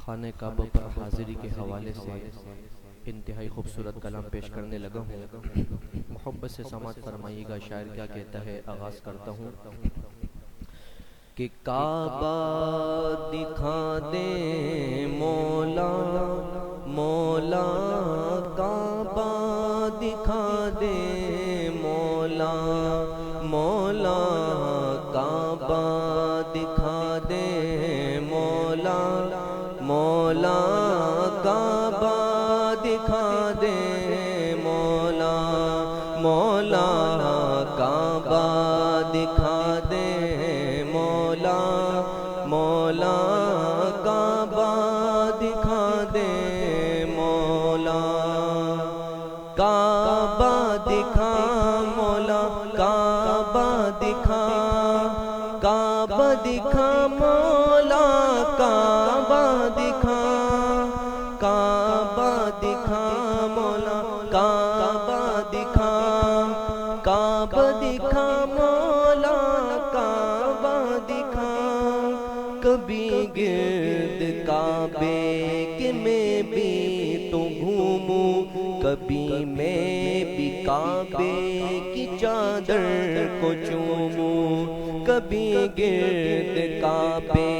خانہ کعبہ پر حاضری کے حوالے سے انتہائی خوبصورت کلام پیش کرنے لگا ہوں۔ محبت سے سماعت فرمائیے گا، شاعر کیا کہتا ہے، آغاز کرتا ہوں کہ کعبہ دکھا دے مولا مولا، کعبہ دکھا دے مولا مولا، کعبہ دکھا دے مولا مولا، کعبہ دکھا دے مولا مولا، کعبہ دکھا دے مولا مولا، کعبہ دکھا دے مولا، کعبہ دکھا مولا، کعبہ دکھا، کعبہ دکھا مولا، کعبہ دکھا، کعبہ دکھا مولا، کعبہ دکھا، کعبہ دکھا مولا، کعبہ دکھا، کبھی گرد کعبے کے میں بھی تو گھوموں، کبھی میں بھی کعبے کی چادر کو چوموں، کبھی گرد کعبے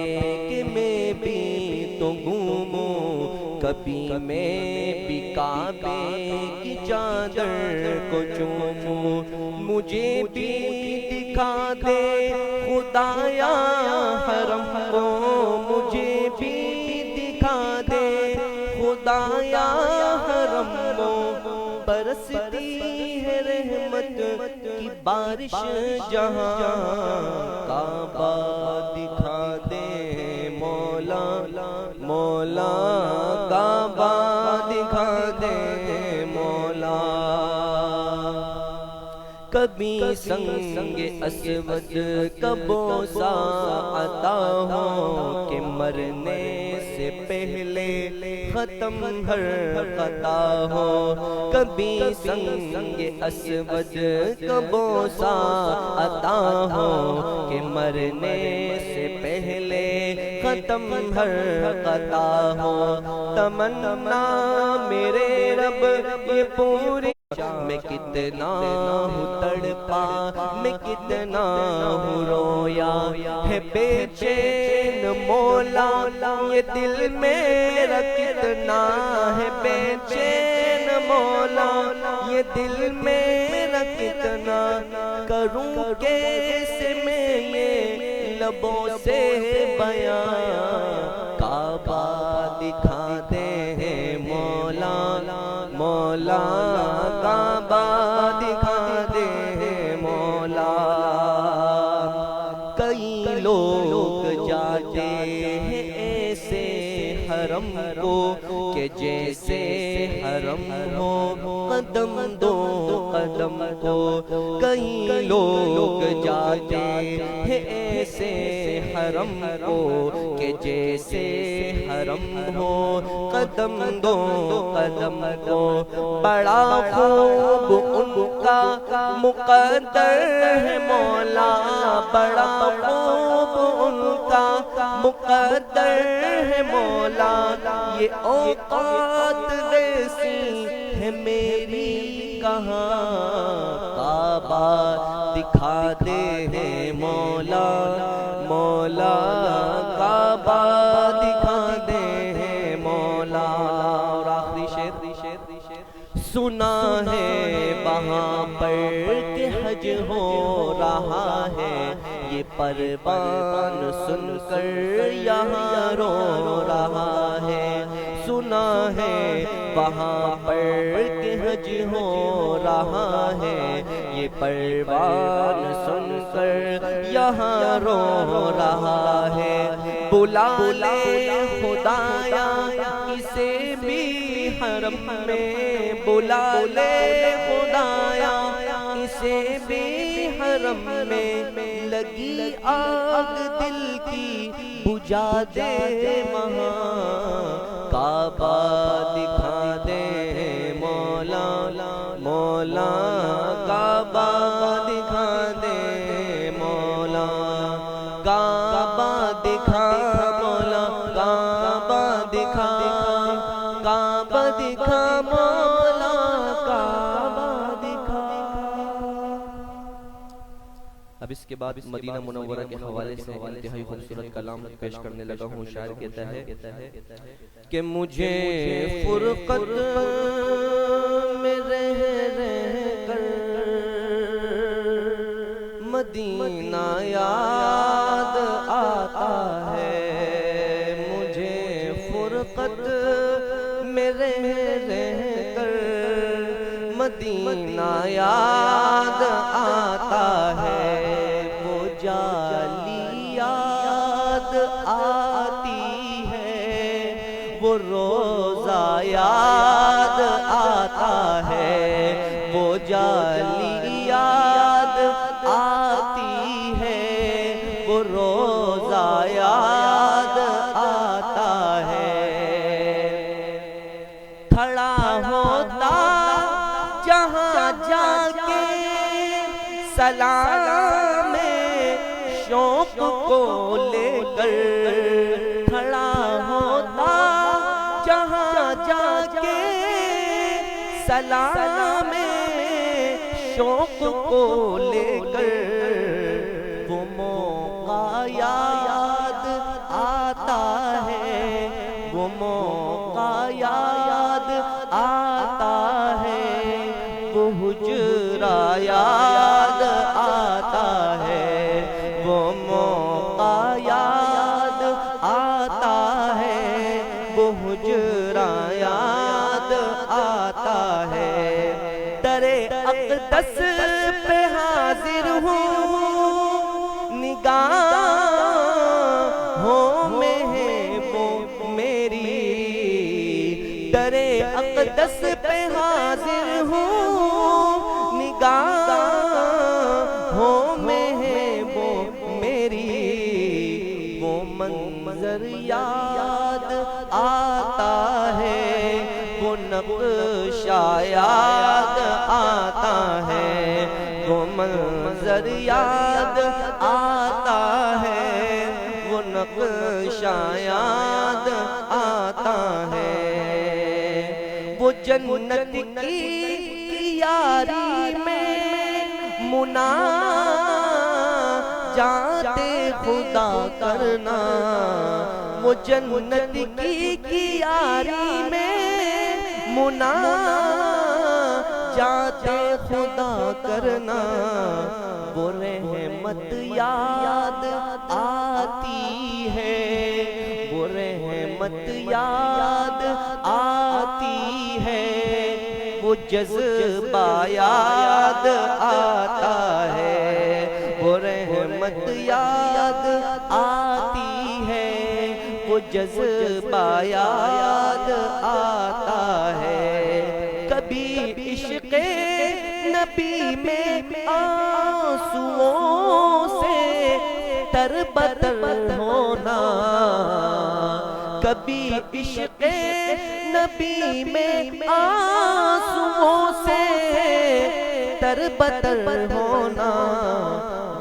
کے میں بھی تو گھوموں، کبھی میں بھی کعبے کی چادر کو چوموں، مجھے بھی دکھا دے خدایا حرم کو، مجھے بھی دکھا دے خدایا حرم کو، برستی ہے رحمت کی بارش جہاں، کعبہ دکھا دے مولا مولا، کعبہ دکھا دے مولا، کبھی سنگ اسود کا بوسہ عطا ہو کہ مرنے سے پہلے ختم ہر خطا ہو، کبھی سنگ اسود کا بوسہ عطا ہو کہ مرنے سے پہلے ختم ہر خطا ہو، تمنا میرے رب یہ پوری، میں کتنا ہوں تڑپا، میں کتنا ہوں رویا ہے بے چین مولا، یہ دل میرا کتنا ہے بے چین مولا، یہ دل میرا کتنا، کروں کیسے میں یہ لبوں سے بیان، کعبہ دکھا دے مولا مولا، کعبہ دکھا دے مولا، کئی لوگ جاتے ہیں ایسے حرم کو کہ جیسے حرم ہو قدم دو قدم کو، کئی لوگ جاتے ہیں ایسے حرم کو کہ جیسے حرم ہو قدم دو قدم کو، بڑا خوب ان کا مقدر ہے مولا، بڑا خوب ان کا مقدر ہے مولا، یہ اوقات ویسی ہے میری کہاں، کعبہ دکھا دے مولا مولا، کعبہ دکھا دے مولا، اور آخری شعر، سنا ہے وہاں پر کہ حج ہو رہا ہے، یہ پروان سن کر یہاں رو رہا ہے، سنا ہے وہاں پر کہ حج ہو رہا ہے، یہ پروان سن کر یہاں رو رہا ہے، بلا لے خدایا اسے بھی حرم میں، بلا لے خدایا اسے بھی حرم میں، لگی آگ دل کی بجھا دے وہاں، کعبہ دکھا دے مولا مولا، کعبہ دکھا دے مولا، کعبہ دکھا مولا، کعبہ دکھا اب اس کے بعد مدینہ منورہ کے حوالے سے انتہائی خوبصورت کلام پیش کرنے لگا ہوں. شاعر کہتا ہے کہ مجھے فرقت میں رہ کر مدینہ یاد آتا ہے. مجھے فرقت میں رہ کر مدینہ یاد آتا ہے. وہ جالی یاد آتی ہے، وہ روزہ یاد آتا ہے. وہ جالی یاد آتی ہے، وہ روزہ یاد آتا ہے. کھڑا ہوتا جہاں جا کے سلام شوق کو لے کر، کھڑا ہوتا جہاں جا کے سلام شوق کو لے کر. وہ موقع یاد آتا ہے، وہ موقع یاد آتا ہے. وہ حجرہ یاد آتا ہے، وہ موقع یاد آتا ہے. وہ حجرہ یاد آتا ہے. درِ اقدس پہ حاضر ہوں، نگاہوں میں ہے وہ میری. درِ اقدس پہ حاضر ہوں، نگاہوں میں ہے وہ میری. وہ منظر یاد آتا ہے، وہ نقشہ یاد آتا ہے. وہ منظر یاد آتا ہے، وہ نقشہ یاد آتا ہے. وہ جنت کی یاری میں مناجات خدا کرنا. وہ جنت کی یاری میں مناجات خدا کرنا. وہ رحمت یاد آتی ہے، وہ رحمت یاد آتی ہے. وہ جذبہ یاد آتا ہے، وہ رحمت یاد آتی ہے. وہ جذبہ یاد آتا ہے. کبھی عشق نبی میں آنسوؤں سے تر بتر ہونا. کبھی عشق نبی میں آنسوؤں سے تر بتر ہونا.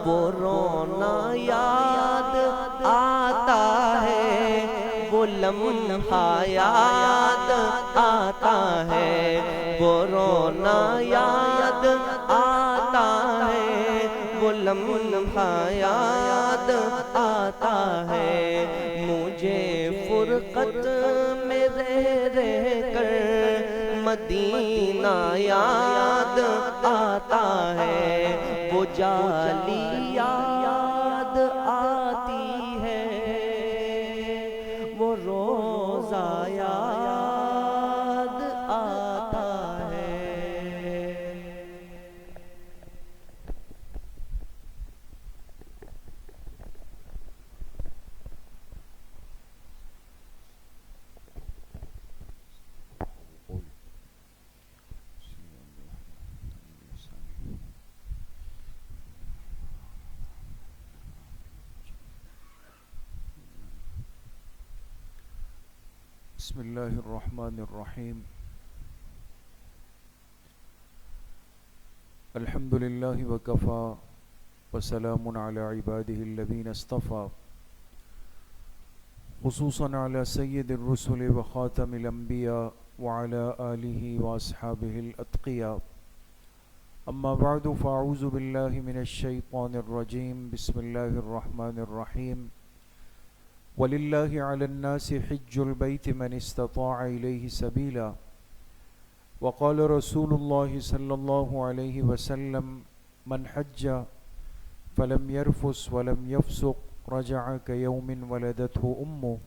وہ رونا یاد آتا ہے، وہ لمحہ یاد آتا ہے. وہ رونا یاد آتا ہے، وہ لمحہ یاد آتا ہے. مجھے فرقت میں رہ کر مدینہ یاد آتا ہے. وہ جالی یاد آتی ہے، وہ روزہ یاد آتا ہے. بسم اللہ الرحمن الرحیم. الحمد للہ وکفا وسلام علی عباده الذین اصطفى، خصوصا علی سید الرسل وخاتم الانبیاء وعلى آلہ واصحابہ الاتقیاء. أما بعد فأعوذ بالله من الشيطان الرجيم بسم الله الرحمن الرحيم ولله على الناس حج البيت من استطاع إليه سبيلا وقال رسول الله صلى الله عليه وسلم من حج فلم يرفث ولم يفسق رجع كيوم ولدته أمه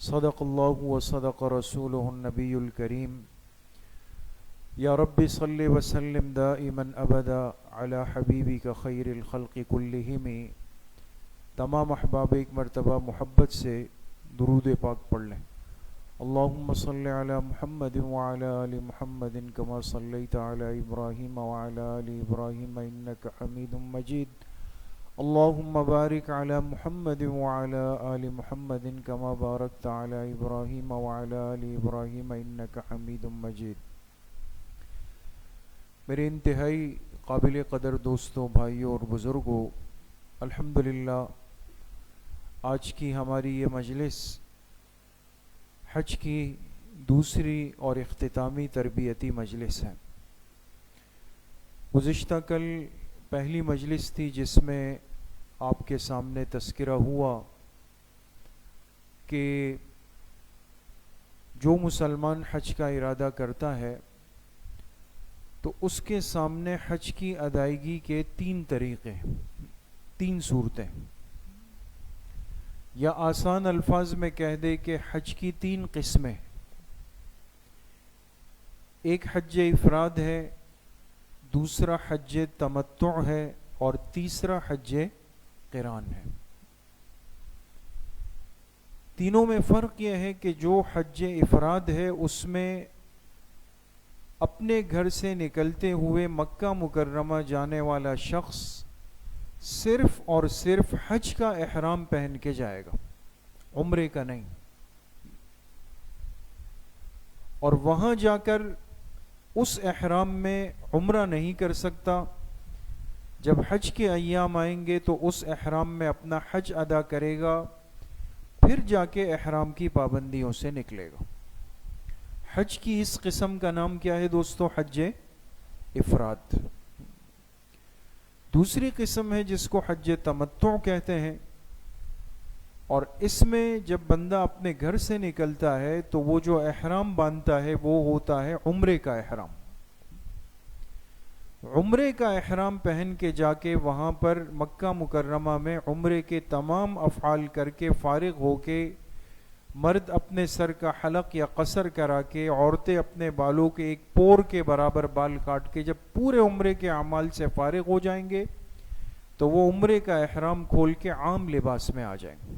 صدق الله وصدق رسوله النبي الكريم یا رب صل وسلم دائما ابدا علی حبیبک خیر الخلق کلہم. تمام احباب ایک مرتبہ محبت سے درود پاک پڑھ لیں. اللہم صل علی محمد وعلی آل محمد کما صلیت علی ابراہیم وعلی آل ابراہیم انک حمید مجید. اللہم بارک علی محمد وعلی آل محمد کما بارکت علی ابراہیم وعلی آل ابراہیم انک حمید مجید. میرے انتہائی قابل قدر دوستوں، بھائیوں اور بزرگوں، الحمدللہ آج کی ہماری یہ مجلس حج کی دوسری اور اختتامی تربیتی مجلس ہے. گزشتہ کل پہلی مجلس تھی جس میں آپ کے سامنے تذکرہ ہوا کہ جو مسلمان حج کا ارادہ کرتا ہے تو اس کے سامنے حج کی ادائیگی کے 3 طریقے، 3 صورتیں، یا آسان الفاظ میں کہہ دے کہ حج کی 3 قسمیں. ایک حج افراد ہے، دوسرا حج تمتع ہے اور تیسرا حج قران ہے. تینوں میں فرق یہ ہے کہ جو حج افراد ہے اس میں اپنے گھر سے نکلتے ہوئے مکہ مکرمہ جانے والا شخص صرف اور صرف حج کا احرام پہن کے جائے گا، عمرے کا نہیں. اور وہاں جا کر اس احرام میں عمرہ نہیں کر سکتا. جب حج کے ایام آئیں گے تو اس احرام میں اپنا حج ادا کرے گا، پھر جا کے احرام کی پابندیوں سے نکلے گا. حج کی اس قسم کا نام کیا ہے دوستو؟ حج افراد. دوسری قسم ہے جس کو حج تمتع کہتے ہیں، اور اس میں جب بندہ اپنے گھر سے نکلتا ہے تو وہ جو احرام باندھتا ہے وہ ہوتا ہے عمرے کا احرام. عمرے کا احرام پہن کے جا کے وہاں پر مکہ مکرمہ میں عمرے کے تمام افعال کر کے فارغ ہو کے، مرد اپنے سر کا حلق یا قصر کرا کے، عورتیں اپنے بالوں کے ایک پور کے برابر بال کاٹ کے جب پورے عمرے کے اعمال سے فارغ ہو جائیں گے تو وہ عمرے کا احرام کھول کے عام لباس میں آ جائیں گے.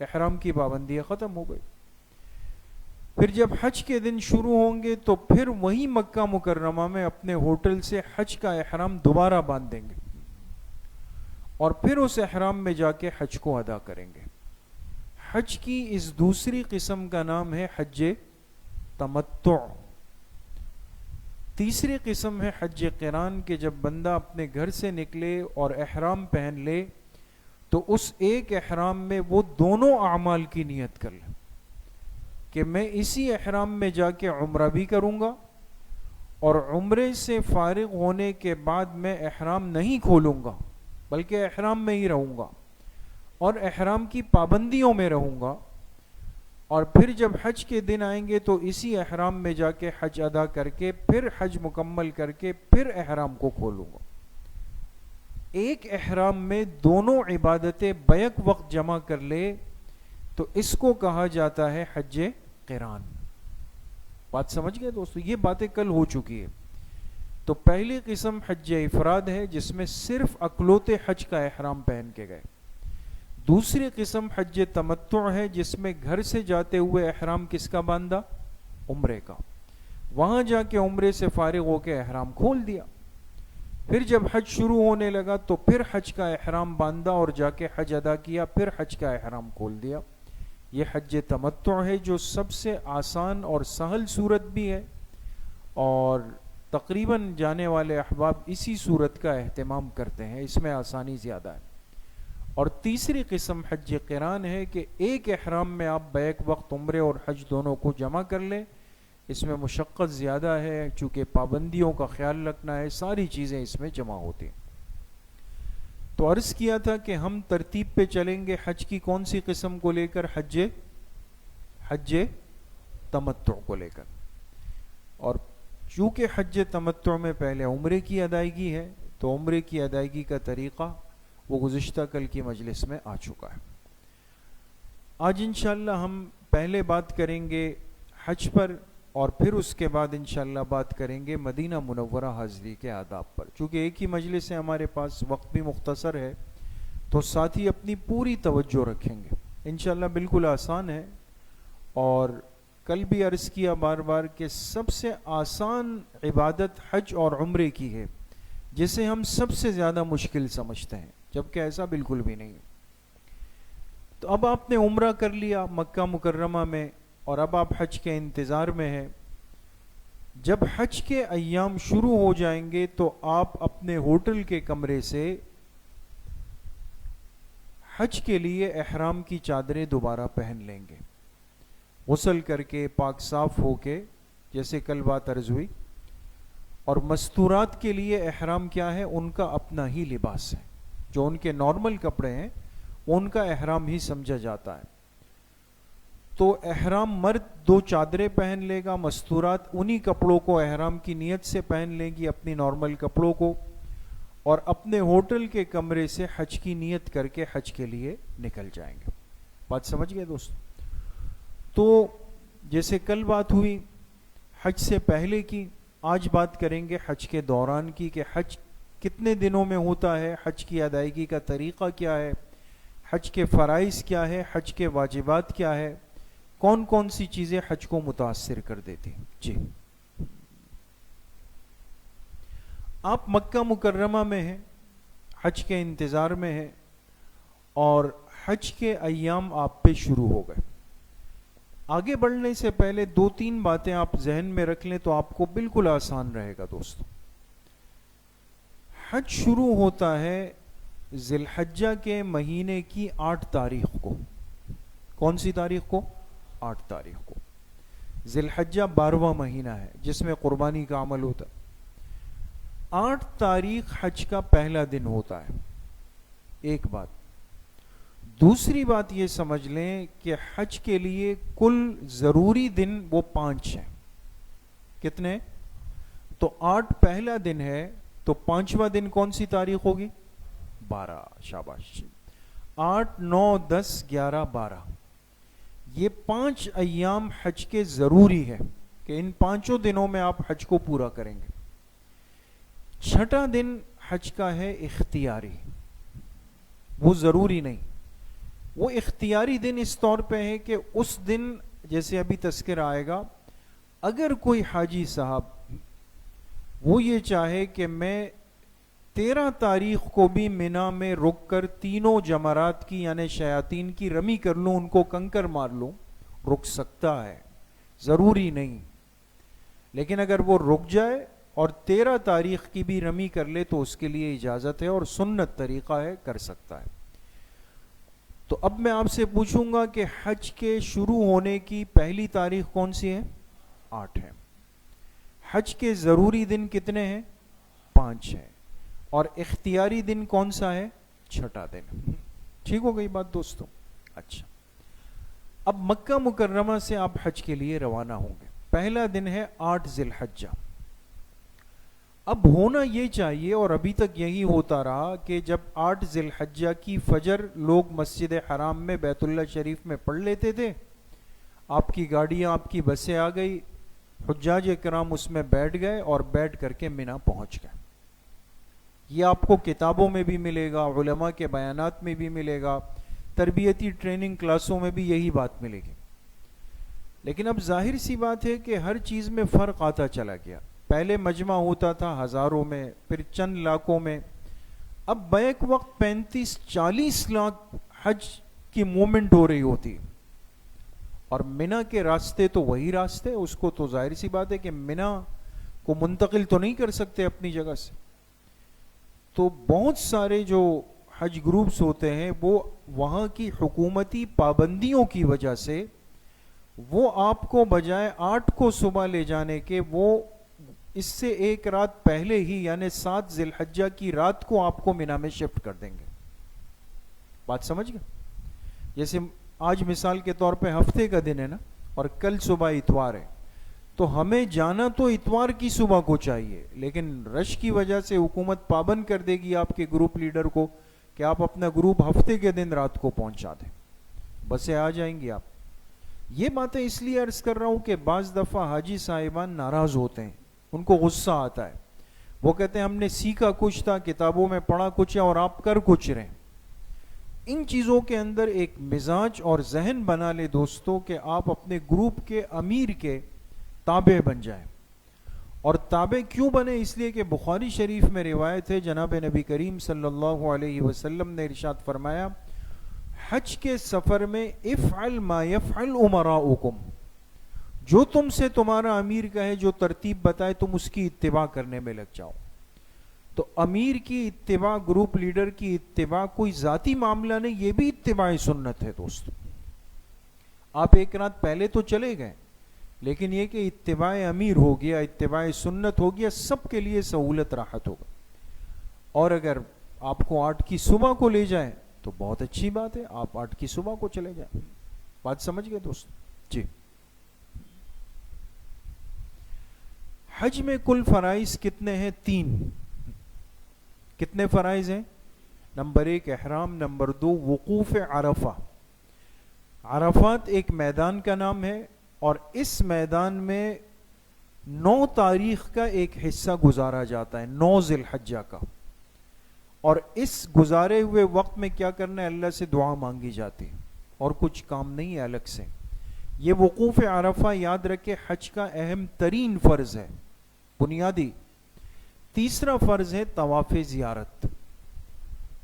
احرام کی پابندیاں ختم ہو گئی. پھر جب حج کے دن شروع ہوں گے تو پھر وہی مکہ مکرمہ میں اپنے ہوٹل سے حج کا احرام دوبارہ باندھ دیں گے اور پھر اس احرام میں جا کے حج کو ادا کریں گے. حج کی اس دوسری قسم کا نام ہے حج تمتع. تیسری قسم ہے حج قران کہ جب بندہ اپنے گھر سے نکلے اور احرام پہن لے تو اس ایک احرام میں وہ دونوں اعمال کی نیت کر لے کہ میں اسی احرام میں جا کے عمرہ بھی کروں گا اور عمرے سے فارغ ہونے کے بعد میں احرام نہیں کھولوں گا بلکہ احرام میں ہی رہوں گا اور احرام کی پابندیوں میں رہوں گا، اور پھر جب حج کے دن آئیں گے تو اسی احرام میں جا کے حج ادا کر کے پھر حج مکمل کر کے پھر احرام کو کھولوں گا. ایک احرام میں دونوں عبادتیں بیک وقت جمع کر لے تو اس کو کہا جاتا ہے حج قران. بات سمجھ گئے دوستو؟ یہ باتیں کل ہو چکی ہے. تو پہلی قسم حج افراد ہے جس میں صرف اکلوتے حج کا احرام پہن کے گئے. دوسری قسم حج تمتع ہے جس میں گھر سے جاتے ہوئے احرام کس کا باندھا؟ عمرے کا. وہاں جا کے عمرے سے فارغ ہو کے احرام کھول دیا. پھر جب حج شروع ہونے لگا تو پھر حج کا احرام باندھا اور جا کے حج ادا کیا، پھر حج کا احرام کھول دیا. یہ حج تمتع ہے جو سب سے آسان اور سہل صورت بھی ہے، اور تقریباً جانے والے احباب اسی صورت کا اہتمام کرتے ہیں، اس میں آسانی زیادہ ہے. اور تیسری قسم حج قران ہے کہ ایک احرام میں آپ بیک وقت عمرے اور حج دونوں کو جمع کر لیں، اس میں مشقت زیادہ ہے، چونکہ پابندیوں کا خیال رکھنا ہے، ساری چیزیں اس میں جمع ہوتی ہیں۔ تو عرض کیا تھا کہ ہم ترتیب پہ چلیں گے حج کی کون سی قسم کو لے کر، حج تمتع کو لے کر، اور چونکہ حج تمتع میں پہلے عمرے کی ادائیگی ہے تو عمرے کی ادائیگی کا طریقہ وہ گزشتہ کل کی مجلس میں آ چکا ہے۔ آج انشاءاللہ ہم پہلے بات کریں گے حج پر، اور پھر اس کے بعد انشاءاللہ بات کریں گے مدینہ منورہ حاضری کے آداب پر۔ چونکہ ایک ہی مجلس ہے ہمارے پاس، وقت بھی مختصر ہے، تو ساتھی اپنی پوری توجہ رکھیں گے انشاءاللہ۔ بالکل آسان ہے، اور کل بھی عرض کیا بار بار کہ سب سے آسان عبادت حج اور عمرے کی ہے، جسے ہم سب سے زیادہ مشکل سمجھتے ہیں، جبکہ ایسا بالکل بھی نہیں۔ تو اب آپ نے عمرہ کر لیا مکہ مکرمہ میں، اور اب آپ حج کے انتظار میں ہیں۔ جب حج کے ایام شروع ہو جائیں گے تو آپ اپنے ہوٹل کے کمرے سے حج کے لیے احرام کی چادریں دوبارہ پہن لیں گے، غسل کر کے پاک صاف ہو کے، جیسے کل بات عرض ہوئی۔ اور مستورات کے لیے احرام کیا ہے؟ ان کا اپنا ہی لباس ہے، جو ان کے نارمل کپڑے ہیں ان کا احرام ہی سمجھا جاتا ہے۔ تو احرام مرد 2 چادریں پہن لے گا، مستورات انہی کپڑوں کو احرام کی نیت سے پہن لیں گی، اپنی نارمل کپڑوں کو، اور اپنے ہوٹل کے کمرے سے حج کی نیت کر کے حج کے لیے نکل جائیں گے۔ بات سمجھ گئے دوستو؟ تو جیسے کل بات ہوئی حج سے پہلے کی، آج بات کریں گے حج کے دوران کی، کہ حج کتنے دنوں میں ہوتا ہے، حج کی ادائیگی کا طریقہ کیا ہے، حج کے فرائض کیا ہے، حج کے واجبات کیا ہے، کون کون سی چیزیں حج کو متاثر کر دیتی ہیں۔ جی، آپ مکہ مکرمہ میں ہیں، حج کے انتظار میں ہیں، اور حج کے ایام آپ پہ شروع ہو گئے۔ آگے بڑھنے سے پہلے 2-3 باتیں آپ ذہن میں رکھ لیں تو آپ کو بالکل آسان رہے گا دوستو۔ حج شروع ہوتا ہے ذی الحجہ کے مہینے کی 8 تاریخ کو۔ کون سی تاریخ کو؟ 8 تاریخ کو۔ ذی الحجہ 12واں مہینہ ہے جس میں قربانی کا عمل ہوتا ہے۔ 8 تاریخ حج کا پہلا دن ہوتا ہے، ایک بات۔ دوسری بات یہ سمجھ لیں کہ حج کے لیے کل ضروری دن وہ 5 ہیں۔ کتنے؟ تو 8 پہلا دن ہے، تو 5واں دن کون سی تاریخ ہوگی؟ 12۔ شاباش۔ 8، 9، 10، 11، 12، یہ 5 ایام حج کے ضروری ہے کہ ان 5 دنوں میں آپ حج کو پورا کریں گے۔ 6واں دن حج کا ہے اختیاری، وہ ضروری نہیں، وہ اختیاری دن اس طور پہ ہے کہ اس دن جیسے ابھی تذکرہ آئے گا، اگر کوئی حاجی صاحب وہ یہ چاہے کہ میں 13 تاریخ کو بھی مینا میں رک کر تینوں جمرات کی یعنی شیاطین کی رمی کر لوں، ان کو کنکر مار لوں، رک سکتا ہے، ضروری نہیں۔ لیکن اگر وہ رک جائے اور 13 تاریخ کی بھی رمی کر لے تو اس کے لیے اجازت ہے اور سنت طریقہ ہے، کر سکتا ہے۔ تو اب میں آپ سے پوچھوں گا کہ حج کے شروع ہونے کی پہلی تاریخ کون سی ہے؟ 8 ہے۔ حج کے ضروری دن کتنے ہیں؟ 5 ہیں، اور اختیاری دن کون سا ہے؟ 6واں دن۔ ٹھیک ہو گئی بات دوستو؟ اچھا، اب مکہ مکرمہ سے آپ حج کے لیے روانہ ہوں گے۔ پہلا دن ہے 8 ذی الحجہ۔ اب ہونا یہ چاہیے، اور ابھی تک یہی ہوتا رہا، کہ جب 8 ذی الحجہ کی فجر لوگ مسجد حرام میں بیت اللہ شریف میں پڑھ لیتے تھے، آپ کی گاڑیاں، آپ کی بسیں آ گئی، حجاج کرام اس میں بیٹھ گئے اور بیٹھ کر کے مینا پہنچ گئے۔ یہ آپ کو کتابوں میں بھی ملے گا، علماء کے بیانات میں بھی ملے گا، تربیتی ٹریننگ کلاسوں میں بھی یہی بات ملے گی۔ لیکن اب ظاہر سی بات ہے کہ ہر چیز میں فرق آتا چلا گیا۔ پہلے مجمع ہوتا تھا ہزاروں میں، پھر چند لاکھوں میں، اب بیک وقت 35-40 لاکھ حج کی موومنٹ ہو رہی ہوتی، اور مینا کے راستے تو وہی راستے، اس کو تو ظاہر سی بات ہے کہ مینا کو منتقل تو نہیں کر سکتے اپنی جگہ سے۔ تو بہت سارے جو حج گروپس ہوتے ہیں وہ وہاں کی حکومتی پابندیوں کی وجہ سے وہ آپ کو بجائے 8 کو صبح لے جانے کے وہ اس سے 1 رات پہلے ہی یعنی 7 ذی الحجہ کی رات کو آپ کو مینا میں شفٹ کر دیں گے. بات سمجھ گئے؟ جیسے آج مثال کے طور پہ ہفتے کا دن ہے نا اور کل صبح اتوار ہے, تو ہمیں جانا تو اتوار کی صبح کو چاہیے, لیکن رش کی وجہ سے حکومت پابند کر دے گی آپ کے گروپ لیڈر کو کہ آپ اپنا گروپ ہفتے کے دن رات کو پہنچا دیں, بسیں آ جائیں گی آپ. یہ باتیں اس لیے عرض کر رہا ہوں کہ بعض دفعہ حاجی صاحبان ناراض ہوتے ہیں, ان کو غصہ آتا ہے, وہ کہتے ہیں ہم نے سیکھا کچھ تھا, کتابوں میں پڑھا کچھ ہے اور آپ کر کچھ رہے ہیں. ان چیزوں کے اندر ایک مزاج اور ذہن بنا لے دوستوں کہ آپ اپنے گروپ کے امیر کے تابع بن جائیں. اور تابع کیوں بنے؟ اس لیے کہ بخاری شریف میں روایت ہے, جناب نبی کریم صلی اللہ علیہ وسلم نے ارشاد فرمایا, حج کے سفر میں افعل ما یفعل امراؤکم, جو تم سے تمہارا امیر کہے, جو ترتیب بتائے, تم اس کی اتباع کرنے میں لگ جاؤ. تو امیر کی اتباع, گروپ لیڈر کی اتباع کوئی ذاتی معاملہ نہیں, یہ بھی اتباع سنت ہے دوستو. آپ 1 رات پہلے تو چلے گئے, لیکن یہ کہ اتباع امیر ہو گیا, اتباع سنت ہو گیا, سب کے لیے سہولت راحت ہوگا. اور اگر آپ کو 8 کی صبح کو لے جائیں تو بہت اچھی بات ہے, آپ 8 کی صبح کو چلے جائیں. بات سمجھ گئے دوست؟ جی. حج میں کل فرائض کتنے ہیں؟ 3. کتنے فرائض ہیں؟ نمبر 1 احرام, نمبر 2 وقوف عرفہ. عرفات ایک میدان کا نام ہے اور اس میدان میں 9 تاریخ کا ایک حصہ گزارا جاتا ہے, 9 ذی الحجہ کا. اور اس گزارے ہوئے وقت میں کیا کرنا ہے؟ اللہ سے دعا مانگی جاتی ہے اور کچھ کام نہیں ہے الگ سے. یہ وقوف عرفہ یاد رکھے حج کا اہم ترین فرض ہے, بنیادی. تیسرا فرض ہے طواف زیارت,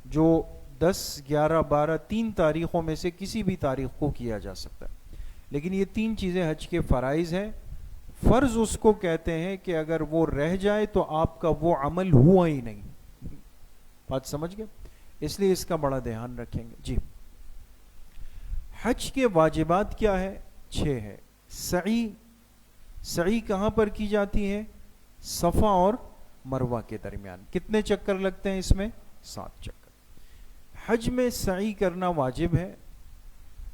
جو 10, 11, 12 3 تاریخوں میں سے کسی بھی تاریخ کو کیا جا سکتا ہے. لیکن یہ 3 چیزیں حج کے فرائض ہیں. فرض اس کو کہتے ہیں کہ اگر وہ رہ جائے تو آپ کا وہ عمل ہوا ہی نہیں. بات سمجھ گئے؟ اس لیے اس کا بڑا دھیان رکھیں گے. جی. حج کے واجبات کیا ہے؟ 6 ہے. سعی, سعی کہاں پر کی جاتی ہے؟ صفا اور مروہ کے درمیان. کتنے چکر لگتے ہیں اس میں؟ 7 چکر. حج میں سعی کرنا واجب ہے.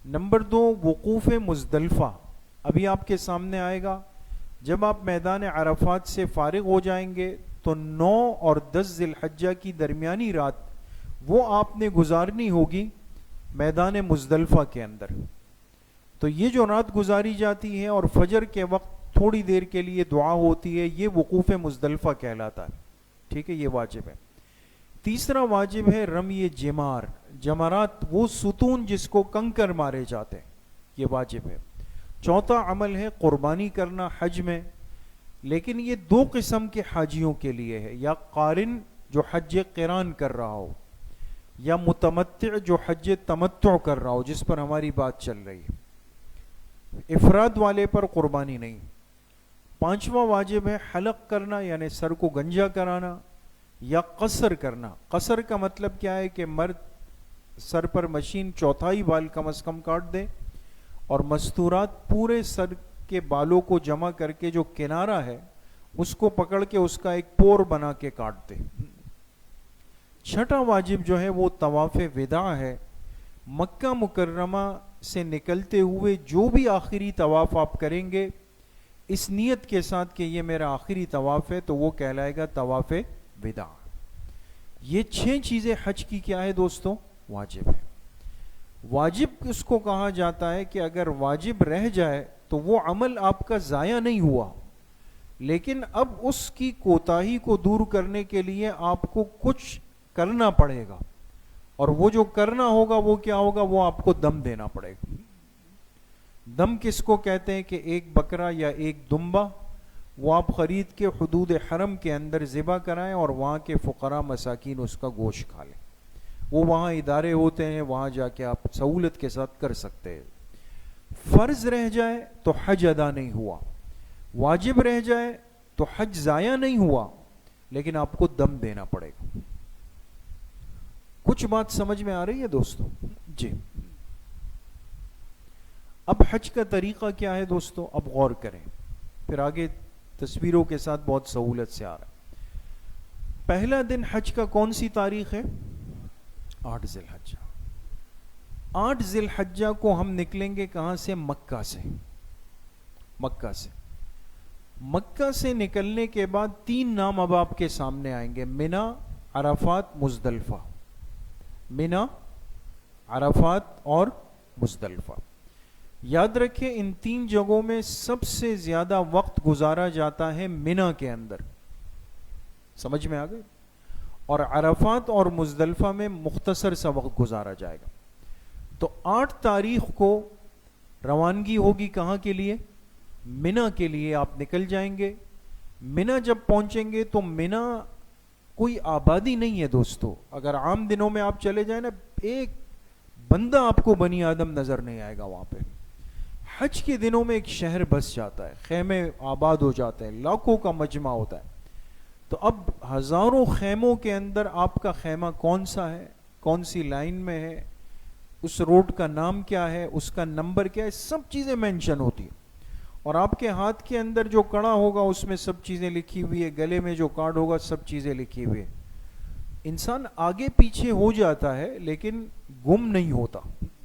نمبر 2 وقوف مزدلفہ, ابھی آپ کے سامنے آئے گا. جب آپ میدان عرفات سے فارغ ہو جائیں گے تو 9 اور 10 ذی الحجہ کی درمیانی رات وہ آپ نے گزارنی ہوگی میدان مزدلفہ کے اندر. تو یہ جو رات گزاری جاتی ہے اور فجر کے وقت تھوڑی دیر کے لیے دعا ہوتی ہے, یہ وقوف مزدلفہ کہلاتا ہے. ٹھیک ہے, یہ واجب ہے. تیسرا واجب ہے رمی جمار, جمرات وہ ستون جس کو کنکر مارے جاتے ہیں, یہ واجب ہے. چوتھا عمل ہے قربانی کرنا حج میں, لیکن یہ 2 قسم کے حاجیوں کے لیے ہے, یا قارن جو حج قران کر رہا ہو, یا متمتع جو حج تمتع کر رہا ہو, جس پر ہماری بات چل رہی ہے. افراد والے پر قربانی نہیں. 5واں واجب ہے حلق کرنا, یعنی سر کو گنجا کرانا, یا قصر کرنا. قصر کا مطلب کیا ہے کہ مرد سر پر مشین 1/4 بال کم از کم کاٹ دے اور مستورات پورے سر کے بالوں کو جمع کر کے جو کنارہ ہے اس کو پکڑ کے اس کا ایک پور بنا کے کاٹ دے. 6واں واجب جو ہے وہ طواف وداع ہے. مکہ مکرمہ سے نکلتے ہوئے جو بھی آخری طواف آپ کریں گے اس نیت کے ساتھ کہ یہ میرا آخری طواف ہے, تو وہ کہلائے گا طواف وداع. یہ 6 چیزیں حج کی کیا ہے دوستوں؟ واجب ہے. واجب اس کو کہا جاتا ہے کہ اگر واجب رہ جائے تو وہ عمل آپ کا ضائع نہیں ہوا, لیکن اب اس کی کوتاہی کو دور کرنے کے لیے آپ کو کچھ کرنا پڑے گا, اور وہ جو کرنا ہوگا وہ کیا ہوگا؟ وہ آپ کو دم دینا پڑے گا. دم کس کو کہتے ہیں؟ کہ ایک بکرا یا ایک دمبا وہ آپ خرید کے حدود حرم کے اندر ذبح کرائیں اور وہاں کے فقراء مساکین اس کا گوشت کھا لیں. وہ وہاں ادارے ہوتے ہیں, وہاں جا کے آپ سہولت کے ساتھ کر سکتے ہیں. فرض رہ جائے تو حج ادا نہیں ہوا, واجب رہ جائے تو حج ضائع نہیں ہوا, لیکن آپ کو دم دینا پڑے گا. کچھ بات سمجھ میں آ رہی ہے دوستوں؟ جی. اب حج کا طریقہ کیا ہے دوستو، اب غور کریں، پھر آگے تصویروں کے ساتھ بہت سہولت سے آ رہا ہے۔ پہلا دن حج کا کون سی تاریخ ہے؟ 8 ذی الحجہ۔ 8 ذی الحجہ کو ہم نکلیں گے کہاں سے؟ مکہ سے۔ مکہ سے مکہ سے نکلنے کے بعد 3 نام اب آپ کے سامنے آئیں گے، منا، عرفات، مزدلفہ۔ منا، عرفات اور مزدلفہ۔ یاد رکھیں ان 3 جگہوں میں سب سے زیادہ وقت گزارا جاتا ہے منا کے اندر، سمجھ میں آ گئی؟ اور عرفات اور مزدلفہ میں مختصر سا وقت گزارا جائے گا۔ تو 8 تاریخ کو روانگی ہوگی کہاں کے لیے؟ منا کے لیے آپ نکل جائیں گے۔ منا جب پہنچیں گے تو منا کوئی آبادی نہیں ہے دوستو، اگر عام دنوں میں آپ چلے جائیں نا، ایک بندہ آپ کو بنی آدم نظر نہیں آئے گا وہاں پہ۔ حج کے دنوں میں ایک شہر بس جاتا ہے، خیمے آباد ہو جاتے ہیں، لاکھوں کا مجمع ہوتا ہے۔ تو اب ہزاروں خیموں کے اندر آپ کا خیمہ کون سا ہے، کون سی لائن میں ہے، اس روڈ کا نام کیا ہے، اس کا نمبر کیا ہے، سب چیزیں مینشن ہوتی ہیں۔ اور آپ کے ہاتھ کے اندر جو کڑا ہوگا اس میں سب چیزیں لکھی ہوئی ہے، گلے میں جو کارڈ ہوگا سب چیزیں لکھی ہوئی ہے۔ انسان آگے پیچھے ہو جاتا ہے لیکن گم نہیں ہوتا،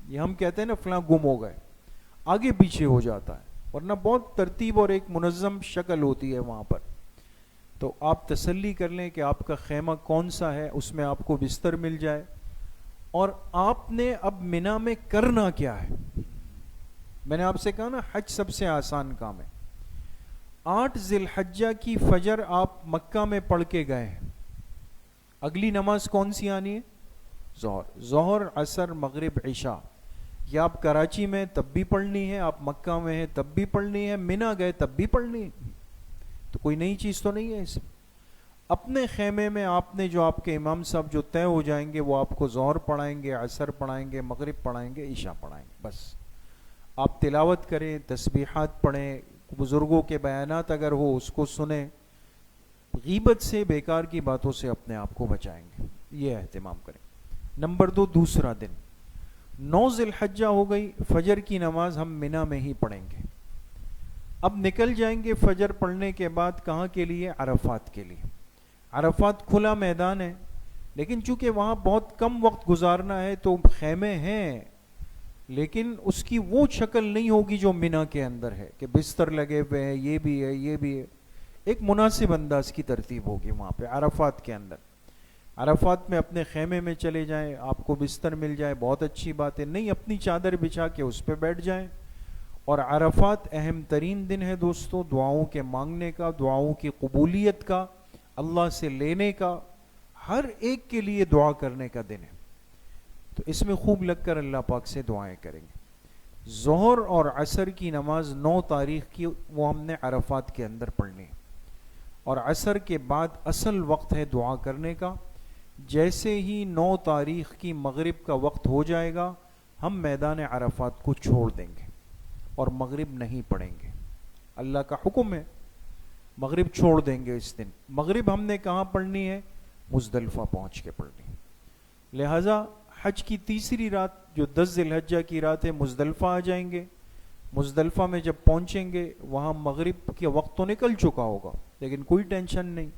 یہ ہم کہتے ہیں نا فلاں گم ہو گئے، آگے پیچھے ہو جاتا ہے، ورنہ بہت ترتیب اور ایک منظم شکل ہوتی ہے وہاں پر۔ تو آپ تسلی کر لیں کہ آپ کا خیمہ کون سا ہے، اس میں آپ کو بستر مل جائے۔ اور آپ نے اب منا میں کرنا کیا ہے؟ میں نے آپ سے کہا نا حج سب سے آسان کام ہے۔ 8 ذی الحجہ کی فجر آپ مکہ میں پڑھ کے گئے ہیں، اگلی نماز کون سی آنی ہے؟ ظہر، عصر، مغرب، عشاء۔ یہ آپ کراچی میں تب بھی پڑھنی ہے، آپ مکہ میں ہیں تب بھی پڑھنی ہے، منا گئے تب بھی پڑھنی ہے، تو کوئی نئی چیز تو نہیں ہے اس میں۔ اپنے خیمے میں آپ نے جو آپ کے امام صاحب جو طے ہو جائیں گے وہ آپ کو ظہر پڑھائیں گے، عصر پڑھائیں گے، مغرب پڑھائیں گے، عشاء پڑھائیں گے، بس۔ آپ تلاوت کریں، تسبیحات پڑھیں، بزرگوں کے بیانات اگر ہو اس کو سنیں، غیبت سے، بیکار کی باتوں سے اپنے آپ کو بچائیں گے، یہ اہتمام کریں۔ نمبر 2، دوسرا دن 9 ذی الحجہ ہو گئی، فجر کی نماز ہم منا میں ہی پڑھیں گے۔ اب نکل جائیں گے فجر پڑھنے کے بعد کہاں کے لیے؟ عرفات کے لیے۔ عرفات کھلا میدان ہے، لیکن چونکہ وہاں بہت کم وقت گزارنا ہے تو خیمے ہیں، لیکن اس کی وہ شکل نہیں ہوگی جو منا کے اندر ہے کہ بستر لگے ہوئے ہیں، یہ بھی ہے یہ بھی ہے۔ ایک مناسب انداز کی ترتیب ہوگی وہاں پہ عرفات کے اندر۔ عرفات میں اپنے خیمے میں چلے جائیں، آپ کو بستر مل جائے بہت اچھی بات ہے، نہیں اپنی چادر بچھا کے اس پہ بیٹھ جائیں۔ اور عرفات اہم ترین دن ہے دوستو، دعاؤں کے مانگنے کا، دعاؤں کی قبولیت کا، اللہ سے لینے کا، ہر ایک کے لیے دعا کرنے کا دن ہے۔ تو اس میں خوب لگ کر اللہ پاک سے دعائیں کریں گے۔ ظہر اور عصر کی نماز 9 تاریخ کی وہ ہم نے عرفات کے اندر پڑھنی ہے، اور عصر کے بعد اصل وقت ہے دعا کرنے کا۔ جیسے ہی 9 تاریخ کی مغرب کا وقت ہو جائے گا ہم میدان عرفات کو چھوڑ دیں گے اور مغرب نہیں پڑھیں گے، اللہ کا حکم ہے، مغرب چھوڑ دیں گے اس دن۔ مغرب ہم نے کہاں پڑھنی ہے؟ مزدلفہ پہنچ کے پڑھنی ہے۔ لہٰذا حج کی تیسری رات جو 10 ذی الحجہ کی رات ہے، مزدلفہ آ جائیں گے۔ مزدلفہ میں جب پہنچیں گے وہاں مغرب کے وقت تو نکل چکا ہوگا، لیکن کوئی ٹینشن نہیں،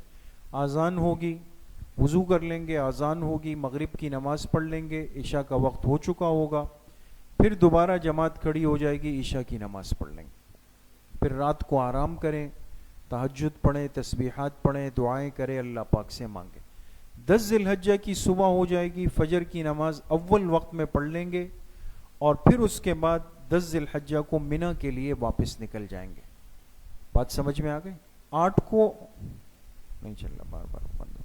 آذان ہوگی، وضو کر لیں گے، آذان ہوگی، مغرب کی نماز پڑھ لیں گے، عشاء کا وقت ہو چکا ہوگا، پھر دوبارہ جماعت کھڑی ہو جائے گی، عشاء کی نماز پڑھ لیں گے، پھر رات کو آرام کریں، تہجد پڑھیں، تسبیحات پڑھیں، دعائیں کریں، اللہ پاک سے مانگیں۔ 10 ذی الحجہ کی صبح ہو جائے گی، فجر کی نماز اول وقت میں پڑھ لیں گے، اور پھر اس کے بعد 10 ذی الحجہ کو منا کے لیے واپس نکل جائیں گے۔ بات سمجھ میں آ گئی؟ 8 کو نہیں چل رہا، بار بار بند۔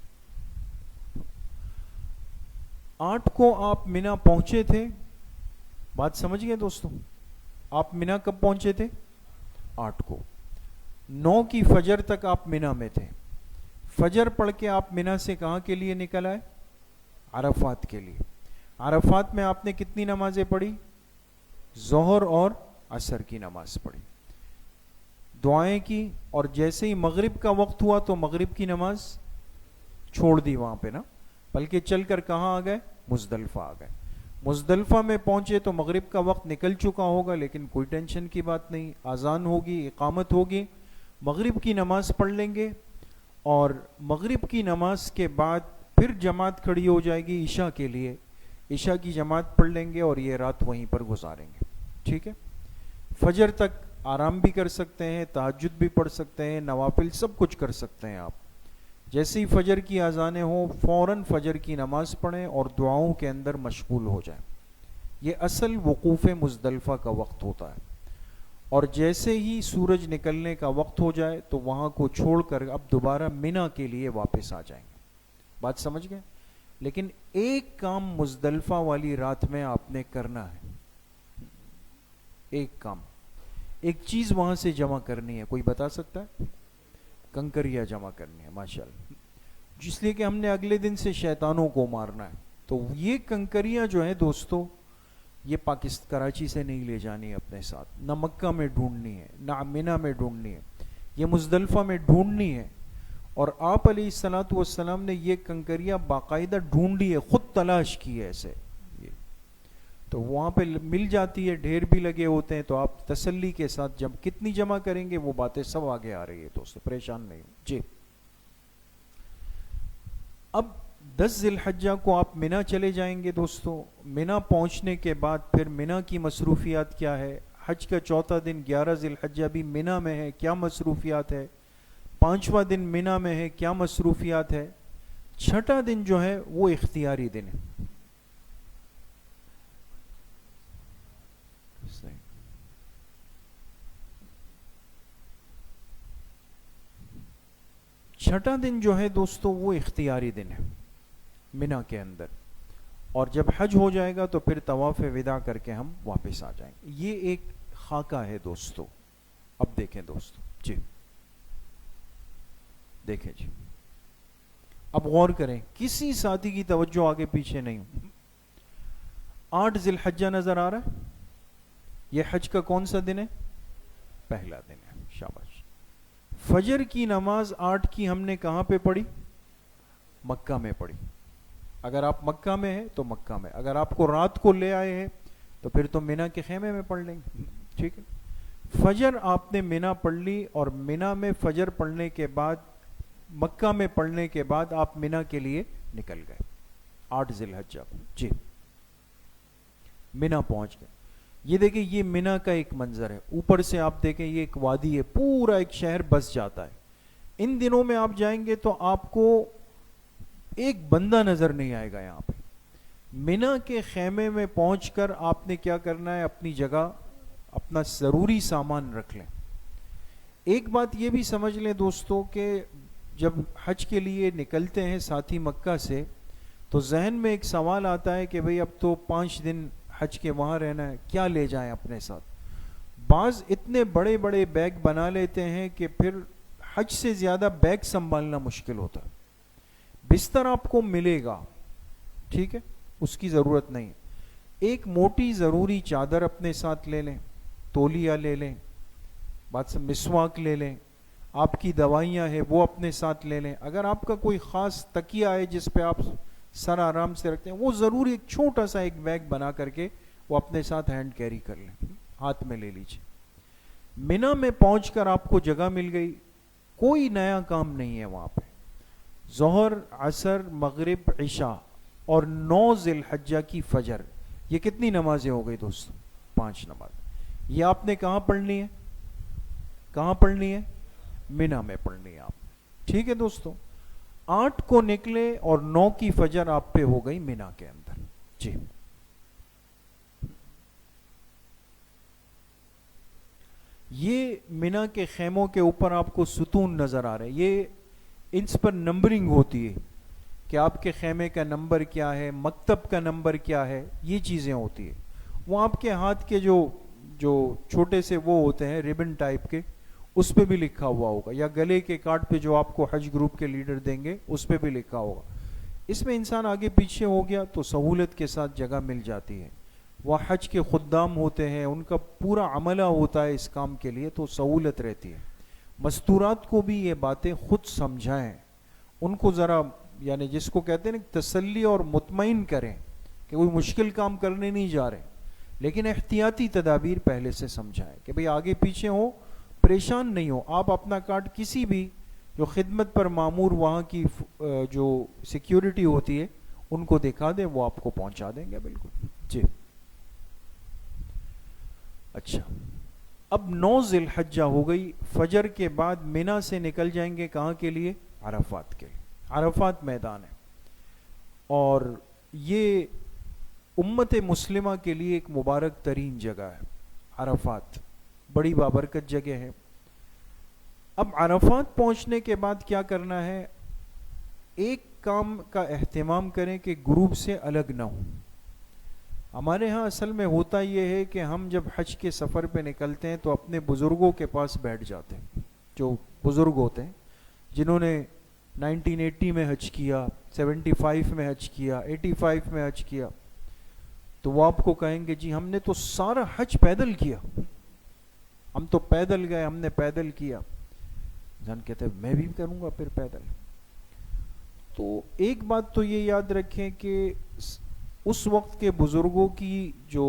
8 کو آپ منا پہنچے تھے، بات سمجھ گئے دوستوں؟ آپ منا کب پہنچے تھے؟ 8 کو۔ 9 کی فجر تک آپ منا میں تھے، فجر پڑھ کے آپ منا سے کہاں کے لیے نکل آئے؟ عرفات کے لیے۔ عرفات میں آپ نے کتنی نمازیں پڑھی؟ ظہر اور عصر کی نماز پڑھی، دعائیں کی، اور جیسے ہی مغرب کا وقت ہوا تو مغرب کی نماز چھوڑ دی وہاں پہ نا، بلکہ چل کر کہاں آ گئے؟ مزدلفہ آ گئے۔ مزدلفہ میں پہنچے تو مغرب کا وقت نکل چکا ہوگا، لیکن کوئی ٹینشن کی بات نہیں، اذان ہوگی، اقامت ہوگی، مغرب کی نماز پڑھ لیں گے، اور مغرب کی نماز کے بعد پھر جماعت کھڑی ہو جائے گی عشاء کے لیے، عشاء کی جماعت پڑھ لیں گے اور یہ رات وہیں پر گزاریں گے. ٹھیک ہے، فجر تک آرام بھی کر سکتے ہیں، تہجد بھی پڑھ سکتے ہیں، نوافل سب کچھ کر سکتے ہیں آپ. جیسے ہی فجر کی اذانیں ہوں فوراً فجر کی نماز پڑھیں اور دعاؤں کے اندر مشغول ہو جائیں. یہ اصل وقوف مزدلفہ کا وقت ہوتا ہے. اور جیسے ہی سورج نکلنے کا وقت ہو جائے تو وہاں کو چھوڑ کر اب دوبارہ مینا کے لیے واپس آ جائیں گے. بات سمجھ گئے؟ لیکن ایک کام مزدلفہ والی رات میں آپ نے کرنا ہے، ایک کام، ایک چیز وہاں سے جمع کرنی ہے. کوئی بتا سکتا ہے؟ کنکریاں جمع کرنی ہے. ماشاءاللہ، جس لیے کہ ہم نے اگلے دن سے شیطانوں کو مارنا ہے. تو یہ کنکریاں جو ہیں دوستو، یہ پاکستان کراچی سے نہیں لے جانی ہے اپنے ساتھ، نہ مکہ میں ڈھونڈنی ہے، نہ منی میں ڈھونڈنی ہے، یہ مزدلفہ میں ڈھونڈنی ہے. اور آپ علیہ الصلوۃ والسلام نے یہ کنکریاں باقاعدہ ڈھونڈی ہے، خود تلاش کی ہے ایسے. تو وہاں پہ مل جاتی ہے، ڈھیر بھی لگے ہوتے ہیں، تو آپ تسلی کے ساتھ جب کتنی جمع کریں گے وہ باتیں سب آگے آ رہی ہے دوستو، پریشان نہیں. جی، اب 10 ذی الحجہ کو آپ مینا چلے جائیں گے دوستو. مینا پہنچنے کے بعد پھر مینا کی مصروفیات کیا ہے؟ حج کا چوتھا دن 11 ذی الحجہ بھی مینا میں ہے، کیا مصروفیات ہے؟ 5واں دن مینا میں ہے، کیا مصروفیات ہے؟ 6واں دن جو ہے وہ اختیاری دن ہے. 6واں دن جو ہے دوستو وہ اختیاری دن ہے مینا کے اندر. اور جب حج ہو جائے گا تو پھر طواف وداع کر کے ہم واپس آ جائیں گے. یہ ایک خاکہ ہے دوستو. اب دیکھیں دوستو، جی دیکھیں جی، اب غور کریں، کسی ساتھی کی توجہ آگے پیچھے نہیں ہو. 8 ذی الحجہ نظر آ رہا ہے؟ یہ حج کا کون سا دن ہے؟ پہلا دن ہے. شاباش. فجر کی نماز 8 کی ہم نے کہاں پہ پڑھی؟ مکہ میں پڑھی. اگر آپ مکہ میں ہیں تو مکہ میں، اگر آپ کو رات کو لے آئے ہیں تو پھر تو مینا کے خیمے میں پڑھ لیں گے. ٹھیک ہے، فجر آپ نے مینا پڑھ لی، اور مینا میں فجر پڑھنے کے بعد، مکہ میں پڑھنے کے بعد آپ مینا کے لیے نکل گئے 8 ذی الحجہ. جی، مینا پہنچ گئے. یہ دیکھیں، یہ مینا کا ایک منظر ہے. اوپر سے آپ دیکھیں یہ ایک وادی ہے، پورا ایک شہر بس جاتا ہے. ان دنوں میں آپ جائیں گے تو آپ کو ایک بندہ نظر نہیں آئے گا یہاں پہ. مینا کے خیمے میں پہنچ کر آپ نے کیا کرنا ہے؟ اپنی جگہ اپنا ضروری سامان رکھ لیں. ایک بات یہ بھی سمجھ لیں دوستو کہ جب حج کے لیے نکلتے ہیں ساتھی مکہ سے، تو ذہن میں ایک سوال آتا ہے کہ بھئی اب تو 5 دن حج کے وہاں رہنا ہے، کیا لے جائیں اپنے ساتھ؟ بعض اتنے بڑے بڑے بیگ بنا لیتے ہیں کہ پھر حج سے زیادہ بیگ سنبھالنا مشکل ہوتا ہے. بستر آپ کو ملے گا، ٹھیک ہے، اس کی ضرورت نہیں. ایک موٹی ضروری چادر اپنے ساتھ لے لیں، تولیہ لے لیں، مسواک لے لیں، آپ کی دوائیاں ہیں وہ اپنے ساتھ لے لیں. اگر آپ کا کوئی خاص تکیہ ہے جس پہ آپ سر آرام سے رکھتے ہیں، وہ ضروری ایک چھوٹا سا ایک بیگ بنا کر کے وہ اپنے ساتھ ہینڈ کیری کر لیں، ہاتھ میں لے لیجیے. مینا میں پہنچ کر آپ کو جگہ مل گئی، کوئی نیا کام نہیں ہے وہاں پہ. ظہر، عصر، مغرب، عشاء اور 9 ذی الحجہ کی فجر، یہ کتنی نمازیں ہو گئی دوستو؟ 5 نماز. یہ آپ نے کہاں پڑھنی ہے؟ کہاں پڑھنی ہے؟ مینا میں پڑھنی ہے آپ. ٹھیک ہے دوستو، 8 کو نکلے اور 9 کی فجر آپ پہ ہو گئی مینا کے اندر. جی، یہ مینا کے خیموں کے اوپر آپ کو ستون نظر آ رہے ہیں، یہ ان پر نمبرنگ ہوتی ہے کہ آپ کے خیمے کا نمبر کیا ہے، مکتب کا نمبر کیا ہے، یہ چیزیں ہوتی ہیں. وہ آپ کے ہاتھ کے جو چھوٹے سے وہ ہوتے ہیں ریبن ٹائپ کے، اس پہ بھی لکھا ہوا ہوگا، یا گلے کے کارڈ پہ جو آپ کو حج گروپ کے لیڈر دیں گے اس پہ بھی لکھا ہوگا. اس میں انسان آگے پیچھے ہو گیا تو سہولت کے ساتھ جگہ مل جاتی ہے. وہ حج کے خدام ہوتے ہیں، ان کا پورا عملہ ہوتا ہے اس کام کے لیے، تو سہولت رہتی ہے. مستورات کو بھی یہ باتیں خود سمجھائیں، ان کو ذرا یعنی جس کو کہتے ہیں نا تسلی اور مطمئن کریں کہ کوئی مشکل کام کرنے نہیں جا رہے، لیکن احتیاطی تدابیر پہلے سے سمجھائیں کہ بھئی آگے پیچھے ہو، پریشان نہیں ہو، آپ اپنا کارڈ کسی بھی جو خدمت پر مامور وہاں کی جو سیکیورٹی ہوتی ہے ان کو دکھا دیں، وہ آپ کو پہنچا دیں گے بالکل. جی اچھا، اب 9 ذی الحجہ ہو گئی. فجر کے بعد منا سے نکل جائیں گے کہاں کے لیے؟ عرفات کے لیے. عرفات میدان ہے، اور یہ امت مسلمہ کے لیے ایک مبارک ترین جگہ ہے. عرفات بڑی بابرکت جگہ ہے. اب عرفات پہنچنے کے بعد کیا کرنا ہے؟ ایک کام کا اہتمام کریں کہ گروپ سے الگ نہ ہوں. ہمارے ہاں اصل میں ہوتا یہ ہے کہ ہم جب حج کے سفر پہ نکلتے ہیں تو اپنے بزرگوں کے پاس بیٹھ جاتے ہیں. جو بزرگ ہوتے ہیں جنہوں نے 1980 میں حج کیا، 75 میں حج کیا، 85 میں حج کیا، تو وہ آپ کو کہیں گے جی ہم نے تو سارا حج پیدل کیا، ہم تو پیدل گئے، ہم نے پیدل کیا. جان کہتے ہیں میں بھی کروں گا پھر پیدل. تو ایک بات تو یہ یاد رکھیں کہ اس وقت کے بزرگوں کی جو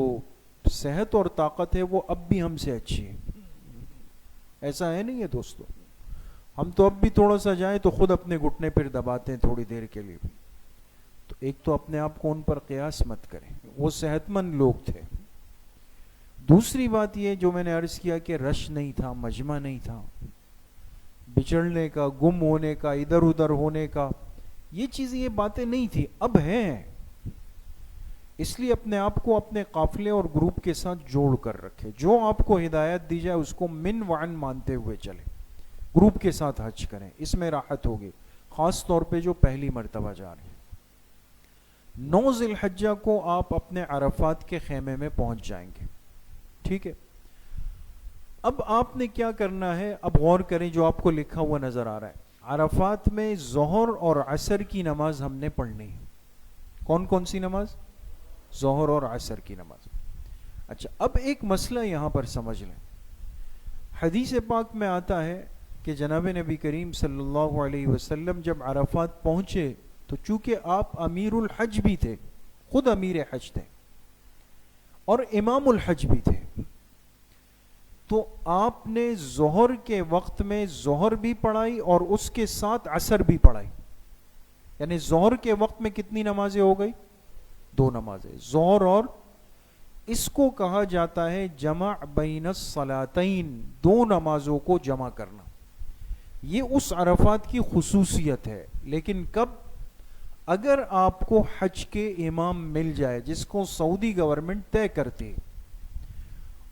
صحت اور طاقت ہے وہ اب بھی ہم سے اچھی ہے. ایسا ہے نہیں ہے دوستو؟ ہم تو اب بھی تھوڑا سا جائیں تو خود اپنے گھٹنے پھر دباتے ہیں تھوڑی دیر کے لیے. تو ایک تو اپنے آپ کو ان پر قیاس مت کریں، وہ صحت مند لوگ تھے. دوسری بات یہ جو میں نے عرض کیا کہ رش نہیں تھا، مجمع نہیں تھا، بچڑنے کا، گم ہونے کا، ادھر ادھر ہونے کا، یہ چیزیں، یہ باتیں نہیں تھی، اب ہیں. اس لیے اپنے آپ کو اپنے قافلے اور گروپ کے ساتھ جوڑ کر رکھے. جو آپ کو ہدایت دی جائے اس کو من وعن مانتے ہوئے چلے، گروپ کے ساتھ حج کریں، اس میں راحت ہوگی، خاص طور پہ جو پہلی مرتبہ جا رہے ہیں. 9 ذی الحجہ کو آپ اپنے عرفات کے خیمے میں پہنچ جائیں گے. ٹھیک ہے، اب آپ نے کیا کرنا ہے؟ اب غور کریں جو آپ کو لکھا ہوا نظر آ رہا ہے. عرفات میں ظہر اور عصر کی نماز ہم نے پڑھنی ہے. کون کون سی نماز؟ ظہر اور عصر کی نماز. اچھا، اب ایک مسئلہ یہاں پر سمجھ لیں. حدیث پاک میں آتا ہے کہ جناب نبی کریم صلی اللہ علیہ وسلم جب عرفات پہنچے تو چونکہ آپ امیر الحج بھی تھے، خود امیر حج تھے اور امام الحج بھی تھے، تو آپ نے ظہر کے وقت میں ظہر بھی پڑھائی اور اس کے ساتھ عصر بھی پڑھائی. یعنی ظہر کے وقت میں کتنی نمازیں ہو گئی؟ 2 نمازیں، ظہر اور، اس کو کہا جاتا ہے جمع بین الصلاتین، 2 نمازوں کو جمع کرنا. یہ اس عرفات کی خصوصیت ہے. لیکن کب؟ اگر آپ کو حج کے امام مل جائے جس کو سعودی گورنمنٹ طے کرتی ہے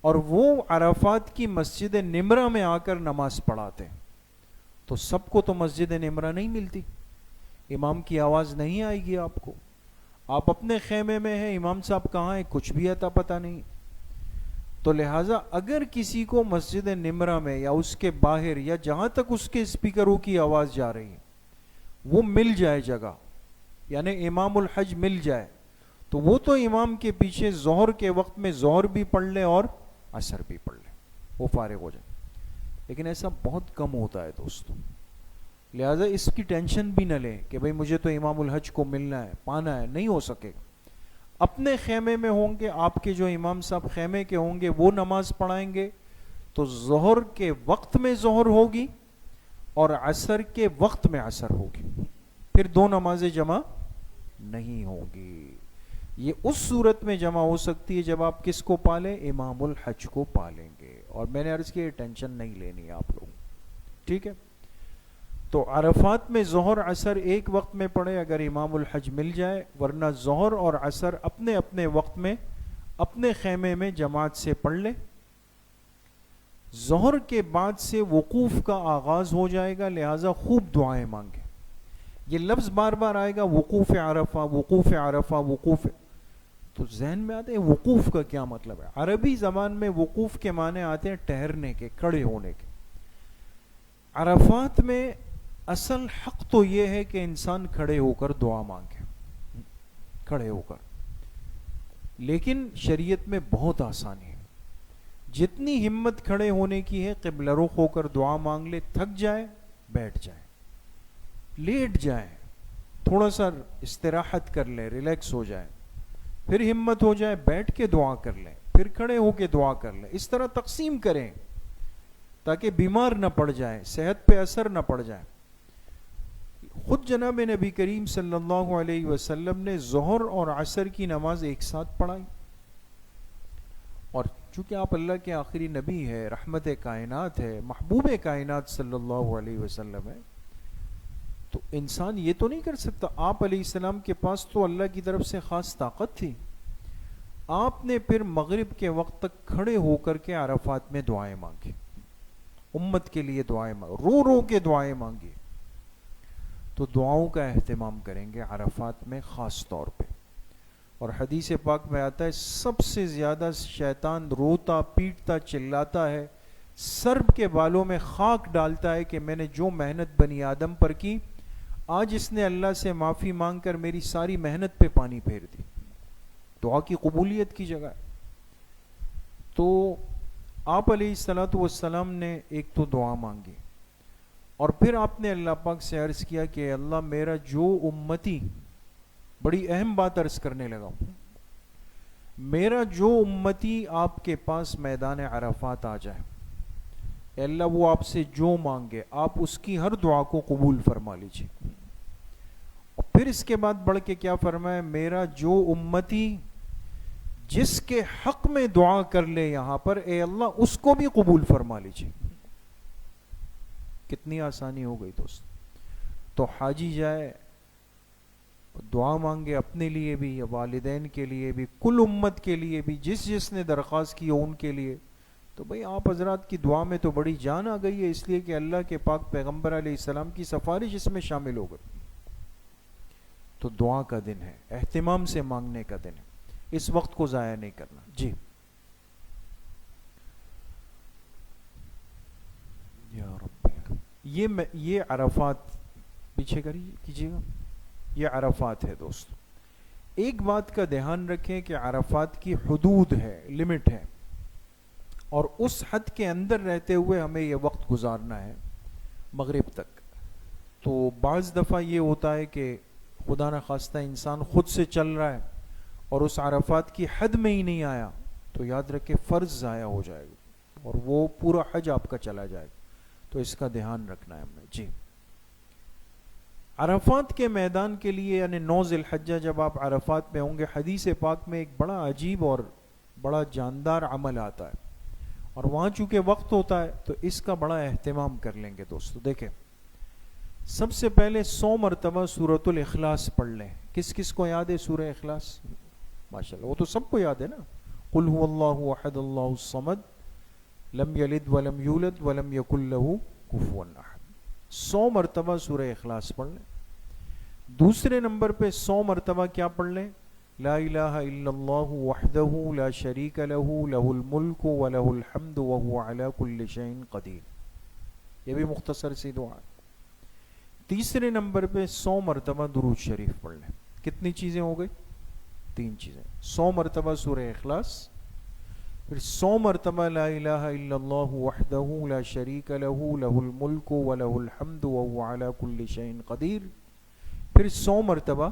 اور وہ عرفات کی مسجد نمرہ میں آ کر نماز پڑھاتے ہیں، تو سب کو تو مسجد نمرہ نہیں ملتی، امام کی آواز نہیں آئے گی آپ کو. آپ اپنے خیمے میں ہیں، امام صاحب کہاں ہیں کچھ بھی عطا پتہ نہیں. تو لہٰذا اگر کسی کو مسجد نمرہ میں یا اس کے باہر یا جہاں تک اس کے اسپیکروں کی آواز جا رہی ہے وہ مل جائے جگہ، یعنی امام الحج مل جائے، تو وہ تو امام کے پیچھے ظہر کے وقت میں ظہر بھی پڑھ لے اور عصر بھی پڑھ لے، وہ فارغ ہو جائے. لیکن ایسا بہت کم ہوتا ہے دوستوں، لہذا اس کی ٹینشن بھی نہ لیں کہ بھئی مجھے تو امام الحج کو ملنا ہے، پانا ہے، نہیں ہو سکے گا. اپنے خیمے میں ہوں گے، آپ کے جو امام صاحب خیمے کے ہوں گے وہ نماز پڑھائیں گے، تو ظہر کے وقت میں ظہر ہوگی اور عصر کے وقت میں عصر ہوگی، پھر 2 نمازیں جمع نہیں ہوگی. یہ اس صورت میں جمع ہو سکتی ہے جب آپ کس کو پالیں؟ امام الحج کو پالیں گے. اور میں نے عرض کیا ٹینشن نہیں لینی آپ لوگ، ٹھیک ہے. تو عرفات میں ظہر عصر ایک وقت میں پڑھے اگر امام الحج مل جائے، ورنہ ظہر اور عصر اپنے اپنے وقت میں اپنے خیمے میں جماعت سے پڑھ لیں. ظہر کے بعد سے وقوف کا آغاز ہو جائے گا، لہٰذا خوب دعائیں مانگیں. یہ لفظ بار بار آئے گا، وقوف عرفہ، وقوف عرفہ، وقوف، تو ذہن میں آتے ہیں وقوف کا کیا مطلب ہے. عربی زبان میں وقوف کے معنی آتے ہیں ٹھہرنے کے، کھڑے ہونے کے. عرفات میں اصل حق تو یہ ہے کہ انسان کھڑے ہو کر دعا مانگے، کھڑے ہو کر. لیکن شریعت میں بہت آسانی ہے، جتنی ہمت کھڑے ہونے کی ہے قبلہ رخ ہو کر دعا مانگ لے. تھک جائے بیٹھ جائے، لیٹ جائے، تھوڑا سا استراحت کر لے، ریلیکس ہو جائے، پھر ہمت ہو جائے بیٹھ کے دعا کر لیں، پھر کھڑے ہو کے دعا کر لیں. اس طرح تقسیم کریں تاکہ بیمار نہ پڑ جائیں، صحت پہ اثر نہ پڑ جائے. خود جناب نبی کریم صلی اللہ علیہ وسلم نے ظہر اور عصر کی نماز ایک ساتھ پڑھائی، اور چونکہ آپ اللہ کے آخری نبی ہے، رحمت کائنات ہے، محبوب کائنات صلی اللہ علیہ وسلم ہے، تو انسان یہ تو نہیں کر سکتا. آپ علیہ السلام کے پاس تو اللہ کی طرف سے خاص طاقت تھی. آپ نے پھر مغرب کے وقت تک کھڑے ہو کر کے عرفات میں دعائیں مانگی، امت کے لیے دعائیں مانگی، رو رو کے دعائیں مانگی. تو دعاؤں کا اہتمام کریں گے عرفات میں خاص طور پہ. اور حدیث پاک میں آتا ہے سب سے زیادہ شیطان روتا پیٹتا چلاتا ہے، سرب کے بالوں میں خاک ڈالتا ہے کہ میں نے جو محنت بنی آدم پر کی، آج اس نے اللہ سے معافی مانگ کر میری ساری محنت پہ پانی پھیر دی. دعا کی قبولیت کی جگہ ہے. تو آپ علیہ الصلوۃ والسلام نے ایک تو دعا مانگی، اور پھر آپ نے اللہ پاک سے عرض کیا کہ اللہ میرا جو امتی، بڑی اہم بات عرض کرنے لگا ہوں، میرا جو امتی آپ کے پاس میدان عرفات آ جائے، اے اللہ وہ آپ سے جو مانگے آپ اس کی ہر دعا کو قبول فرما لیجیے. اور پھر اس کے بعد بڑھ کے کیا فرمایا، میرا جو امتی جس کے حق میں دعا کر لے یہاں پر، اے اللہ اس کو بھی قبول فرما لیجیے. کتنی آسانی ہو گئی دوست. تو حاجی جائے دعا مانگے اپنے لیے بھی، والدین کے لیے بھی، کل امت کے لیے بھی، جس نے درخواست کی ہو ان کے لیے. تو بھئی آپ حضرات کی دعا میں تو بڑی جان آ گئی ہے، اس لیے کہ اللہ کے پاک پیغمبر علیہ السلام کی سفارش اس میں شامل ہو گئی. تو دعا کا دن ہے، اہتمام سے مانگنے کا دن ہے، اس وقت کو ضائع نہیں کرنا. جی یا رب، یہ عرفات پیچھے کیجیے گا، یہ عرفات ہے دوست. ایک بات کا دھیان رکھیں کہ عرفات کی حدود ہے، لمٹ ہے، اور اس حد کے اندر رہتے ہوئے ہمیں یہ وقت گزارنا ہے مغرب تک. تو بعض دفعہ یہ ہوتا ہے کہ خدا نخواستہ انسان خود سے چل رہا ہے اور اس عرفات کی حد میں ہی نہیں آیا، تو یاد رکھے فرض ضائع ہو جائے گا اور وہ پورا حج آپ کا چلا جائے گا. تو اس کا دھیان رکھنا ہے ہمیں. جی عرفات کے میدان کے لیے یعنی 9 ذی الحجہ جب آپ عرفات میں ہوں گے، حدیث پاک میں ایک بڑا عجیب اور بڑا جاندار عمل آتا ہے، اور وہاں چونکہ وقت ہوتا ہے تو اس کا بڑا اہتمام کر لیں گے دوستو. دیکھیں سب سے پہلے 100 مرتبہ سورۃ الاخلاص پڑھ لیں. کس کس کو یاد ہے سورہ اخلاص؟ ماشاءاللہ وہ تو سب کو یاد ہے نا. قل هو اللہ احد اللہ الصمد لم یلد ولم یولد ولم یکن لہ کفوا احد. 100 مرتبہ سورہ اخلاص پڑھ لیں. دوسرے نمبر پہ 100 مرتبہ کیا پڑھ لیں؟ لا الہ الا اللہ وحدہ لا شریک لہ لہ الملک ولہ الحمد وہو علی کل شیء قدیر. یہ بھی مختصر سی دعا ہے. تیسرے نمبر پہ 100 مرتبہ درود شریف پڑھ لیں. کتنی چیزیں ہو گئی؟ 3 چیزیں. 100 مرتبہ سورہ اخلاص، پھر 100 مرتبہ لا الہ الا اللہ وحدہ لا شریک لہ لہ الملک ولہ الحمد وہو علی کل شیء قدیر، پھر 100 مرتبہ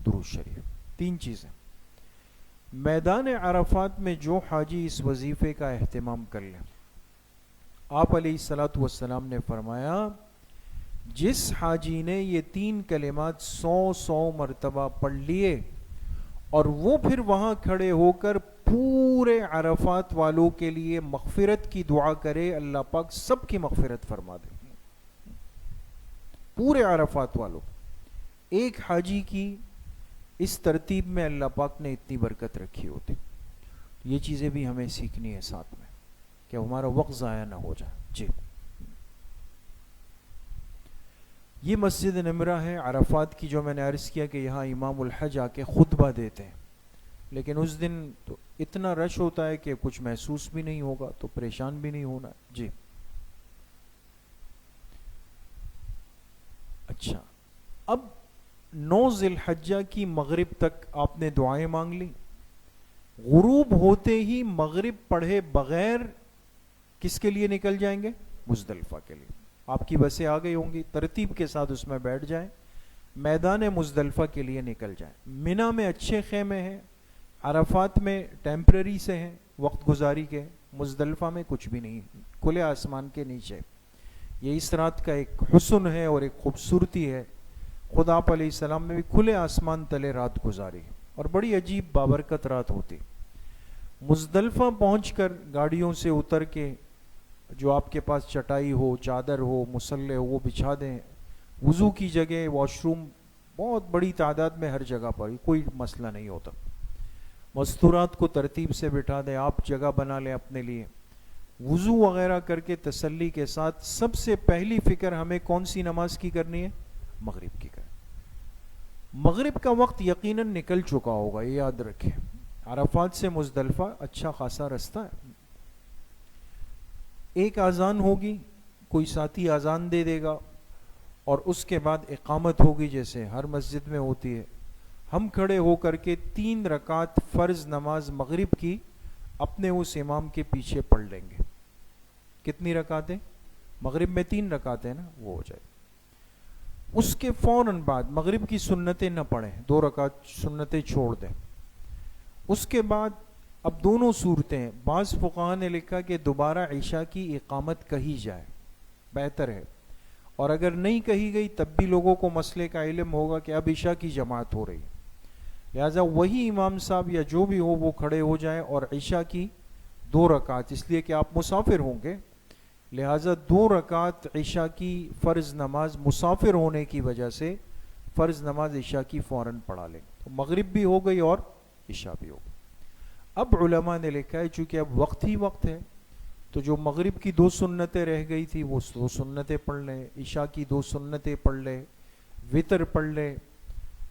درود شریف. 3 چیزیں. میدان عرفات میں جو حاجی اس وظیفے کا اہتمام کر لیں، آپ علیہ الصلوۃ والسلام نے فرمایا جس حاجی نے یہ 3 کلمات 100 مرتبہ پڑھ لیے اور وہ پھر وہاں کھڑے ہو کر پورے عرفات والوں کے لیے مغفرت کی دعا کرے، اللہ پاک سب کی مغفرت فرما دے. پورے عرفات والوں، ایک حاجی کی اس ترتیب میں اللہ پاک نے اتنی برکت رکھی ہوتی. یہ چیزیں بھی ہمیں سیکھنی ہے ساتھ میں کہ ہمارا وقت ضائع نہ ہو جائے. جی یہ مسجد نمرہ ہے عرفات کی، جو میں نے عرض کیا کہ یہاں امام الحج آ کے خطبہ دیتے ہیں، لیکن اس دن تو اتنا رش ہوتا ہے کہ کچھ محسوس بھی نہیں ہوگا، تو پریشان بھی نہیں ہونا. جی اچھا، اب 9 ذی الحجہ کی مغرب تک آپ نے دعائیں مانگ لی. غروب ہوتے ہی مغرب پڑھے بغیر کس کے لیے نکل جائیں گے؟ مزدلفہ کے لیے. آپ کی بسیں آ گئی ہوں گی، ترتیب کے ساتھ اس میں بیٹھ جائیں. میدان مزدلفہ کے لیے نکل جائیں. منا میں اچھے خیمے ہیں, عرفات میں ٹیمپرری سے ہیں وقت گزاری کے, مزدلفہ میں کچھ بھی نہیں, کھلے آسمان کے نیچے. یہ اس رات کا ایک حسن ہے اور ایک خوبصورتی ہے. خدا آپ علیہ السلام نے بھی کھلے آسمان تلے رات گزاری اور بڑی عجیب بابرکت رات ہوتی. مزدلفہ پہنچ کر گاڑیوں سے اتر کے جو آپ کے پاس چٹائی ہو, چادر ہو, مصلے ہو, وہ بچھا دیں. وضو کی جگہ, واش روم بہت بڑی تعداد میں ہر جگہ پر, کوئی مسئلہ نہیں ہوتا. مستورات کو ترتیب سے بٹھا دیں, آپ جگہ بنا لیں اپنے لیے. وضو وغیرہ کر کے تسلی کے ساتھ سب سے پہلی فکر ہمیں کون سی نماز کی کرنی ہے؟ مغرب کی کریں. مغرب کا وقت یقیناً نکل چکا ہوگا, یہ یاد رکھیں. عرفات سے مزدلفہ اچھا خاصا رستہ ہے. ایک اذان ہوگی, کوئی ساتھی اذان دے دے گا, اور اس کے بعد اقامت ہوگی جیسے ہر مسجد میں ہوتی ہے. ہم کھڑے ہو کر کے 3 رکعت فرض نماز مغرب کی اپنے اس امام کے پیچھے پڑھ لیں گے. کتنی رکعتیں؟ مغرب میں 3 رکعتیں نا, وہ ہو جائے. اس کے فوراً بعد مغرب کی سنتیں نہ پڑھیں, 2 رکعت سنتیں چھوڑ دیں. اس کے بعد اب دونوں صورتیں, بعض فقہاء نے لکھا کہ دوبارہ عشاء کی اقامت کہی جائے, بہتر ہے. اور اگر نہیں کہی گئی تب بھی لوگوں کو مسئلے کا علم ہوگا کہ اب عشاء کی جماعت ہو رہی ہے, لہٰذا وہی امام صاحب یا جو بھی ہو وہ کھڑے ہو جائیں اور عشاء کی 2 رکعت, اس لیے کہ آپ مسافر ہوں گے, لہٰذا 2 رکعت عشاء کی فرض نماز مسافر ہونے کی وجہ سے فرض نماز عشاء کی فوراً پڑھا لیں. تو مغرب بھی ہو گئی اور عشاء بھی ہو گئی. اب علماء نے لکھا ہے چونکہ اب وقت ہی وقت ہے, تو جو مغرب کی 2 سنتیں رہ گئی تھی وہ 2 سنتیں پڑھ لیں, عشاء کی 2 سنتیں پڑھ لیں, وطر پڑھ لیں,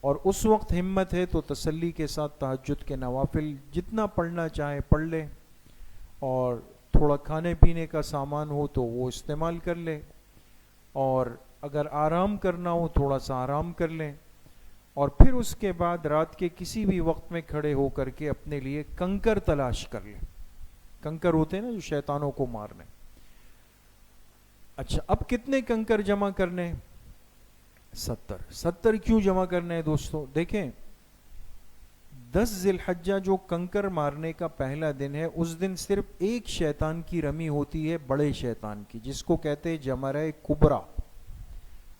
اور اس وقت ہمت ہے تو تسلی کے ساتھ تہجد کے نوافل جتنا پڑھنا چاہیں پڑھ لیں, اور تھوڑا کھانے پینے کا سامان ہو تو وہ استعمال کر لیں, اور اگر آرام کرنا ہو تھوڑا سا آرام کر لیں. اور پھر اس کے بعد رات کے کسی بھی وقت میں کھڑے ہو کر کے اپنے لیے کنکر تلاش کر لیں. کنکر ہوتے ہیں نا جو شیطانوں کو مارنے. اچھا, اب کتنے کنکر جمع کرنے؟ 70 کیوں جمع کرنے ہیں دوستو؟ دیکھیں 10 ذی الحجہ جو کنکر مارنے کا پہلا دن ہے, اس دن صرف ایک شیطان کی رمی ہوتی ہے, بڑے شیطان کی, جس کو کہتے ہیں جمرہ کبرا,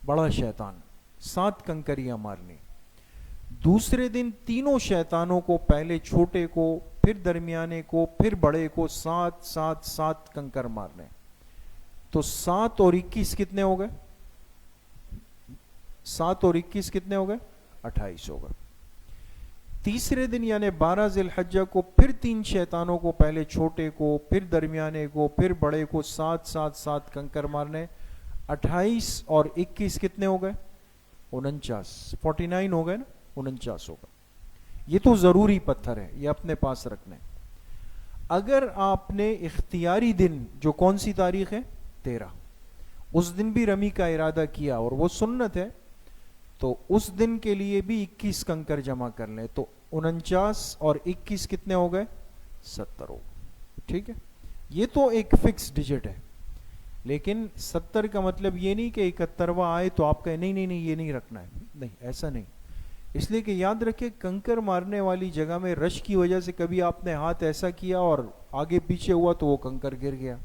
بڑا شیطان. 7 کنکریاں مارنی. دوسرے دن تینوں شیطانوں کو, پہلے چھوٹے کو, پھر درمیانے کو, پھر بڑے کو 7 کنکر مارنے. تو 7 اور 21 کتنے ہو گئے؟ 7 اور 21 کتنے ہو گئے؟ 28 ہو گئے. تیسرے دن یعنی 12 ذی الحجہ کو پھر 3 شیطانوں کو, پہلے چھوٹے کو, پھر درمیانے کو, پھر بڑے کو 7 کنکر مارنے. 28 اور 21 کتنے ہو گئے؟ 49. 49 ہو گئے نا, 49 ہوگا. یہ تو ضروری پتھر ہے, یہ اپنے پاس رکھنے. اگر آپ نے اختیاری دن, جو کون سی تاریخ ہے؟ 13, اس دن بھی رمی کا ارادہ کیا اور وہ سنت ہے, تو اس دن کے لیے بھی 21 کنکر جمع کر لیں. تو 49 اور 21 کتنے ہو گئے؟ 70 ہو. ٹھیک ہے, یہ تو ایک فکس ڈیجٹ ہے, لیکن 70 کا مطلب یہ نہیں کہ 71واں آئے تو آپ کہیں نہیں یہ نہیں رکھنا ہے. نہیں, ایسا نہیں. اس لیے کہ یاد رکھیں کنکر مارنے والی جگہ میں رش کی وجہ سے کبھی آپ نے ہاتھ ایسا کیا اور آگے پیچھے ہوا تو وہ کنکر گر گیا.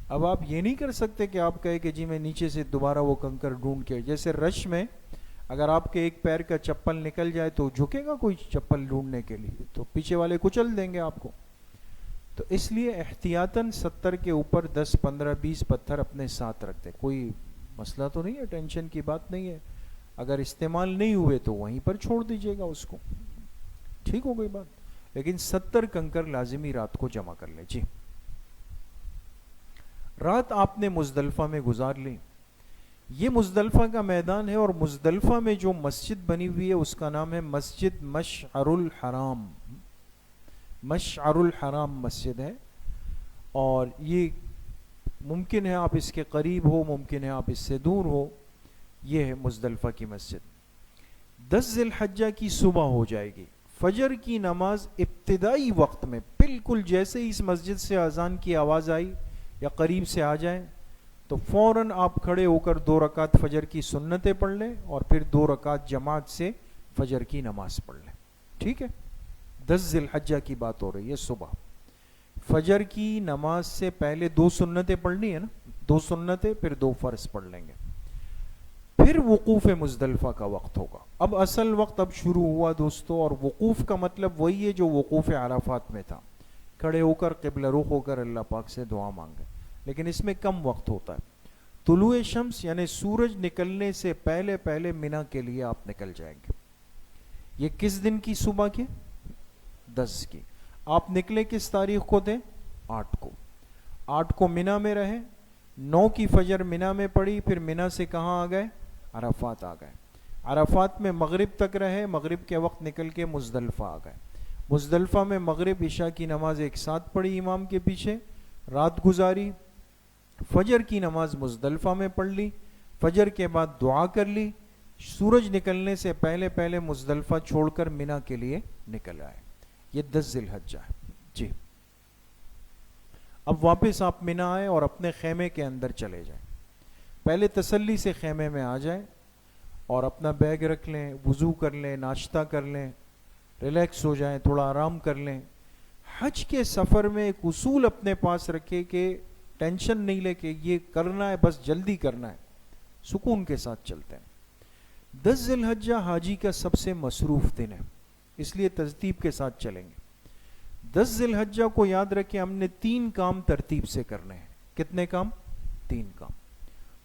اب آپ یہ نہیں کر سکتے کہ آپ کہے کہ جی میں نیچے سے دوبارہ وہ کنکر ڈھونڈ کے, جیسے رش میں اگر آپ کے ایک پیر کا چپل نکل جائے تو جھکے گا کوئی چپل ڈھونڈنے کے لیے, تو پیچھے والے کچل دیں گے آپ کو. تو اس لیے احتیاطاً 70 کے اوپر 10 15 20 پتھر اپنے ساتھ رکھتے. کوئی مسئلہ تو نہیں ہے, ٹینشن کی بات نہیں ہے. اگر استعمال نہیں ہوئے تو وہیں پر چھوڑ دیجئے گا اس کو, ٹھیک ہو گئی بات. لیکن 70 کنکر لازمی رات کو جمع کر لیں. جی, رات آپ نے مزدلفہ میں گزار لی. یہ مزدلفہ کا میدان ہے, اور مزدلفہ میں جو مسجد بنی ہوئی ہے اس کا نام ہے مسجد مشعر الحرام. مشعر الحرام مسجد ہے, اور یہ ممکن ہے آپ اس کے قریب ہو, ممکن ہے آپ اس سے دور ہو. یہ ہے مزدلفہ کی مسجد. 10 ذی الحجہ کی صبح ہو جائے گی. فجر کی نماز ابتدائی وقت میں بالکل جیسے ہی اس مسجد سے اذان کی آواز آئی یا قریب سے آ جائیں تو فوراً آپ کھڑے ہو کر 2 رکعت فجر کی سنتیں پڑھ لیں اور پھر 2 رکعت جماعت سے فجر کی نماز پڑھ لیں. ٹھیک ہے؟ 10 ذی الحجہ کی بات ہو رہی ہے. صبح فجر کی نماز سے پہلے 2 سنتیں پڑھنی ہے نا, 2 سنتیں پھر 2 فرض پڑھ لیں گے. پھر وقوف مزدلفہ کا وقت ہوگا. اب اصل وقت اب شروع ہوا دوستو, اور وقوف کا مطلب وہی ہے جو وقوف عرفات میں تھا, کھڑے ہو کر قبلہ رخ ہو کر اللہ پاک سے دعا مانگے, لیکن اس میں کم وقت ہوتا ہے. طلوع شمس یعنی سورج نکلنے سے پہلے پہلے مینا کے لیے آپ نکل جائیں گے. یہ کس دن کی صبح کی؟ 10 کی. آپ نکلے کس تاریخ کو تھے؟ 8 کو. 8 کو مینا میں رہے, 9 کی فجر مینا میں پڑی, پھر مینا سے کہاں آ گئے؟ عرفات آ گئے. عرفات میں مغرب تک رہے, مغرب کے وقت نکل کے مزدلفہ آ گئے. مزدلفہ میں مغرب عشاء کی نماز ایک ساتھ پڑھی امام کے پیچھے, رات گزاری. فجر کی نماز مزدلفہ میں پڑھ لی, فجر کے بعد دعا کر لی, سورج نکلنے سے پہلے پہلے مزدلفہ چھوڑ کر مینا کے لیے نکل آئے. یہ 10 ذی الحجہ ہے جی. اب واپس آپ مینا آئے اور اپنے خیمے کے اندر چلے جائیں. پہلے تسلی سے خیمے میں آ جائیں اور اپنا بیگ رکھ لیں, وضو کر لیں, ناشتہ کر لیں, ریلیکس ہو جائیں, تھوڑا آرام کر لیں. حج کے سفر میں ایک اصول اپنے پاس رکھے کہ ٹینشن نہیں لے کہ یہ کرنا ہے, بس جلدی کرنا ہے, سکون کے ساتھ چلتے ہیں. 10 ذی الحجہ حاجی کا سب سے مصروف دن ہے, اس لیے ترتیب کے ساتھ چلیں گے. 10 ذی الحجہ کو یاد رکھیں, ہم نے 3 کام ترتیب سے کرنے ہیں. کتنے کام؟ 3 کام.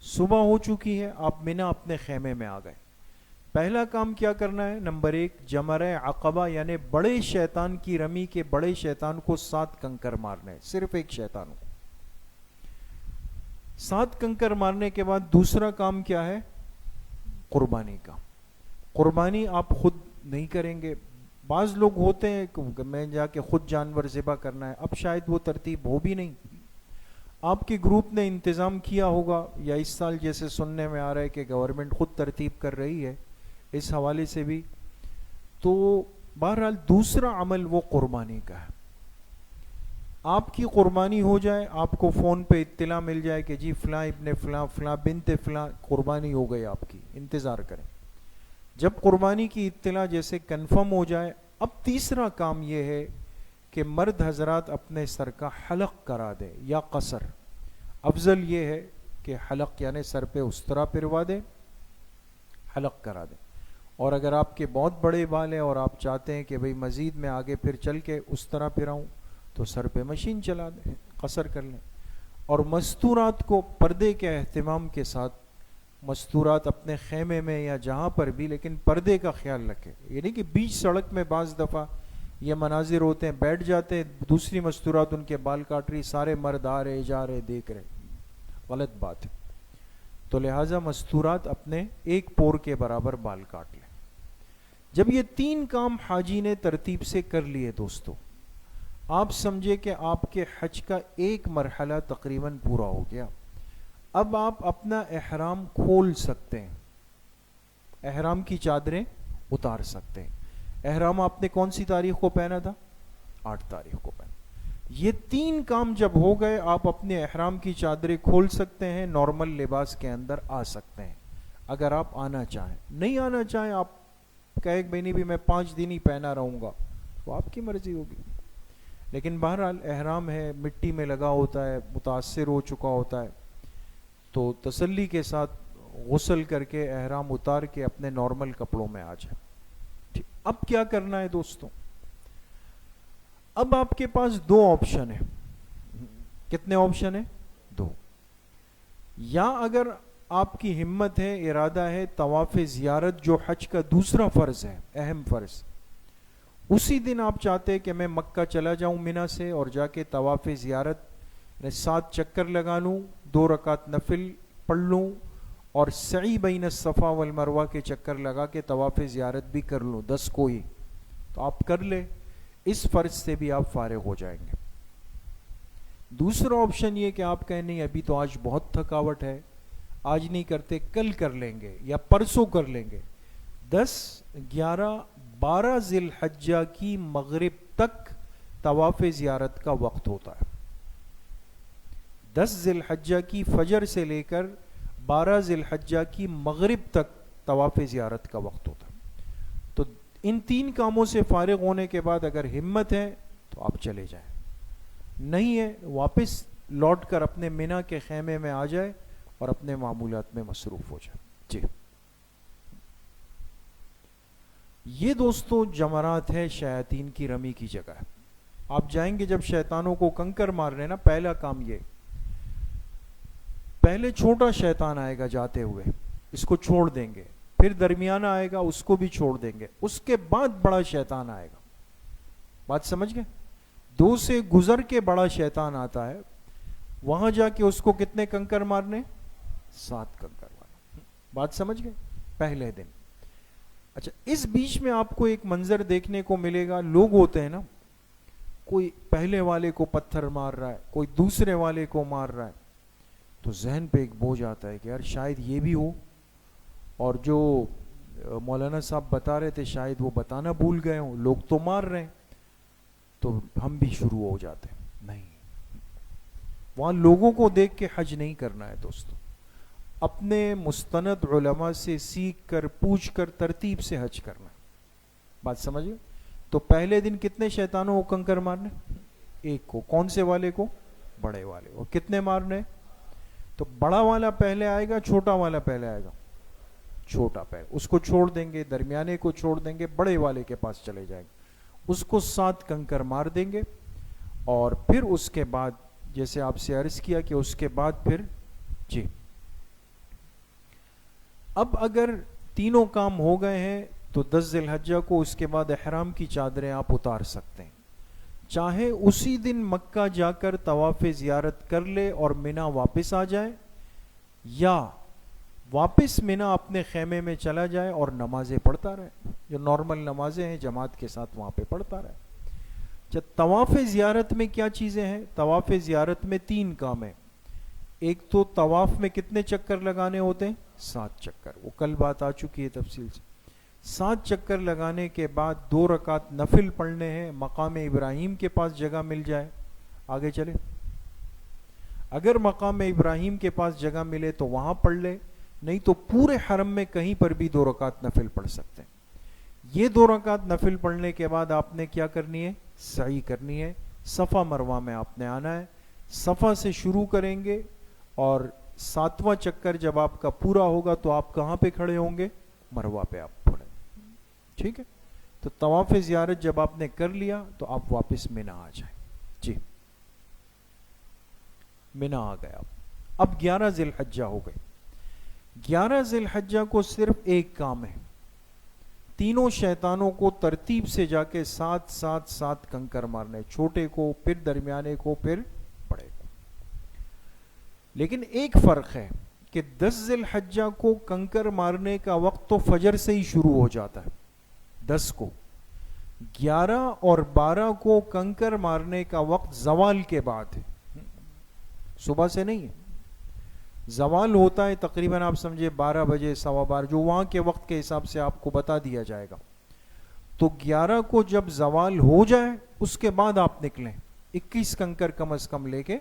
صبح ہو چکی ہے, آپ مینا اپنے خیمے میں آ گئے. پہلا کام کیا کرنا ہے؟ نمبر 1 جمرہ عقبہ یعنی بڑے شیطان کی رمی کے بڑے شیطان کو 7 کنکر مارنے ہیں, صرف ایک شیطان کو 7 کنکر مارنے کے بعد دوسرا کام کیا ہے؟ قربانی کا. قربانی آپ خود نہیں کریں گے. بعض لوگ ہوتے ہیں کہ میں جا کے خود جانور ذبح کرنا ہے, اب شاید وہ ترتیب ہو بھی نہیں. آپ کے گروپ نے انتظام کیا ہوگا, یا اس سال جیسے سننے میں آ رہا ہے کہ گورنمنٹ خود ترتیب کر رہی ہے, اس حوالے سے بھی. تو بہرحال دوسرا عمل وہ قربانی کا ہے. آپ کی قربانی ہو جائے, آپ کو فون پہ اطلاع مل جائے کہ جی فلاں ابن فلاں فلاں بنت فلاں قربانی ہو گئی آپ کی, انتظار کریں. جب قربانی کی اطلاع جیسے کنفرم ہو جائے, اب تیسرا کام یہ ہے کہ مرد حضرات اپنے سر کا حلق کرا دے یا قصر. افضل یہ ہے کہ حلق یعنی سر پہ اس طرح پھروا دے, حلق کرا دے. اور اگر آپ کے بہت بڑے بال ہیں اور آپ چاہتے ہیں کہ بھئی مزید میں آگے پھر چل کے اس طرح پھراؤں, تو سر پہ مشین چلا دیں, قصر کر لیں. اور مستورات کو پردے کے اہتمام کے ساتھ, مستورات اپنے خیمے میں یا جہاں پر بھی, لیکن پردے کا خیال رکھیں. یعنی کہ بیچ سڑک میں بعض دفعہ یہ مناظر ہوتے ہیں, بیٹھ جاتے ہیں, دوسری مستورات ان کے بال کاٹ رہی, سارے مرد آ رہے جا رہے دیکھ رہے, غلط بات ہے. تو لہٰذا مستورات اپنے ایک پور کے برابر بال کاٹ لیں. جب یہ 3 کام حاجی نے ترتیب سے کر لیے دوستو, آپ سمجھے کہ آپ کے حج کا ایک مرحلہ تقریباً پورا ہو گیا. اب آپ اپنا احرام کھول سکتے ہیں, احرام کی چادریں اتار سکتے ہیں. احرام آپ نے کون سی تاریخ کو پہنا تھا؟ 8 تاریخ کو پہنا. یہ 3 کام جب ہو گئے, آپ اپنے احرام کی چادریں کھول سکتے ہیں, نارمل لباس کے اندر آ سکتے ہیں. اگر آپ آنا چاہیں, نہیں آنا چاہیں, آپ کہے کہ نہیں بھی میں 5 دن ہی پہنا رہوں گا, تو آپ کی مرضی ہوگی. لیکن بہرحال احرام ہے, مٹی میں لگا ہوتا ہے, متاثر ہو چکا ہوتا ہے, تو تسلی کے ساتھ غسل کر کے احرام اتار کے اپنے نارمل کپڑوں میں آ جائیں. اب کیا کرنا ہے دوستوں؟ اب آپ کے پاس 2 آپشن ہیں. کتنے آپشن ہیں؟ 2. یا اگر آپ کی ہمت ہے, ارادہ ہے, طواف زیارت جو حج کا دوسرا فرض ہے, اہم فرض, اسی دن آپ چاہتے ہیں کہ میں مکہ چلا جاؤں مینا سے اور جا کے طواف زیارت 7 چکر لگا لوں, 2 رکعت نفل پڑھ لوں, اور سعی بین الصفا والمروہ کے چکر لگا کے طواف زیارت بھی کر لوں 10 کو ہی, تو آپ کر لیں. اس فرض سے بھی آپ فارغ ہو جائیں گے. دوسرا آپشن یہ کہ آپ کہیں نہیں ابھی تو آج بہت تھکاوٹ ہے, آج نہیں کرتے, کل کر لیں گے یا پرسوں کر لیں گے. 10, 11, 12 ذی الحجہ کی مغرب تک طواف زیارت کا وقت ہوتا ہے. 10 ذی الحجہ کی فجر سے لے کر 12 ذی الحجہ کی مغرب تک طواف زیارت کا وقت ہوتا ہے. تو ان 3 کاموں سے فارغ ہونے کے بعد اگر ہمت ہے تو آپ چلے جائیں, نہیں ہے واپس لوٹ کر اپنے مینا کے خیمے میں آ جائے اور اپنے معمولات میں مصروف ہو جائے. جی یہ دوستو جمرات ہے شیاطین کی رمی کی جگہ ہے. آپ جائیں گے جب شیطانوں کو کنکر مارنے نا, پہلا کام یہ, پہلے چھوٹا شیطان آئے گا جاتے ہوئے, اس کو چھوڑ دیں گے, پھر درمیانہ آئے گا اس کو بھی چھوڑ دیں گے, اس کے بعد بڑا شیطان آئے گا. بات سمجھ گئے؟ 2 سے گزر کے بڑا شیطان آتا ہے, وہاں جا کے اس کو کتنے کنکر مارنے؟ 7 کنکر مارنے. بات سمجھ گئے؟ پہلے دن. اچھا اس بیچ میں آپ کو ایک منظر دیکھنے کو ملے گا, لوگ ہوتے ہیں نا, کوئی پہلے والے کو پتھر مار رہا ہے, کوئی دوسرے والے کو مار رہا ہے, تو ذہن پہ ایک بوجھ آتا ہے کہ یار شاید یہ بھی ہو, اور جو مولانا صاحب بتا رہے تھے شاید وہ بتانا بھول گئے ہوں, لوگ تو مار رہے ہیں, تو ہم بھی شروع ہو جاتے ہیں. نہیں, وہاں لوگوں کو دیکھ کے حج نہیں کرنا ہے دوستو, اپنے مستند علماء سے سیکھ کر پوچھ کر ترتیب سے حج کرنا. بات سمجھے؟ تو پہلے دن کتنے شیطانوں کو کنکر مارنے؟ 1 کو. کون سے والے کو؟ بڑے والے. اور کتنے مارنے؟ تو بڑا والا پہلے آئے گا, چھوٹا والا پہلے آئے گا؟ چھوٹا پہلے, اس کو چھوڑ دیں گے, درمیانے کو چھوڑ دیں گے, بڑے والے کے پاس چلے جائیں گے, اس کو 7 کنکر مار دیں گے. اور پھر اس کے بعد جیسے آپ سے عرض کیا کہ اس کے بعد پھر جی اب اگر تینوں کام ہو گئے ہیں تو 10 ذی الحجہ کو اس کے بعد احرام کی چادریں آپ اتار سکتے ہیں. چاہے اسی دن مکہ جا کر طواف زیارت کر لے اور مینا واپس آ جائے, یا واپس مینا اپنے خیمے میں چلا جائے اور نمازیں پڑھتا رہے, جو نارمل نمازیں ہیں جماعت کے ساتھ وہاں پہ پڑھتا رہے. جب طواف زیارت میں کیا چیزیں ہیں؟ طواف زیارت میں 3 کام ہیں. ایک تو طواف میں کتنے چکر لگانے ہوتے ہیں؟ 7 چکر. وہ کل بات آ چکی ہے تفصیل سے. 7 چکر لگانے کے بعد 2 رکعت نفل پڑھنے ہیں, مقام ابراہیم کے پاس جگہ مل جائے. آگے چلے, اگر مقام ابراہیم کے پاس جگہ ملے تو وہاں پڑھ لے, نہیں تو پورے حرم میں کہیں پر بھی 2 رکعت نفل پڑھ سکتے ہیں. یہ 2 رکعت نفل پڑھنے کے بعد آپ نے کیا کرنی ہے؟ سعی کرنی ہے. صفا مروہ میں آپ نے آنا ہے, صفا سے شروع کریں گے, اور 7واں چکر جب آپ کا پورا ہوگا تو آپ کہاں پہ کھڑے ہوں گے؟ مروہ پہ آپ کھڑے. ٹھیک ہے, تو طواف زیارت جب آپ نے کر لیا تو آپ واپس مینا آ جائیں. جی مینا آ گئے آپ. اب 11 ذی الحجہ ہو گئے. 11 ذی الحجہ کو صرف ایک کام ہے, تینوں شیطانوں کو ترتیب سے جا کے 7 کنکر مارنے, چھوٹے کو, پھر درمیانے کو, پھر بڑے کو. لیکن ایک فرق ہے کہ 10 ذی الحجہ کو کنکر مارنے کا وقت تو فجر سے ہی شروع ہو جاتا ہے 10 کو. 11 اور 12 کو کنکر مارنے کا وقت زوال کے بعد ہے, صبح سے نہیں ہے. زوال ہوتا ہے تقریباً آپ سمجھے 12 بجے, 12:15, جو وہاں کے وقت کے حساب سے آپ کو بتا دیا جائے گا. تو 11 کو جب زوال ہو جائے اس کے بعد آپ نکلیں 21 کنکر کم از کم لے کے,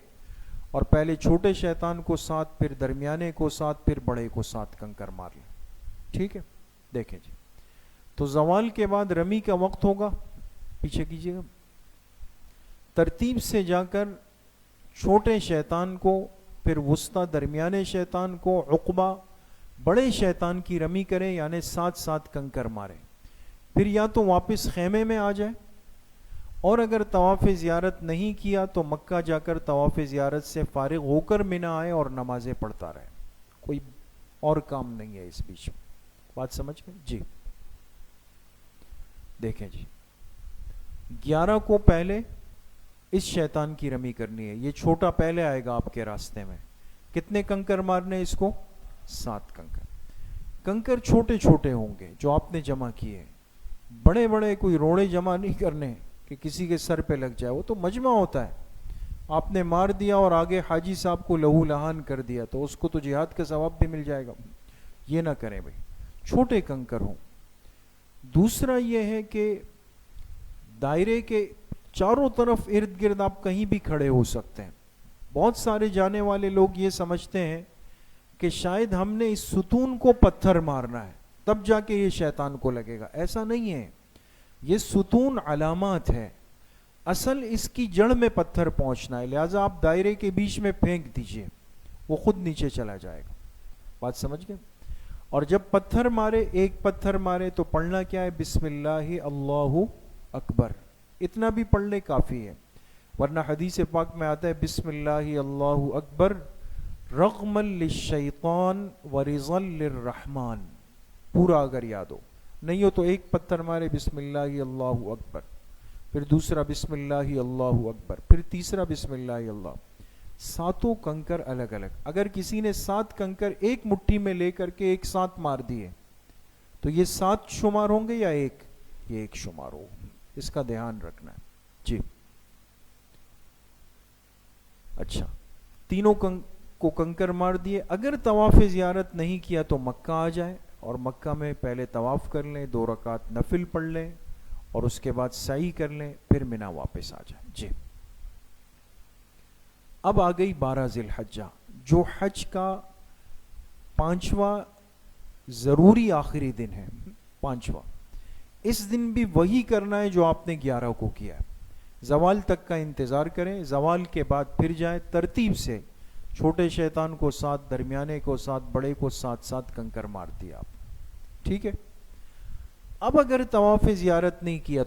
اور پہلے چھوٹے شیطان کو 7, پھر درمیانے کو 7, پھر بڑے کو 7 کنکر مار لیں. ٹھیک ہے, دیکھیں جی. تو زوال کے بعد رمی کا وقت ہوگا, پیچھے کیجیے گا, ترتیب سے جا کر چھوٹے شیطان کو, پھر وسطی درمیانے شیطان کو, عقبہ بڑے شیطان کی رمی کریں, یعنی 7 کنکر ماریں. پھر یا تو واپس خیمے میں آ جائیں, اور اگر طواف زیارت نہیں کیا تو مکہ جا کر طواف زیارت سے فارغ ہو کر مینا آئے اور نمازیں پڑھتا رہے. کوئی اور کام نہیں ہے اس بیچ میں. بات سمجھ گئے جی؟ دیکھیں جی, 11 کو پہلے اس شیطان کی رمی کرنی ہے. یہ چھوٹا پہلے آئے گا آپ کے راستے میں. کتنے کنکر مارنے اس کو؟ 7 کنکر. کنکر چھوٹے چھوٹے ہوں گے جو آپ نے جمع کیے, بڑے بڑے کوئی روڑے جمع نہیں کرنے کہ کسی کے سر پہ لگ جائے. وہ تو مجمع ہوتا ہے, آپ نے مار دیا اور آگے حاجی صاحب کو لہو لہان کر دیا تو اس کو تو جہاد کا ثواب بھی مل جائے گا. یہ نہ کریں بھائی, چھوٹے کنکر ہوں. دوسرا یہ ہے کہ دائرے کے چاروں طرف ارد گرد آپ کہیں بھی کھڑے ہو سکتے ہیں, بہت سارے جانے والے لوگ یہ سمجھتے ہیں کہ شاید ہم نے اس ستون کو پتھر مارنا ہے تب جا کے یہ شیطان کو لگے گا. ایسا نہیں ہے. یہ ستون علامات ہے، اصل اس کی جڑ میں پتھر پہنچنا ہے. لہٰذا آپ دائرے کے بیچ میں پھینک دیجئے، وہ خود نیچے چلا جائے گا. بات سمجھ گئے؟ اور جب پتھر مارے، ایک پتھر مارے تو پڑھنا کیا ہے؟ بسم اللہ اللہ اکبر. اتنا بھی پڑھ لے کافی ہے، ورنہ حدیث پاک میں آتا ہے بسم اللہ اللہ اکبر رغما للشیطان ورضا للرحمن. پورا اگر یاد ہو، نہیں ہو تو ایک پتھر مارے بسم اللہ اللہ اکبر، پھر دوسرا بسم اللہ اللہ اکبر، پھر تیسرا بسم اللہ اللہ. ساتوں کنکر الگ الگ. اگر کسی نے 7 کنکر ایک مٹھی میں لے کر کے ایک ساتھ مار دیے تو یہ 7 شمار ہوں گے یا ایک؟ یہ ایک شمار ہو. اس کا دھیان رکھنا ہے. جی اچھا، تینوں کو کنکر مار دیے. اگر طواف زیارت نہیں کیا تو مکہ آ جائے اور مکہ میں پہلے طواف کر لیں، 2 رکعت نفل پڑھ لیں اور اس کے بعد سعی کر لیں، پھر مینا واپس آ جائیں. جی اب آ گئی 12 ذی الحجہ، جو حج کا 5واں ضروری آخری دن ہے. 5واں اس دن بھی وہی کرنا ہے جو آپ نے 11 کو کیا ہے. زوال تک کا انتظار کریں، زوال کے بعد پھر جائیں. ترتیب سے چھوٹے شیطان کو 7، درمیانے کو 7، بڑے کو 7 کنکر مار دیا آپ. ٹھیک ہے. اب اگر طواف زیارت نہیں کیا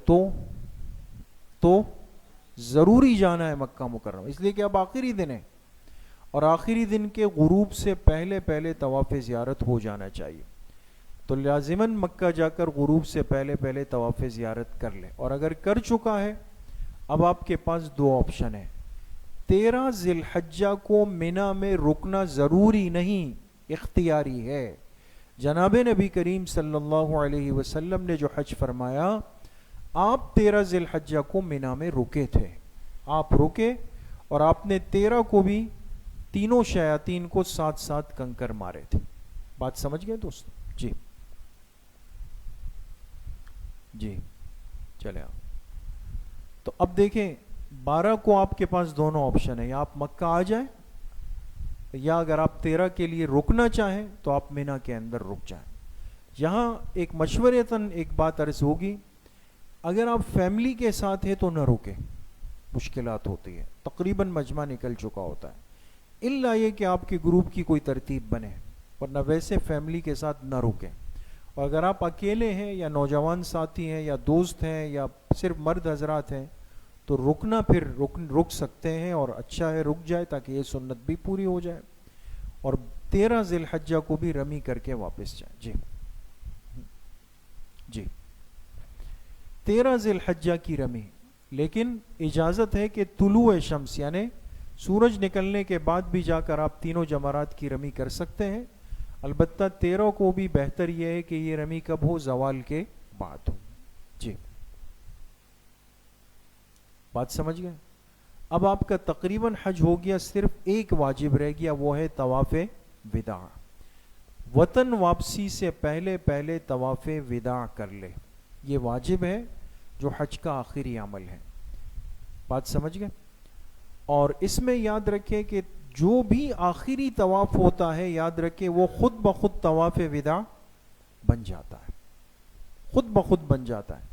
تو ضروری جانا ہے مکہ مکرمہ، اس لیے کہ اب آخری دن ہے اور آخری دن کے غروب سے پہلے طواف زیارت ہو جانا چاہیے. تو لازماً مکہ جا کر غروب سے پہلے طواف زیارت کر لے. اور اگر کر چکا ہے، اب آپ کے پاس 2 آپشن ہیں. 13 ذی الحجہ کو مینا میں رکنا ضروری نہیں، اختیاری ہے. جناب نبی کریم صلی اللہ علیہ وسلم نے جو حج فرمایا، آپ 13 ذی الحجہ کو مینا میں رکے تھے. آپ رکے اور آپ نے 13 کو بھی تینوں شیاطین کو 7 کنکر مارے تھے. بات سمجھ گئے دوست؟ جی چلے آپ. تو اب دیکھیں 12 کو آپ کے پاس دونوں آپشن ہیں، یا آپ مکہ آ جائیں یا اگر آپ 13 کے لیے رکنا چاہیں تو آپ مینا کے اندر رک جائیں. یہاں ایک مشورتاً ایک بات عرض ہوگی، اگر آپ فیملی کے ساتھ ہیں تو نہ رکیں، مشکلات ہوتی ہے. تقریباً مجمع نکل چکا ہوتا ہے، الا یہ کہ آپ کے گروپ کی کوئی ترتیب بنے، ورنہ ویسے فیملی کے ساتھ نہ رکیں. اور اگر آپ اکیلے ہیں یا نوجوان ساتھی ہیں یا دوست ہیں یا صرف مرد حضرات ہیں تو رکنا پھر رک سکتے ہیں، اور اچھا ہے رک جائے تاکہ یہ سنت بھی پوری ہو جائے. اور 13 ذی الحجہ کو بھی رمی کر کے واپس جائیں. جی 13 ذی الحجہ کی رمی، لیکن اجازت ہے کہ طلوع شمس یعنی سورج نکلنے کے بعد بھی جا کر آپ تینوں جمرات کی رمی کر سکتے ہیں. البتہ 13 کو بھی بہتر یہ ہے کہ یہ رمی کب ہو؟ زوال کے بعد ہو. جی بات سمجھ گئے؟ اب آپ کا تقریباً حج ہو گیا، صرف ایک واجب رہ گیا، وہ ہے طواف وداع. وطن واپسی سے پہلے طواف وداع کر لے. یہ واجب ہے جو حج کا آخری عمل ہے. بات سمجھ گئے؟ اور اس میں یاد رکھیں کہ جو بھی آخری طواف ہوتا ہے، یاد رکھیں وہ خود بخود طواف وداع بن جاتا ہے، خود بخود بن جاتا ہے.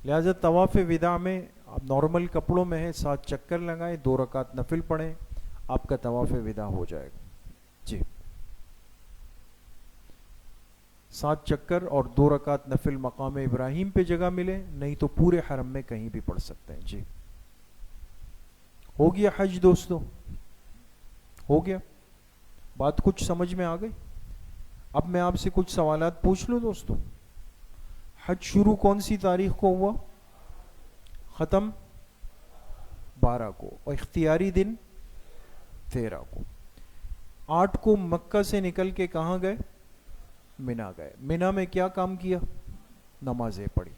لہذا طواف وداع میں آپ نارمل کپڑوں میں ہیں، 7 چکر لگائیں، 2 رکعت نفل پڑھیں، آپ کا طواف وداع ہو جائے گا. جی 7 چکر اور 2 رکعت نفل مقام ابراہیم پہ جگہ ملے، نہیں تو پورے حرم میں کہیں بھی پڑھ سکتے ہیں. جی ہو گیا حج دوستو؟ ہو گیا؟ بات کچھ سمجھ میں آ گئی؟ اب میں آپ سے کچھ سوالات پوچھ لوں دوستو. حج شروع کون سی تاریخ کو ہوا؟ ختم 12 کو، اور اختیاری دن 13 کو. 8 کو مکہ سے نکل کے کہاں گئے؟ مینا گئے. مینا میں کیا کام کیا؟ نمازیں پڑھی.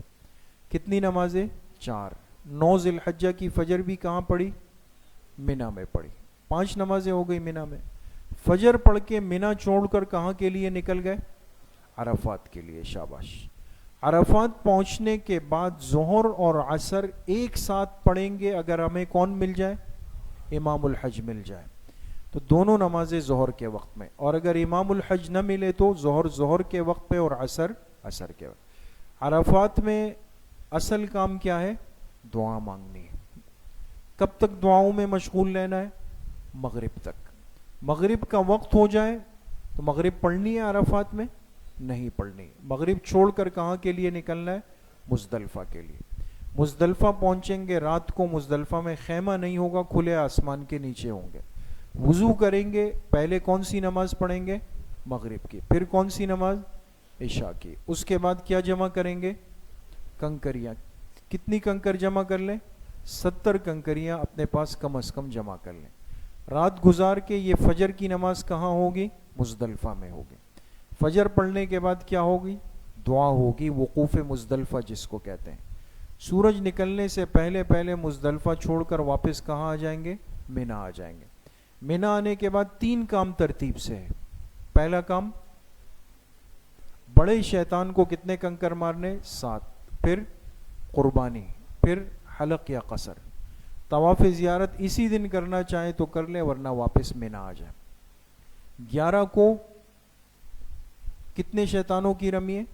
کتنی نمازیں؟ 4. 9 ذی الحجہ کی فجر بھی کہاں پڑھی؟ مینا میں پڑھی. 5 نمازیں ہو گئی مینا میں. فجر پڑھ کے مینا چھوڑ کر کہاں کے لیے نکل گئے؟ عرفات کے لیے. شاباش. عرفات پہنچنے کے بعد ظہر اور عصر ایک ساتھ پڑھیں گے اگر ہمیں کون مل جائے؟ امام الحج مل جائے. تو دونوں نمازیں ظہر کے وقت میں، اور اگر امام الحج نہ ملے تو ظہر کے وقت پہ اور عصر کے وقت۔ عرفات میں اصل کام کیا ہے؟ دعا مانگنی ہے۔ کب تک دعاؤں میں مشغول رہنا ہے؟ مغرب تک۔ مغرب کا وقت ہو جائے تو مغرب پڑھنی ہے عرفات میں؟ نہیں پڑھنی۔ مغرب چھوڑ کر کہاں کے لیے نکلنا ہے؟ مزدلفہ کے لیے۔ مزدلفہ پہنچیں گے، رات کو مزدلفہ میں خیمہ نہیں ہوگا، کھلے آسمان کے نیچے ہوں گے۔ وضو کریں گے، پہلے کون سی نماز پڑھیں گے؟ مغرب کی، پھر کون سی نماز؟ عشاء کی۔ اس کے بعد کیا جمع کریں گے؟ کنکریاں۔ کتنی کنکر جمع کر لیں؟ 70 کنکریاں اپنے پاس کم از کم جمع کر لیں۔ رات گزار کے یہ فجر کی نماز کہاں ہوگی؟ مزدلفہ میں ہوگی۔ فجر پڑھنے کے بعد کیا ہوگی؟ دعا ہوگی، وقوف مزدلفہ جس کو کہتے ہیں۔ سورج نکلنے سے پہلے مزدلفہ چھوڑ کر واپس کہاں آ جائیں گے؟ مینا آ جائیں گے۔ مینا آنے کے بعد 3 کام ترتیب سے ہے۔ پہلا کام، بڑے شیطان کو کتنے کنکر مارنے؟ 7، پھر قربانی، پھر حلق یا قصر۔ طواف زیارت اسی دن کرنا چاہیں تو کر لیں، ورنہ واپس مینا آ جائیں۔ 11 کو کتنے شیطانوں کی رمی ہے؟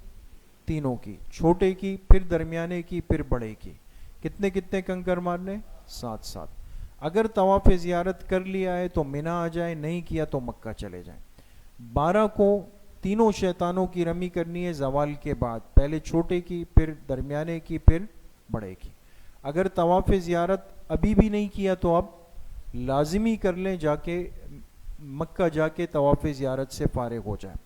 3 کی، چھوٹے کی، پھر درمیانے کی، پھر بڑے کی۔ کتنے کتنے کنکر مارنے؟ 7۔ اگر طواف زیارت کر لیا ہے تو مینا آ جائے، نہیں کیا تو مکہ چلے جائیں۔ 12 کو تینوں شیطانوں کی رمی کرنی ہے زوال کے بعد، پہلے چھوٹے کی، پھر درمیانے کی، پھر بڑے کی۔ اگر طواف زیارت ابھی بھی نہیں کیا تو اب لازمی کر لیں، جا کے مکہ جا کے طواف زیارت سے فارغ ہو جائیں۔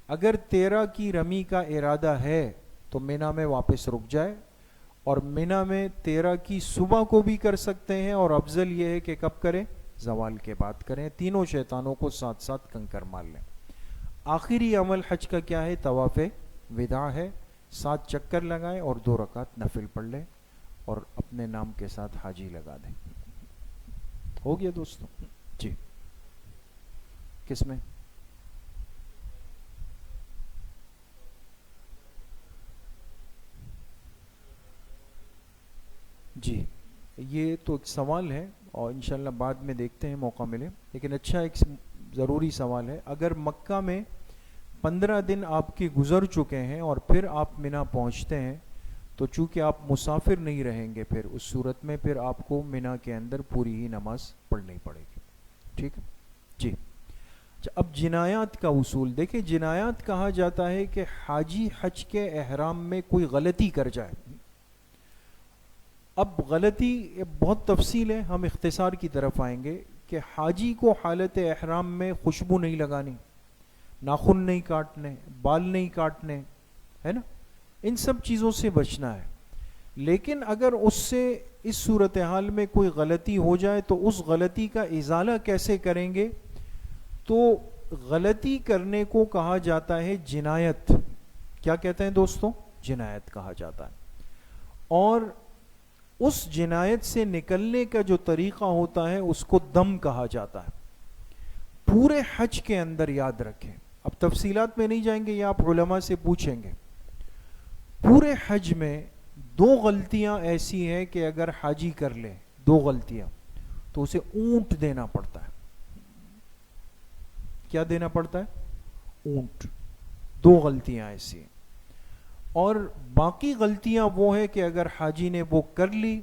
اگر 13 کی رمی کا ارادہ ہے تو مینا میں واپس رک جائے، اور مینا میں 13 کی صبح کو بھی کر سکتے ہیں، اور افضل یہ ہے کہ کب کریں؟ زوال کے بعد کریں۔ تینوں شیطانوں کو 7 کنکر مار لیں۔ آخری عمل حج کا کیا ہے؟ طواف وداع ہے۔ 7 چکر لگائیں اور 2 رکعت نفل پڑھ لیں، اور اپنے نام کے ساتھ حاجی لگا دیں۔ ہو گیا دوستوں؟ جی، کس میں؟ جی، یہ تو ایک سوال ہے، اور انشاءاللہ بعد میں دیکھتے ہیں موقع ملے، لیکن اچھا ایک ضروری سوال ہے۔ اگر مکہ میں 15 دن آپ کے گزر چکے ہیں اور پھر آپ مینا پہنچتے ہیں، تو چونکہ آپ مسافر نہیں رہیں گے، پھر اس صورت میں پھر آپ کو مینا کے اندر پوری ہی نماز پڑھنی پڑے گی۔ ٹھیک ہے جی۔ اب جنایات کا اصول دیکھیں۔ جنایات کہا جاتا ہے کہ حاجی حج کے احرام میں کوئی غلطی کر جائے۔ اب غلطی بہت تفصیل ہے، ہم اختصار کی طرف آئیں گے کہ حاجی کو حالت احرام میں خوشبو نہیں لگانی، ناخن نہیں کاٹنے، بال نہیں کاٹنے، ہے نا، ان سب چیزوں سے بچنا ہے۔ لیکن اگر اس سے اس صورتحال میں کوئی غلطی ہو جائے تو اس غلطی کا ازالہ کیسے کریں گے؟ تو غلطی کرنے کو کہا جاتا ہے جنایت۔ کیا کہتے ہیں دوستوں؟ جنایت کہا جاتا ہے۔ اور اس جنایت سے نکلنے کا جو طریقہ ہوتا ہے اس کو دم کہا جاتا ہے۔ پورے حج کے اندر یاد رکھیں، اب تفصیلات میں نہیں جائیں گے، یہ آپ علماء سے پوچھیں گے۔ پورے حج میں 2 غلطیاں ایسی ہیں کہ اگر حاجی کر لے 2 غلطیاں تو اسے اونٹ دینا پڑتا ہے۔ کیا دینا پڑتا ہے؟ اونٹ۔ 2 غلطیاں ایسی ہیں۔ اور باقی غلطیاں وہ ہے کہ اگر حاجی نے وہ کر لی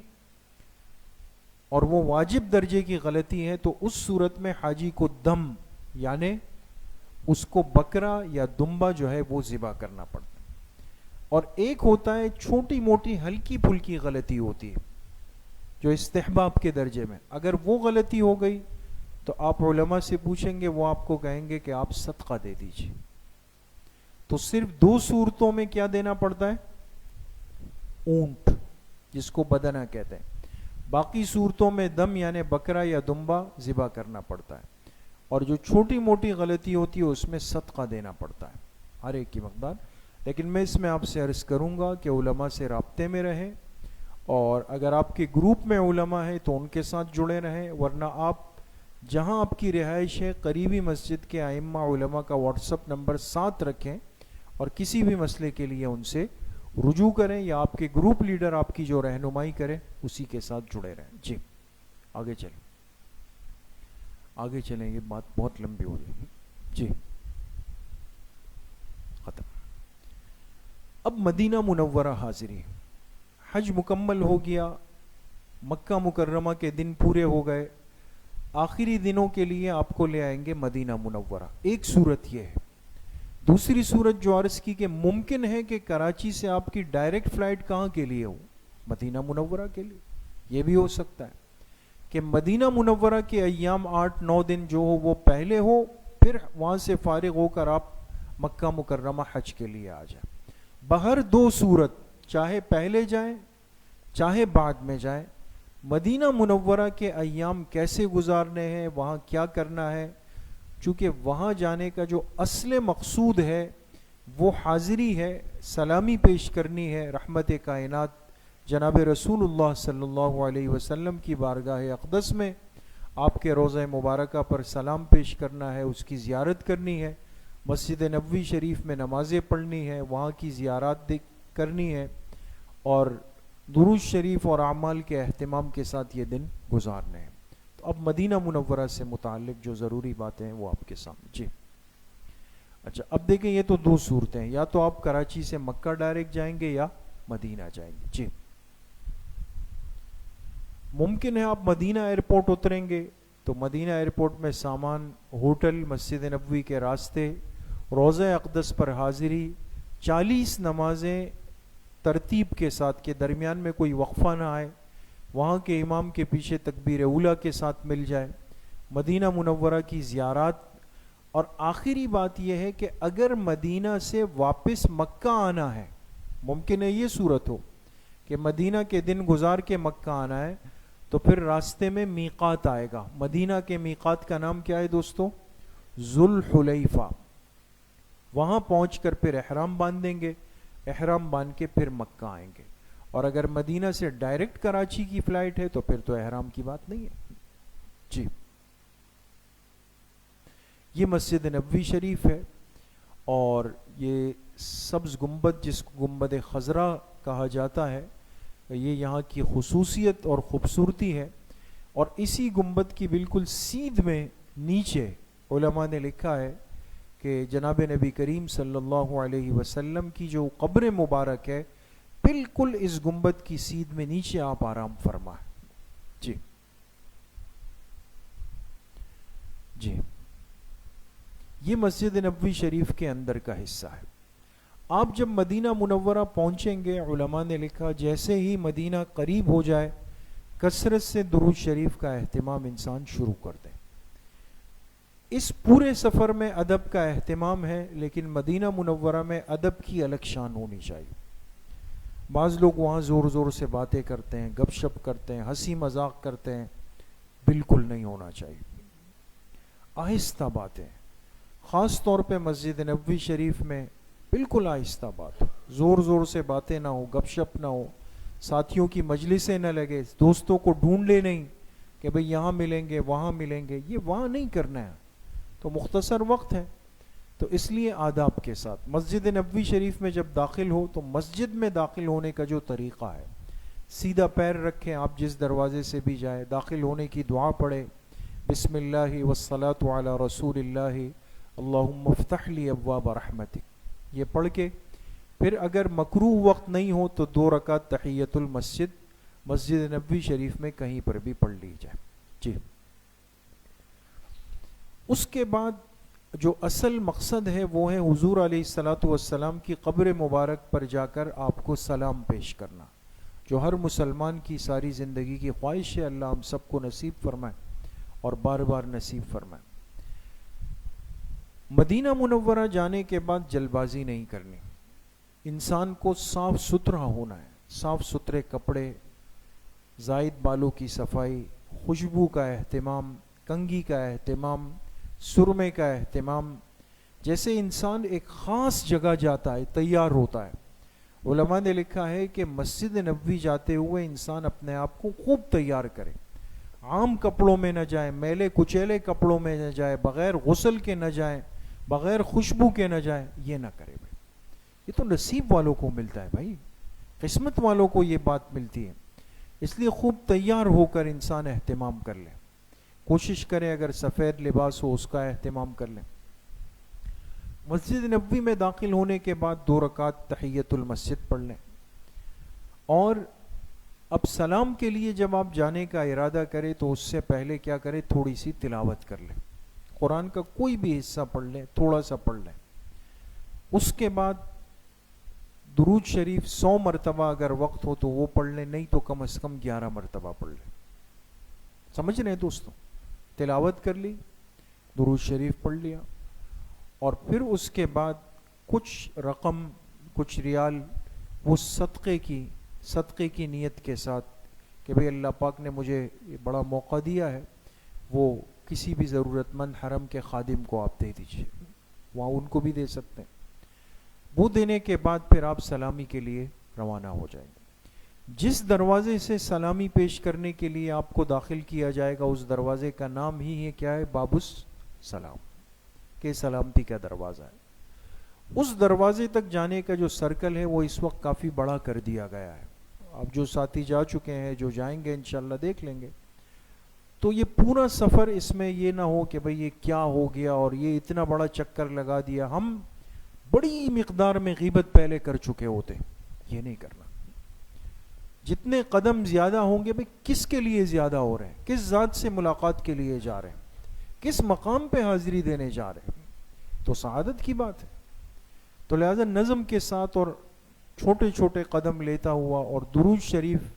اور وہ واجب درجے کی غلطی ہے تو اس صورت میں حاجی کو دم، یعنی اس کو بکرا یا دمبا جو ہے وہ ذبح کرنا پڑتا ہے۔ اور ایک ہوتا ہے چھوٹی موٹی ہلکی پھلکی غلطی ہوتی ہے جو استحباب کے درجے میں، اگر وہ غلطی ہو گئی تو آپ علماء سے پوچھیں گے، وہ آپ کو کہیں گے کہ آپ صدقہ دے دیجیے۔ تو صرف 2 صورتوں میں کیا دینا پڑتا ہے؟ اونٹ، جس کو بدنہ کہتے ہیں۔ باقی صورتوں میں دم یعنی بکرا یا دمبا ذبح کرنا پڑتا ہے، اور جو چھوٹی موٹی غلطی ہوتی ہے اس میں صدقہ دینا پڑتا ہے، ہر ایک کی مقدار۔ لیکن میں اس میں آپ سے عرض کروں گا کہ علماء سے رابطے میں رہیں، اور اگر آپ کے گروپ میں علماء ہیں تو ان کے ساتھ جڑے رہیں، ورنہ آپ جہاں آپ کی رہائش ہے قریبی مسجد کے ائمہ علماء کا واٹس ایپ نمبر ساتھ رکھیں، اور کسی بھی مسئلے کے لیے ان سے رجوع کریں، یا آپ کے گروپ لیڈر آپ کی جو رہنمائی کرے اسی کے ساتھ جڑے رہیں۔ جی آگے چلیں۔ آگے چلیں، یہ بات بہت لمبی ہو جائے گی. جی ختم. اب مدینہ منورہ حاضری، حج مکمل ہو گیا، مکہ مکرمہ کے دن پورے ہو گئے، آخری دنوں کے لیے آپ کو لے آئیں گے مدینہ منورہ. ایک صورت یہ ہے. دوسری صورت جو عرض کی کہ ممکن ہے کہ کراچی سے آپ کی ڈائریکٹ فلائٹ کہاں کے لیے ہو؟ مدینہ منورہ کے لیے. یہ بھی ہو سکتا ہے کہ مدینہ منورہ کے ایام 8-9 دن جو ہو وہ پہلے ہو، پھر وہاں سے فارغ ہو کر آپ مکہ مکرمہ حج کے لیے آ جائیں. بہر دو صورت، چاہے پہلے جائیں چاہے بعد میں جائیں، مدینہ منورہ کے ایام کیسے گزارنے ہیں، وہاں کیا کرنا ہے، چونکہ وہاں جانے کا جو اصل مقصود ہے وہ حاضری ہے، سلامی پیش کرنی ہے رحمت کائنات جناب رسول اللہ صلی اللہ علیہ وسلم کی بارگاہ اقدس میں. آپ کے روضہ مبارکہ پر سلام پیش کرنا ہے، اس کی زیارت کرنی ہے، مسجد نبوی شریف میں نمازیں پڑھنی ہے، وہاں کی زیارات کرنی ہے، اور درود شریف اور اعمال کے اہتمام کے ساتھ یہ دن گزارنے ہیں. تو اب مدینہ منورہ سے متعلق جو ضروری باتیں ہیں وہ آپ کے سامنے. جی اچھا، اب دیکھیں یہ تو دو صورتیں ہیں، یا تو آپ کراچی سے مکہ ڈائریکٹ جائیں گے یا مدینہ جائیں گے. جی ممکن ہے آپ مدینہ ایئرپورٹ اتریں گے تو مدینہ ایئرپورٹ میں سامان، ہوٹل، مسجد نبوی کے راستے، روضہ اقدس پر حاضری، 40 نمازیں ترتیب کے ساتھ کہ درمیان میں کوئی وقفہ نہ آئے، وہاں کے امام کے پیچھے تکبیر اولیٰ کے ساتھ مل جائے، مدینہ منورہ کی زیارات. اور آخری بات یہ ہے کہ اگر مدینہ سے واپس مکہ آنا ہے، ممکن ہے یہ صورت ہو کہ مدینہ کے دن گزار کے مکہ آنا ہے، تو پھر راستے میں میقات آئے گا. مدینہ کے میقات کا نام کیا ہے دوستو؟ ذوالحلیفہ. وہاں پہنچ کر پھر احرام باندھیں گے، احرام باندھ کے پھر مکہ آئیں گے. اور اگر مدینہ سے ڈائریکٹ کراچی کی فلائٹ ہے تو پھر تو احرام کی بات نہیں ہے. جی یہ مسجد نبوی شریف ہے، اور یہ سبز گنبد جس کو گنبد خضرا کہا جاتا ہے، یہ یہاں کی خصوصیت اور خوبصورتی ہے. اور اسی گنبد کی بالکل سیدھ میں نیچے علماء نے لکھا ہے کہ جناب نبی کریم صلی اللہ علیہ وسلم کی جو قبر مبارک ہے بالکل اس گنبد کی سیدھ میں نیچے آپ آرام فرما ہے. جی جی یہ مسجد نبوی شریف کے اندر کا حصہ ہے. آپ جب مدینہ منورہ پہنچیں گے، علماء نے لکھا جیسے ہی مدینہ قریب ہو جائے کثرت سے درود شریف کا اہتمام انسان شروع کر دیں. اس پورے سفر میں ادب کا اہتمام ہے، لیکن مدینہ منورہ میں ادب کی الگ شان ہونی چاہیے. بعض لوگ وہاں زور زور سے باتیں کرتے ہیں، گپ شپ کرتے ہیں، ہنسی مذاق کرتے ہیں. بالکل نہیں ہونا چاہیے. آہستہ باتیں، خاص طور پہ مسجد نبوی شریف میں بالکل آہستہ بات، زور زور سے باتیں نہ ہو، گپ شپ نہ ہو، ساتھیوں کی مجلسیں نہ لگے، دوستوں کو ڈھونڈ لے نہیں کہ بھئی یہاں ملیں گے وہاں ملیں گے. یہ وہاں نہیں کرنا ہے، تو مختصر وقت ہے، تو اس لیے آداب کے ساتھ. مسجد نبوی شریف میں جب داخل ہو تو مسجد میں داخل ہونے کا جو طریقہ ہے، سیدھا پیر رکھیں، آپ جس دروازے سے بھی جائیں، داخل ہونے کی دعا پڑھیں، بسم اللہ والصلاۃ علی رسول اللہ اللہم افتح لی ابواب رحمتک، یہ پڑھ کے پھر اگر مکروہ وقت نہیں ہو تو 2 رکعت تحیۃ المسجد مسجد نبوی شریف میں کہیں پر بھی پڑھ لی جائے. جی اس کے بعد جو اصل مقصد ہے وہ ہے حضور علیہ الصلاۃ والسلام کی قبر مبارک پر جا کر آپ کو سلام پیش کرنا، جو ہر مسلمان کی ساری زندگی کی خواہش ہے. اللہ ہم سب کو نصیب فرمائے اور بار بار نصیب فرمائے. مدینہ منورہ جانے کے بعد جلد بازی نہیں کرنی، انسان کو صاف ستھرا ہونا ہے. صاف ستھرے کپڑے، زائد بالوں کی صفائی، خوشبو کا اہتمام، کنگھی کا اہتمام، سرمے کا اہتمام. جیسے انسان ایک خاص جگہ جاتا ہے، تیار ہوتا ہے. علماء نے لکھا ہے کہ مسجد نبوی جاتے ہوئے انسان اپنے آپ کو خوب تیار کرے، عام کپڑوں میں نہ جائے، میلے کچیلے کپڑوں میں نہ جائے، بغیر غسل کے نہ جائے، بغیر خوشبو کے نہ جائے. یہ نہ کرے بھائی، یہ تو نصیب والوں کو ملتا ہے بھائی، قسمت والوں کو یہ بات ملتی ہے. اس لیے خوب تیار ہو کر انسان اہتمام کر لے. کوشش کریں اگر سفید لباس ہو اس کا اہتمام کر لیں. مسجد نبوی میں داخل ہونے کے بعد 2 رکعت تحیت المسجد پڑھ لیں, اور اب سلام کے لیے جب آپ جانے کا ارادہ کریں تو اس سے پہلے کیا کریں, تھوڑی سی تلاوت کر لیں, قرآن کا کوئی بھی حصہ پڑھ لیں, تھوڑا سا پڑھ لیں. اس کے بعد درود شریف 100 مرتبہ اگر وقت ہو تو وہ پڑھ لیں, نہیں تو کم از کم 11 مرتبہ پڑھ لیں. سمجھ رہے ہیں دوستوں؟ تلاوت کر لی, درود شریف پڑھ لیا, اور پھر اس کے بعد کچھ رقم, کچھ ریال وہ صدقے کی نیت کے ساتھ کہ بھئی اللہ پاک نے مجھے یہ بڑا موقع دیا ہے, وہ کسی بھی ضرورت مند حرم کے خادم کو آپ دے دیجئے, وہاں ان کو بھی دے سکتے ہیں. وہ دینے کے بعد پھر آپ سلامی کے لیے روانہ ہو جائیں گے. جس دروازے سے سلامی پیش کرنے کے لیے آپ کو داخل کیا جائے گا اس دروازے کا نام ہی ہے کیا ہے, باب السلام, کہ سلامتی کا دروازہ ہے. اس دروازے تک جانے کا جو سرکل ہے وہ اس وقت کافی بڑا کر دیا گیا ہے. اب جو ساتھی جا چکے ہیں, جو جائیں گے انشاءاللہ دیکھ لیں گے. تو یہ پورا سفر اس میں یہ نہ ہو کہ بھئی یہ کیا ہو گیا اور یہ اتنا بڑا چکر لگا دیا. ہم بڑی مقدار میں غیبت پہلے کر چکے ہوتے, یہ نہیں کرنا. جتنے قدم زیادہ ہوں گے, بھئی کس کے لیے زیادہ ہو رہے ہیں, کس ذات سے ملاقات کے لیے جا رہے ہیں, کس مقام پہ حاضری دینے جا رہے ہیں, تو سعادت کی بات ہے. تو لہذا نظم کے ساتھ اور چھوٹے چھوٹے قدم لیتا ہوا, اور درود شریف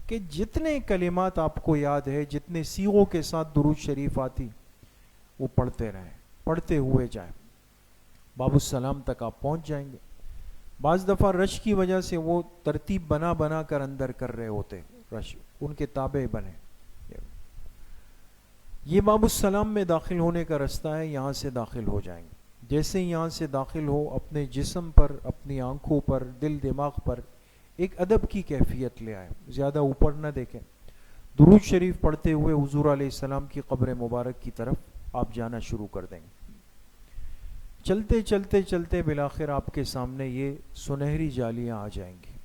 کے جتنے کلمات آپ کو یاد ہے, جتنے صیغوں کے ساتھ درود شریف آتی, وہ پڑھتے رہیں, پڑھتے ہوئے جائیں. باب السلام تک آپ پہنچ جائیں گے. بعض دفعہ رش کی وجہ سے وہ ترتیب بنا بنا کر اندر کر رہے ہوتے, رش ان کے تابع بنے. یہ باب السلام میں داخل ہونے کا رستہ ہے, یہاں سے داخل ہو جائیں گے. جیسے یہاں سے داخل ہو, اپنے جسم پر, اپنی آنکھوں پر, دل دماغ پر ایک ادب کی کیفیت لے آئے, زیادہ اوپر نہ دیکھیں. درود شریف پڑھتے ہوئے حضور علیہ السلام کی قبر مبارک کی طرف آپ جانا شروع کر دیں گے. چلتے چلتے چلتے بالآخر آپ کے سامنے یہ سنہری جالیاں آ جائیں گی,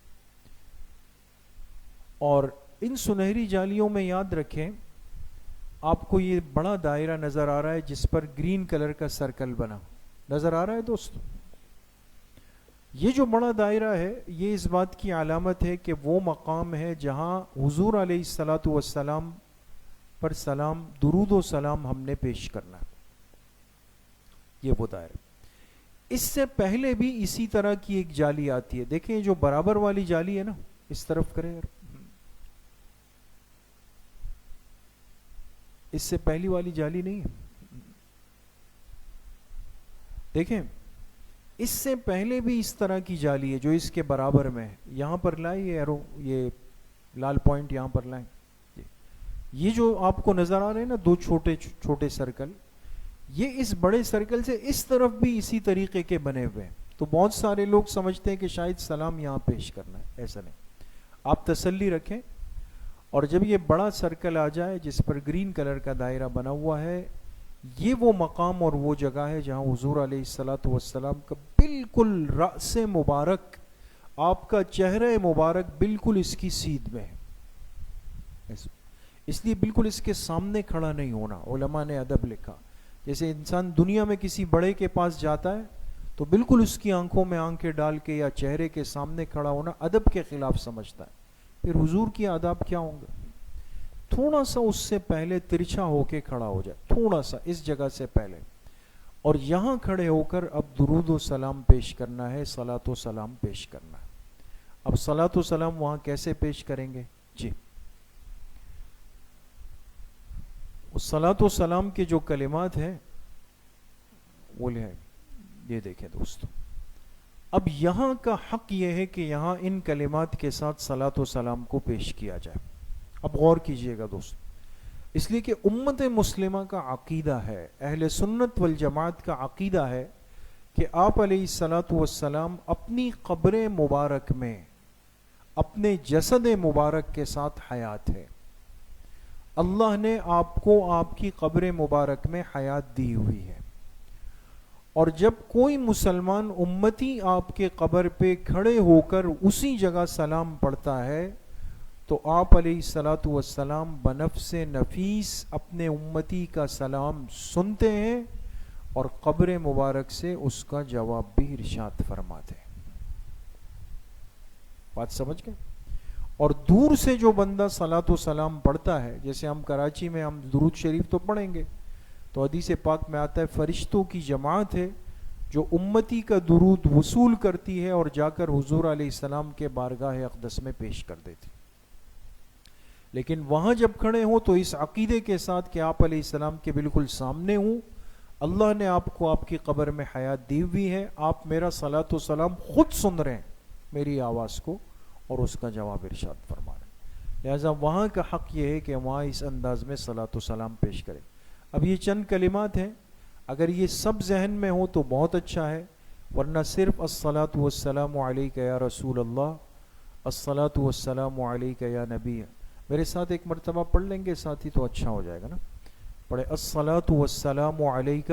اور ان سنہری جالیوں میں یاد رکھیں آپ کو یہ بڑا دائرہ نظر آ رہا ہے جس پر گرین کلر کا سرکل بنا نظر آ رہا ہے دوستو. یہ جو بڑا دائرہ ہے یہ اس بات کی علامت ہے کہ وہ مقام ہے جہاں حضور علیہ الصلاۃ والسلام پر سلام, درود و سلام ہم نے پیش کرنا ہے. یہ وہ دائرہ. اس سے پہلے بھی اسی طرح کی ایک جالی آتی ہے, دیکھیں جو برابر والی جالی ہے نا, اس طرف کریں, اس سے پہلی والی جالی نہیں ہے, دیکھیں اس سے پہلے بھی اس طرح کی جالی ہے جو اس کے برابر میں ہے. یہاں پر لائیں یہ ایرو, یہ لال پوائنٹ یہاں پر لائیں. یہ جو آپ کو نظر آ رہے ہیں نا 2 چھوٹے چھوٹے سرکل, یہ اس بڑے سرکل سے اس طرف بھی اسی طریقے کے بنے ہوئے ہیں. تو بہت سارے لوگ سمجھتے ہیں کہ شاید سلام یہاں پیش کرنا ہے, ایسا نہیں. آپ تسلی رکھیں, اور جب یہ بڑا سرکل آ جائے جس پر گرین کلر کا دائرہ بنا ہوا ہے, یہ وہ مقام اور وہ جگہ ہے جہاں حضور علیہ الصلاۃ والسلام کا بالکل رأس مبارک, آپ کا چہرہ مبارک بالکل اس کی سیدھ میں ہے. اس لیے بالکل اس کے سامنے کھڑا نہیں ہونا. علماء نے ادب لکھا, جیسے انسان دنیا میں کسی بڑے کے پاس جاتا ہے تو بالکل اس کی آنکھوں میں آنکھیں ڈال کے یا چہرے کے سامنے کھڑا ہونا ادب کے خلاف سمجھتا ہے. پھر حضور کی آداب کیا ہوں گے؟ تھوڑا سا اس سے پہلے ترچھا ہو کے کھڑا ہو جائے, تھوڑا سا اس جگہ سے پہلے, اور یہاں کھڑے ہو کر اب درود و سلام پیش کرنا ہے, صلاۃ و سلام پیش کرنا ہے. اب صلاۃ و سلام وہاں کیسے پیش کریں گے؟ جی, صلاۃ و سلام کے جو کلمات ہیں وہ لے, یہ دیکھیں دوستو. اب یہاں کا حق یہ ہے کہ یہاں ان کلمات کے ساتھ صلاۃ و سلام کو پیش کیا جائے. اب غور کیجئے گا دوستو, اس لیے کہ امت مسلمہ کا عقیدہ ہے, اہل سنت والجماعت کا عقیدہ ہے کہ آپ علیہ الصلاۃ والسلام اپنی قبر مبارک میں اپنے جسد مبارک کے ساتھ حیات ہے. اللہ نے آپ کو آپ کی قبر مبارک میں حیات دی ہوئی ہے, اور جب کوئی مسلمان امتی آپ کے قبر پہ کھڑے ہو کر اسی جگہ سلام پڑھتا ہے تو آپ علیہ الصلاۃ والسلام بنفس نفیس اپنے امتی کا سلام سنتے ہیں اور قبر مبارک سے اس کا جواب بھی ارشاد فرماتے ہیں. بات سمجھ گئے؟ اور دور سے جو بندہ صلاۃ و سلام پڑھتا ہے، جیسے ہم کراچی میں ہم درود شریف تو پڑھیں گے، تو حدیث پاک میں آتا ہے فرشتوں کی جماعت ہے جو امتی کا درود وصول کرتی ہے اور جا کر حضور علیہ السلام کے بارگاہ اقدس میں پیش کر دیتی. لیکن وہاں جب کھڑے ہوں تو اس عقیدے کے ساتھ کہ آپ علیہ السلام کے بالکل سامنے ہوں، اللہ نے آپ کو آپ کی قبر میں حیات دی ہوئی ہے، آپ میرا صلاۃ و سلام خود سن رہے ہیں، میری آواز کو، اور اس کا جواب ارشاد فرما رہے ہیں. لہٰذا وہاں کا حق یہ ہے کہ وہاں اس انداز میں صلاۃ و سلام پیش کریں. اب یہ چند کلمات ہیں، اگر یہ سب ذہن میں ہو تو بہت اچھا ہے، ورنہ صرف الصلاۃ والسلام علیک یا رسول اللہ، الصلاۃ والسلام علیک یا نبی. میرے ساتھ ایک مرتبہ پڑھ لیں گے ساتھی تو اچھا ہو جائے گا نا. پڑھے الصلاۃ والسلام علیک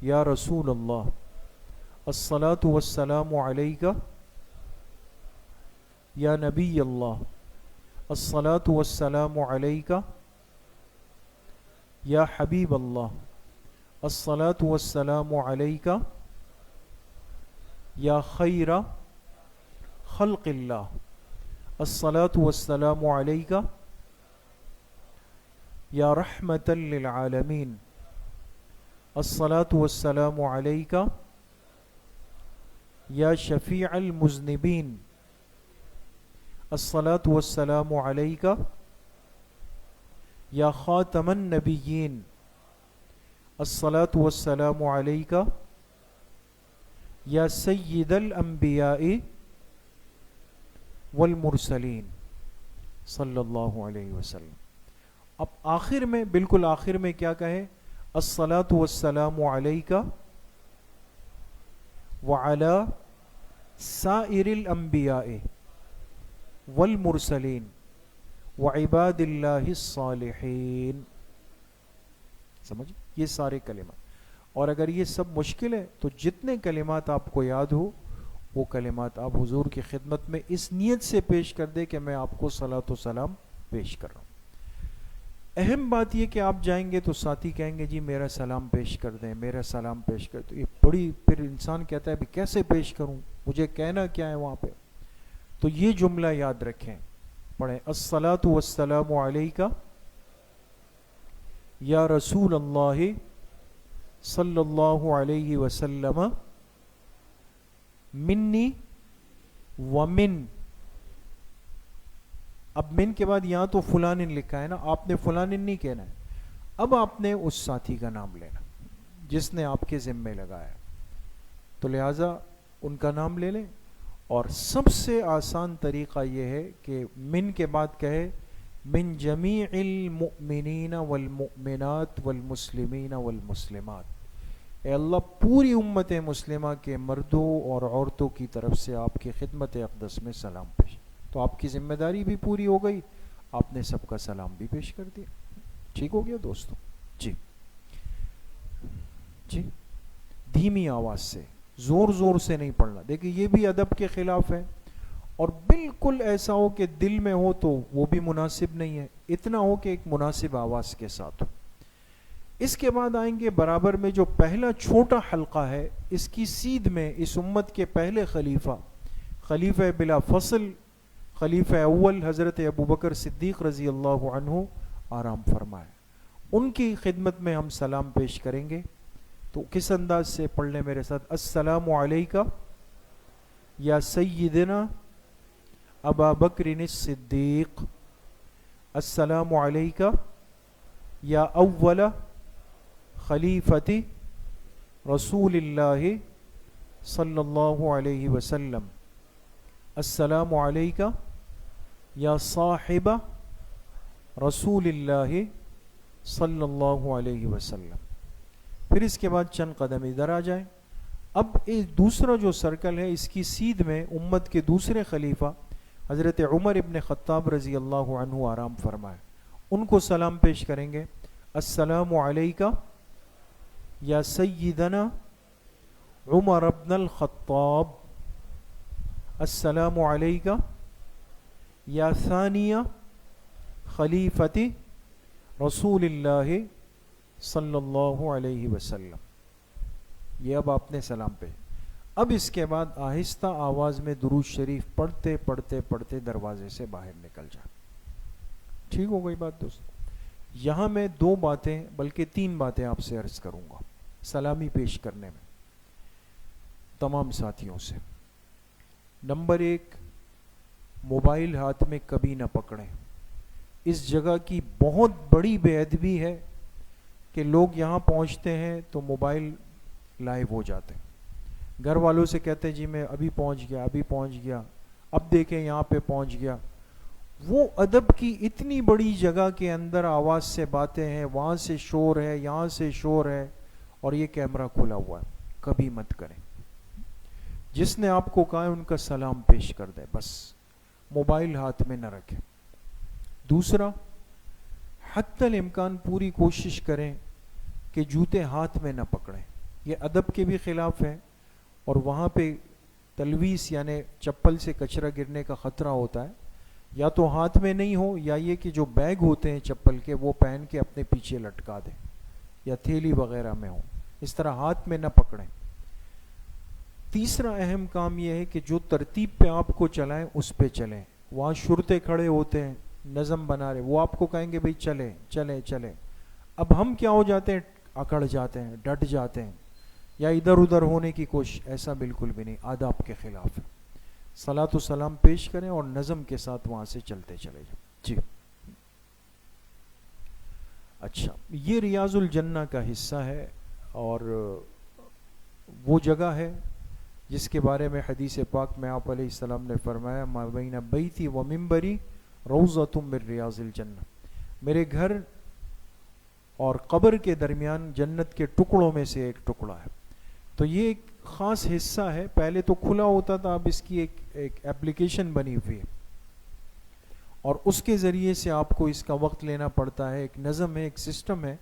یا رسول اللہ، الصلاۃ والسلام علیک یا نبی اللہ، الصلاۃ والسلام علیک یا حبیب اللہ، الصلاۃ والسلام علیک یا خیر خلق اللہ، الصلاۃ والسلام علیک یا رحمتا للعالمین، الصلاۃ والسلام علیک یا شفیع المذنبین، الصلاۃ والسلام علیک یا خاتم النبیین، الصلاۃ والسلام علیک یا سید الانبیاء والمرسلین صلی اللہ علیہ وسلم. اب آخر میں، بالکل آخر میں کیا کہیں؟ الصلاۃ والسلام علیک وعلی سائر الانبیاء والمرسلین وعباد اللہ الصالحین. سمجھ؟ یہ سارے کلمات. اور اگر یہ سب مشکل ہے تو جتنے کلمات آپ کو یاد ہو وہ کلمات آپ حضور کی خدمت میں اس نیت سے پیش کر دیں کہ میں آپ کو صلاۃ و سلام پیش کر رہا ہوں. اہم بات یہ کہ آپ جائیں گے تو ساتھی کہیں گے جی میرا سلام پیش کر دیں، میرا سلام پیش کر. تو یہ بڑی، پھر انسان کہتا ہے بھی کیسے پیش کروں، مجھے کہنا کیا ہے وہاں پہ. تو یہ جملہ یاد رکھیں، پڑھیں الصلاۃ والسلام علیک یا رسول اللہ صلی اللہ علیہ وسلم منی ومن. اب من کے بعد یہاں تو فلان لکھا ہے نا، آپ نے فلان نہیں کہنا ہے. اب آپ نے اس ساتھی کا نام لینا جس نے آپ کے ذمے لگایا، تو لہٰذا ان کا نام لے لیں. اور سب سے آسان طریقہ یہ ہے کہ من کے بعد کہے من جمیع المؤمنین والمؤمنات والمسلمین والمسلمات. اے اللہ پوری امت مسلمہ کے مردوں اور عورتوں کی طرف سے آپ کی خدمت اقدس میں سلام پیش. تو آپ کی ذمہ داری بھی پوری ہو گئی، آپ نے سب کا سلام بھی پیش کر دیا. ٹھیک ہو گیا دوستوں؟ جی جی، دھیمی آواز سے، زور زور سے نہیں پڑھنا. دیکھیں یہ بھی ادب کے خلاف ہے، اور بالکل ایسا ہو کہ دل میں ہو تو وہ بھی مناسب نہیں ہے. اتنا ہو کہ ایک مناسب آواز کے ساتھ ہو. اس کے بعد آئیں گے برابر میں جو پہلا چھوٹا حلقہ ہے، اس کی سیدھ میں اس امت کے پہلے خلیفہ بلا فصل، خلیفہ اول حضرت ابوبکر صدیق رضی اللہ عنہ آرام فرمائے. ان کی خدمت میں ہم سلام پیش کریں گے. تو کس انداز سے پڑھ لیں میرے ساتھ؟ السلام علیکہ یا سیدنا ابا بکر الصدیق، السلام علیکہ یا اول خلیفۃ رسول اللہ صلی اللہ علیہ وسلم، السلام علیکہ یا صاحب رسول اللہ صلی اللہ علیہ وسلم. پھر اس کے بعد چند قدم ادھر آ جائیں. اب دوسرا جو سرکل ہے، اس کی سیدھ میں امت کے دوسرے خلیفہ حضرت عمر ابن خطاب رضی اللہ عنہ آرام فرمائے. ان کو سلام پیش کریں گے. السلام علیکہ یا سیدنا عمر ابن الخطاب، السلام علیکہ یا ثانیہ خلیفتی رسول اللہ صلی اللہ علیہ وسلم. یہ اب آپ نے سلام پہ. اب اس کے بعد آہستہ آواز میں درود شریف پڑھتے پڑھتے پڑھتے دروازے سے باہر نکل جا. ٹھیک ہو گئی بات دوست؟ یہاں میں 2 باتیں بلکہ 3 باتیں آپ سے عرض کروں گا سلامی پیش کرنے میں تمام ساتھیوں سے. نمبر 1، موبائل ہاتھ میں کبھی نہ پکڑیں. اس جگہ کی بہت بڑی بے ادبی ہے کہ لوگ یہاں پہنچتے ہیں تو موبائل لائیو ہو جاتے ہیں. گھر والوں سے کہتے ہیں جی میں ابھی پہنچ گیا، اب دیکھیں یہاں پہ پہنچ گیا. وہ ادب کی اتنی بڑی جگہ کے اندر آواز سے باتیں ہیں، وہاں سے شور ہے، یہاں سے شور ہے، اور یہ کیمرہ کھلا ہوا ہے. کبھی مت کریں. جس نے آپ کو کہا ہے ان کا سلام پیش کر دیں، بس موبائل ہاتھ میں نہ رکھیں. دوسرا، حتی الامکان پوری کوشش کریں کہ جوتے ہاتھ میں نہ پکڑیں. یہ ادب کے بھی خلاف ہے، اور وہاں پہ تلویث یعنی چپل سے کچرا گرنے کا خطرہ ہوتا ہے. یا تو ہاتھ میں نہیں ہو، یا یہ کہ جو بیگ ہوتے ہیں چپل کے وہ پہن کے اپنے پیچھے لٹکا دیں، یا تھیلی وغیرہ میں ہو. اس طرح ہاتھ میں نہ پکڑیں. تیسرا اہم کام یہ ہے کہ جو ترتیب پہ آپ کو چلائیں اس پہ چلیں. وہاں شرطے کھڑے ہوتے ہیں، نظم بنا رہے، وہ آپ کو کہیں گے بھئی چلیں چلیں چلیں. اب ہم کیا ہو جاتے ہیں؟ اکڑ جاتے ہیں، ڈٹ جاتے ہیں، یا ادھر ادھر ہونے کی کوشش. ایسا بالکل بھی نہیں، آداب کے خلاف ہے. صلاۃ و سلام پیش کریں اور نظم کے ساتھ وہاں سے چلتے چلے جائیں. جی اچھا، یہ ریاض الجنہ کا حصہ ہے، اور وہ جگہ ہے جس کے بارے میں حدیث پاک میں آپ علیہ السلام نے فرمایا ما بین بیتی و منبری روضۃ من ریاض الجنہ. میرے گھر اور قبر کے درمیان جنت کے ٹکڑوں میں سے ایک ٹکڑا ہے. تو یہ ایک خاص حصہ ہے. پہلے تو کھلا ہوتا تھا، اب اس کی ایک اپلیکیشن بنی ہوئی ہے، اور اس کے ذریعے سے آپ کو اس کا وقت لینا پڑتا ہے. ایک نظم ہے، ایک سسٹم ہے.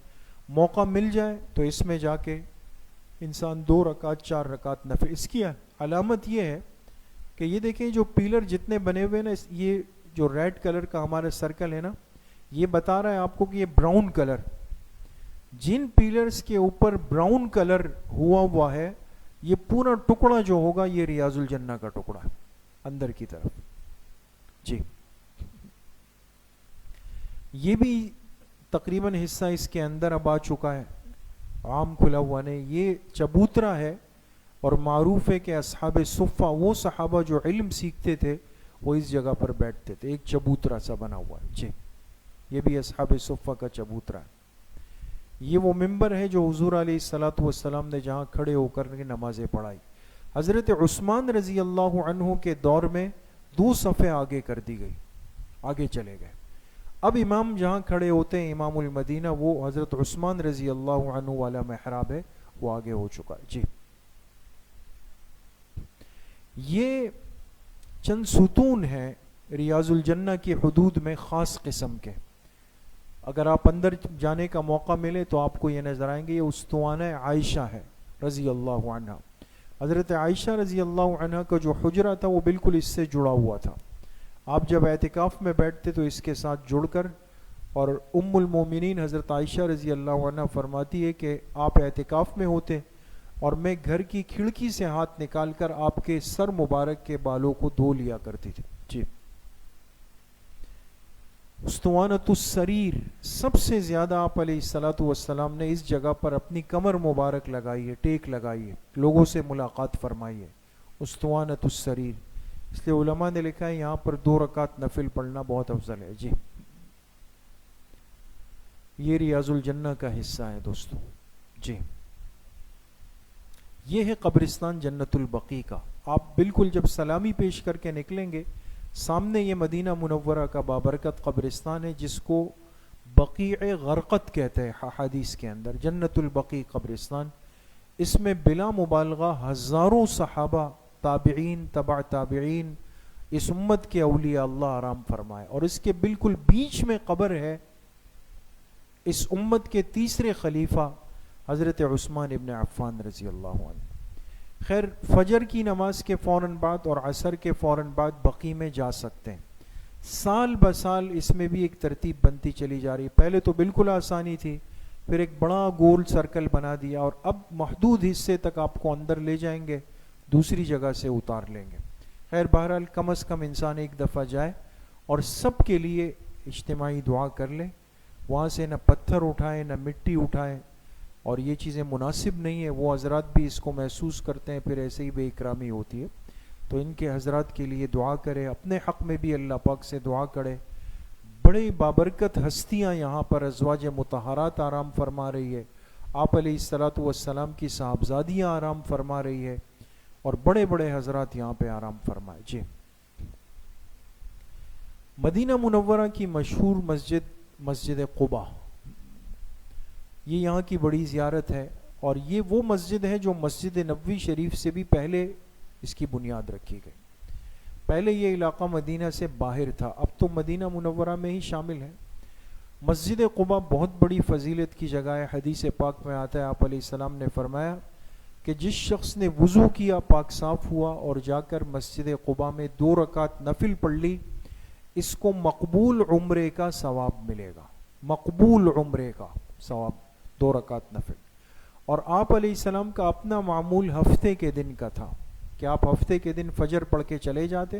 موقع مل جائے تو اس میں جا کے انسان 2 رکعت 4 رکعت نفل. اس کی علامت یہ ہے کہ یہ دیکھیں جو پیلر جتنے بنے ہوئے نا، یہ جو ریڈ کلر کا ہمارا سرکل ہے نا، یہ بتا رہا ہے آپ کو کہ یہ براؤن کلر، جن پیلرز کے اوپر براؤن کلر ہوا ہے، یہ پورا ٹکڑا جو ہوگا یہ ریاض الجنہ کا ٹکڑا ہے اندر کی طرف. جی یہ بھی تقریباً حصہ اس کے اندر اب آ چکا ہے، عام کھلا ہوا نہیں. یہ چبوترا ہے، اور معروف ہے کہ اصحاب صفہ، وہ صحابہ جو علم سیکھتے تھے، وہ اس جگہ پر بیٹھتے تھے. ایک چبوترا سا بنا ہوا ہے. جی یہ بھی اصحاب صفہ کا چبوترا ہے. یہ وہ ممبر ہے جو حضور علیہ الصلوۃ والسلام نے جہاں کھڑے ہو کر کے نمازیں پڑھائی. حضرت عثمان رضی اللہ عنہ کے دور میں 2 صفیں آگے کر دی گئی، آگے چلے گئے. اب امام جہاں کھڑے ہوتے ہیں امام المدینہ، وہ حضرت عثمان رضی اللہ عنہ والا محراب ہے، وہ آگے ہو چکا ہے. جی یہ چند ستون ہیں ریاض الجنہ کی حدود میں خاص قسم کے. اگر آپ اندر جانے کا موقع ملے تو آپ کو یہ نظر آئیں گے. یہ استوانہ عائشہ ہے رضی اللہ عنہ. حضرت عائشہ رضی اللہ عنہ کا جو حجرہ تھا وہ بالکل اس سے جڑا ہوا تھا. آپ جب اعتکاف میں بیٹھتے تو اس کے ساتھ جڑ کر، اور ام المومنین حضرت عائشہ رضی اللہ عنہ فرماتی ہے کہ آپ اعتکاف میں ہوتے اور میں گھر کی کھڑکی سے ہاتھ نکال کر آپ کے سر مبارک کے بالوں کو دھو لیا کرتی تھی. جی استوانۃ السریر، سب سے زیادہ آپ علیہ الصلوۃ والسلام نے اس جگہ پر اپنی کمر مبارک لگائی ہے، ٹیک لگائی ہے، لوگوں سے ملاقات فرمائی ہے. استوانۃ السریر، اس لیے علماء نے لکھا ہے یہاں پر 2 رکعت نفل پڑھنا بہت افضل ہے. جی یہ ریاض الجنہ کا حصہ ہے دوستو. جی یہ ہے قبرستان جنت البقیع کا. آپ بالکل جب سلامی پیش کر کے نکلیں گے، سامنے یہ مدینہ منورہ کا بابرکت قبرستان ہے، جس کو بقیع غرقت کہتے ہیں حدیث کے اندر. جنت البقیع قبرستان، اس میں بلا مبالغہ ہزاروں صحابہ، تابعین، تبع تابعین، اس امت کے اولیاء اللہ آرام فرمائے. اور اس کے بالکل بیچ میں قبر ہے اس امت کے تیسرے خلیفہ حضرت عثمان ابن عفان رضی اللہ عنہ. خیر فجر کی نماز کے فوراً بعد اور عصر کے فوراً بعد بقیع میں جا سکتے ہیں، سال بسال اس میں بھی ایک ترتیب بنتی چلی جا رہی. پہلے تو بالکل آسانی تھی, پھر ایک بڑا گول سرکل بنا دیا, اور اب محدود حصے تک آپ کو اندر لے جائیں گے, دوسری جگہ سے اتار لیں گے. خیر بہرحال کم از کم انسان ایک دفعہ جائے اور سب کے لیے اجتماعی دعا کر لے. وہاں سے نہ پتھر اٹھائیں نہ مٹی اٹھائیں, اور یہ چیزیں مناسب نہیں ہے. وہ حضرات بھی اس کو محسوس کرتے ہیں, پھر ایسے ہی بے اکرامی ہوتی ہے. تو ان کے حضرات کے لیے دعا کرے, اپنے حق میں بھی اللہ پاک سے دعا کرے. بڑے بابرکت ہستیاں یہاں پر ازواج مطہرات آرام فرما رہی ہے, آپ علیہ الصلوۃ والسلام کی صاحبزادیاں آرام فرما رہی ہے, اور بڑے بڑے حضرات یہاں پہ آرام فرمائے. جی, مدینہ منورہ کی مشہور مسجد قباء, یہ یہاں کی بڑی زیارت ہے, اور یہ وہ مسجد ہے جو مسجد نبوی شریف سے بھی پہلے اس کی بنیاد رکھی گئی. پہلے یہ علاقہ مدینہ سے باہر تھا, اب تو مدینہ منورہ میں ہی شامل ہے. مسجد قباء بہت بڑی فضیلت کی جگہ ہے. حدیث پاک میں آتا ہے, آپ علیہ السلام نے فرمایا کہ جس شخص نے وضو کیا, پاک صاف ہوا, اور جا کر مسجد قباء میں 2 رکعت نفل پڑھ لی, اس کو مقبول عمرے کا ثواب ملے گا. مقبول عمرے کا ثواب, 2 رکعت نفل. اور آپ علیہ السلام کا اپنا معمول ہفتے کے دن کا تھا کہ آپ ہفتے کے دن فجر پڑھ کے چلے جاتے,